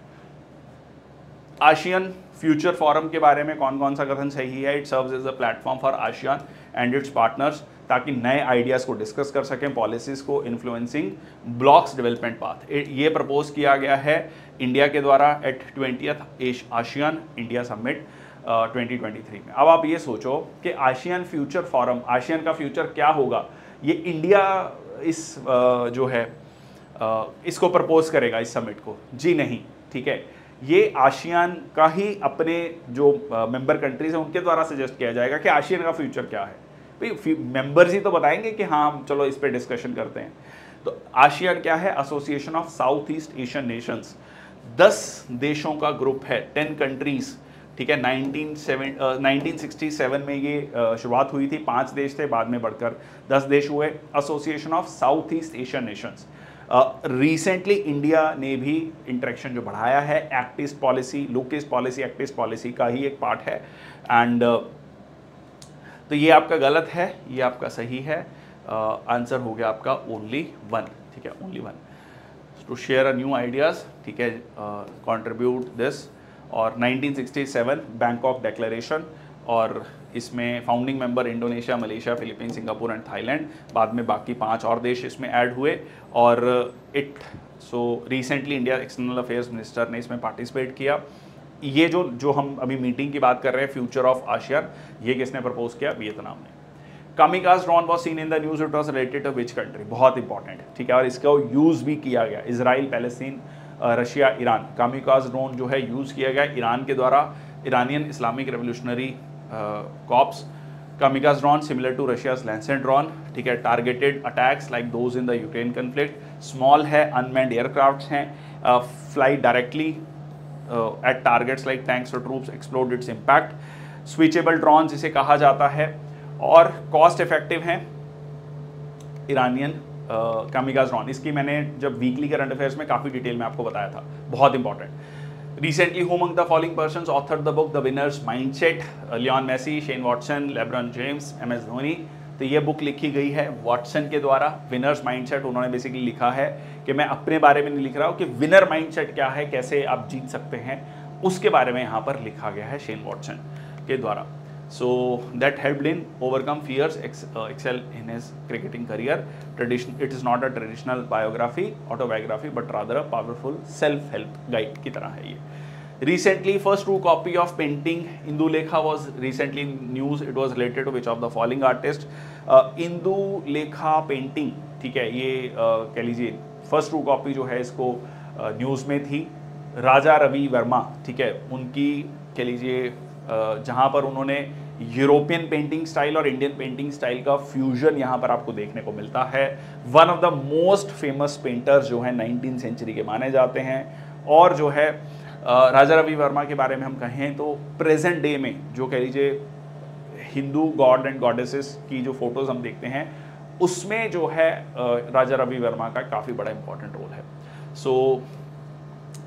आशियन फ्यूचर फोरम के बारे में कौन कौन सा कथन सही है? It serves as a platform for ASEAN and its partners, ताकि नए आइडियाज़ को डिस्कस कर सकें, पॉलिसीज़ को इन्फ्लुएंसिंग ब्लॉक्स डेवलपमेंट पाथ। ये प्रपोज किया गया है इंडिया के द्वारा eight 20th ASEAN India summit 2023 में। अब आप ये सोचो कि आशियान फ्यूचर फोरम, आशियान का फ्यूचर क्या होगा? ये इंडिया इस जो है इसको प्रपोज करेगा इस समिट को? जी नहीं, ठीक है। ये आशियान का ही अपने जो मेंबर कंट्रीज हैं उनके द्वारा सजेस्ट किया जाएगा कि आशियान का फ्यूचर क्या है। भाई मेंबर्स ही तो बताएंगे कि हाँ चलो इस पर डिस्कशन करते हैं। तो आशियान क्या है? Association of south east Asian Nations. 10 देशों का ग्रुप है, 10 कंट्रीज, ठीक है। 1967 में ये शुरुआत हुई थी, 5 देश थे, बाद में बढ़कर 10 देश हुए। Association of south east Asian Nations. Recently India ने भी इंटरेक्शन जो बढ़ाया है, act east policy, look east policy, act east policy का ही एक पार्ट है। एंड तो ये आपका गलत है, ये आपका सही है। आंसर हो गया आपका ओनली 1, ठीक है, only 1। To share a new ideas, ठीक है, कंट्रीब्यूट दिस। और 1967 बैंकॉक डिक्लेरेशन, और इसमें founding member Indonesia, Malaysia, Philippine, Singapore and Thailand. बाद में बाकी 5 और देश इसमें ऐड हुए। और recently India external affairs minister ने इसमें पार्टिसिपेट किया। ये जो हम अभी मीटिंग की बात कर रहे हैं, फ्यूचर ऑफ आशियान, ये किसने प्रपोज किया? वियतनाम ने। Kamikaze drone was seen in the news, it was related to which country? बहुत इंपॉर्टेंट है, ठीक है, और इसका यूज़ भी किया गया, Israel, Palestine, Russia, Iran. Kamikaze drone जो है यूज़ किया गया ईरान के द्वारा, Iranian Islamic Revolutionary Corps. Kamikaze drone similar to Russia's Lancet drone, ठीक है। Targeted attacks like those in the Ukraine conflict. Small है, अनमैन्ड एयरक्राफ्ट्स हैं, fly directly at targets like tanks or troops, explode its impact. Switchable drone जिसे कहा जाता है, और cost effective हैं ईरानियन कामिकाज़ ड्रोन। इसकी मैंने जब वीकली करंट अफेयर्स में काफ़ी डिटेल में आपको बताया था, बहुत important. Recently who among the following persons authored the book the winner's mindset? Lionel Messi, Shane Watson, LeBron James, MS Dhoni. तो ये बुक लिखी गई है वॉटसन के द्वारा, विनर्स माइंडसेट। उन्होंने बेसिकली लिखा है कि मैं अपने बारे में नहीं लिख रहा हूँ कि विनर माइंडसेट क्या है, कैसे आप जीत सकते हैं, उसके बारे में यहाँ पर लिखा गया है शेन वॉटसन के द्वारा। So that helped in overcome fears, excel in his cricketing career. It is not a traditional biography, autobiography, but rather a powerful self-help guide की तरह है ये। Recently, first true copy of painting Indulekha was recently in news. It was related to which of the following artist? Indulekha painting, ठीक है, ये कह लीजिए first true copy जो है इसको न्यूज़ में थी, राजा रवि वर्मा, ठीक है, उनकी कह लीजिए जहाँ पर उन्होंने यूरोपियन पेंटिंग स्टाइल और इंडियन पेंटिंग स्टाइल का फ्यूजन यहाँ पर आपको देखने को मिलता है। One of the most famous painters जो है 19th सेंचुरी के माने जाते हैं। और जो है राजा रवि वर्मा के बारे में हम कहें तो प्रेजेंट डे में जो कह लीजिए हिंदू गॉड एंड गॉडेसेस की जो फोटोज हम देखते हैं उसमें जो है राजा रवि वर्मा का काफ़ी बड़ा इंपॉर्टेंट रोल है। So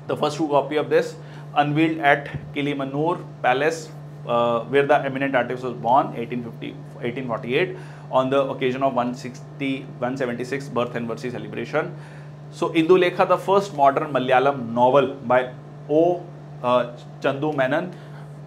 the first true copy of this unveiled at Kilimanur Palace, where the eminent artist was born 1848 on the occasion of 176th birth anniversary celebration. So Indulekha, the first modern Malayalam novel by O. Chandu Menon,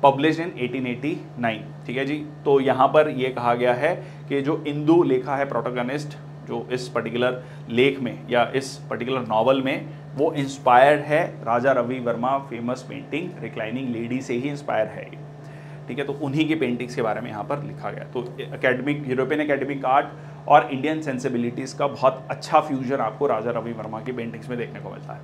published in 1889। ठीक है जी, तो यहाँ पर ये कहा गया है कि जो इंदुलेखा है प्रोटोगनिस्ट जो इस पर्टिकुलर लेख में या इस पर्टिकुलर नॉवल में, वो इंस्पायर्ड है Raja Ravi Varma famous painting reclining lady से ही इंस्पायर है ये। ठीक है, तो उन्हीं की पेंटिंग्स के बारे में यहाँ पर लिखा गया। तो एकेडमिक यूरोपियन एकेडमिक आर्ट और इंडियन सेंसिबिलिटीज़ का बहुत अच्छा फ्यूजन आपको राजा रवि वर्मा की पेंटिंग्स में देखने को मिलता है।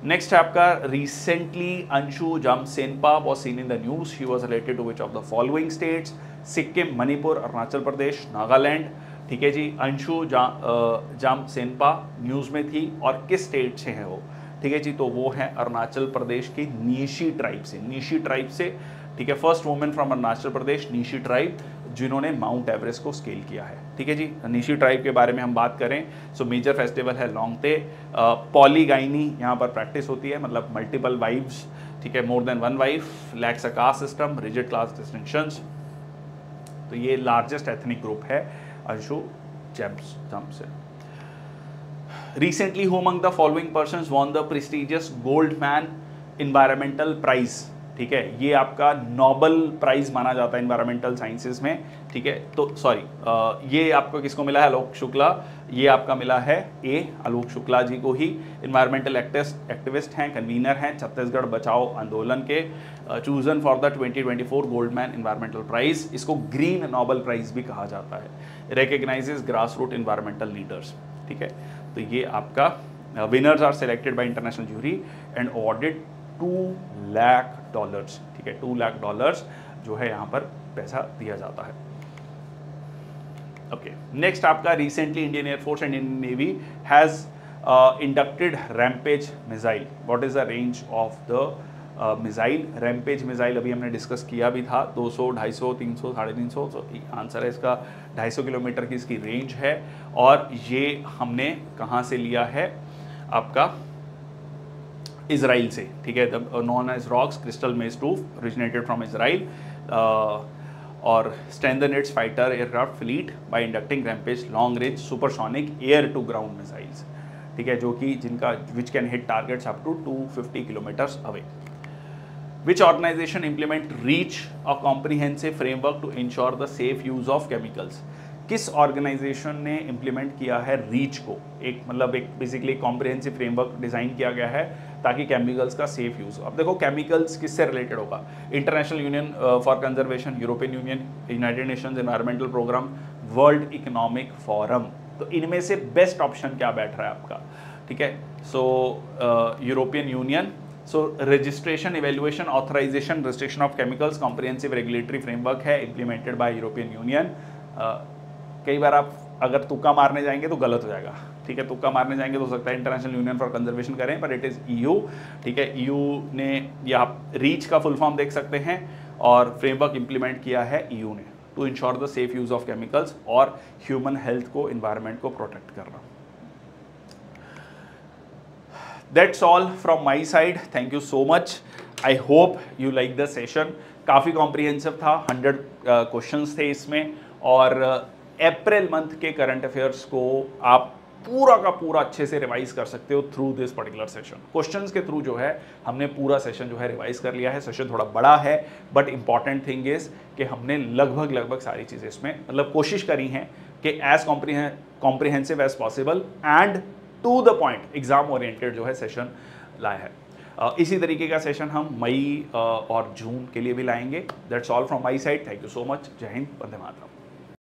नेक्स्ट है आपका recently Anshu Jamsenpa was seen in the news. She was related to which of the following states? Sikkim, Manipur, Arunachal Pradesh, Nagaland. ठीक है जी, अंशु जामसेनपा न्यूज़ में थी और किस स्टेट से है वो? ठीक है जी, तो वो है अरुणाचल प्रदेश की नीशी ट्राइब से, नीशी ट्राइब से। ठीक है, first women from Arunachal Pradesh, Nishi tribe, जिन्होंने माउंट एवरेस्ट को स्केल किया है। ठीक है जी, नीशी ट्राइब के बारे में हम बात करें सो मेजर फेस्टिवल है लोंगते। पॉलीगाइनी यहाँ पर प्रैक्टिस होती है, मतलब मल्टीपल वाइफ्स, ठीक है, more than one wife, lacks a caste system, rigid class distinctions. तो ये लार्जेस्ट एथनिक ग्रुप है Anshu जामसेन। Recently, who among the following persons won the prestigious Goldman Environmental Prize? ठीक है, ये आपका नोबल प्राइज माना जाता है इन्वायरमेंटल साइंसेज में। ठीक है, तो सॉरी ये आपको किसको मिला है? आलोक शुक्ला। ये आपका मिला है आलोक शुक्ला जी को ही। इन्वायरमेंटल एक्टिविस्ट हैं, कन्वीनर हैं छत्तीसगढ़ बचाओ आंदोलन के। Chosen for the 2024 Goldman environmental prize. इसको ग्रीन नोबल प्राइज भी कहा जाता है। Recognises grass root environmental leaders. ठीक है, तो ये आपका winners are selected by international jury and awarded $2 lakh. ठीक है, $2 लाख जो है यहाँ पर पैसा दिया जाता है। ओके, नेक्स्ट आपका recently Indian air force and Indian navy has inducted rampage missile. What is the range of the missile? Rampage missile अभी हमने डिस्कस किया भी था, 200, 250, 300, 350। तो आंसर है इसका 250 किलोमीटर की इसकी रेंज है। और ये हमने कहाँ से लिया है? आपका इजराइल से। ठीक है, known as Rocks Crystal Maze two originated from Israel और strengthen its fighter aircraft fleet by inducting Rampage long range supersonic air to ground missiles. ठीक है, जो कि जिनका which can hit targets up to 250 kilometres away. Which organization implement REACH, a comprehensive framework to ensure the safe use of chemicals? किस organization ने implement किया है reach को? एक मतलब एक बेसिकली कॉम्प्रिहेंसिव फ्रेमवर्क डिज़ाइन किया गया है ताकि केमिकल्स का सेफ यूज़। अब देखो केमिकल्स किससे रिलेटेड होगा? International Union for Conservation, European Union, United Nations Environmental Programme, World economic Forum. तो इनमें से बेस्ट ऑप्शन क्या बैठ रहा है आपका? ठीक है, so European Union. So registration, evaluation, authorisation, restriction of chemicals comprehensive regulatory framework है इम्प्लीमेंटेड बाय यूरोपियन यूनियन। कई बार आप अगर तुक्का मारने जाएंगे तो गलत हो जाएगा। ठीक है, तुक्का मारने जाएंगे तो हो सकता है इंटरनेशनल यूनियन फॉर कंजर्वेशन करें, पर इट इज़ EU। ठीक है, EU ने, या आप रीच का फुल फॉर्म देख सकते हैं और फ्रेमवर्क इंप्लीमेंट किया है ईयू ने to ensure the safe use of chemicals और ह्यूमन हेल्थ को, इन्वायरमेंट को प्रोटेक्ट करना। That's all from my side. Thank you so much. I hope you like the session. काफ़ी कॉम्प्रिहेंसिव था, 100 क्वेश्चंस थे इसमें, और अप्रैल मंथ के करंट अफेयर्स को आप पूरा का पूरा अच्छे से रिवाइज कर सकते हो through this particular session. Questions के थ्रू जो है हमने पूरा सेशन जो है रिवाइज कर लिया है। सेशन थोड़ा बड़ा है बट इंपॉर्टेंट थिंग इज कि हमने लगभग सारी चीज़ें इसमें मतलब कोशिश करी हैं कि as comprehensive as possible and to the point exam oriented जो है सेशन लाया है। इसी तरीके का सेशन हम मई और जून के लिए भी लाएंगे। That's all from my side. Thank you so much. जय हिंद, वंदे मातरम।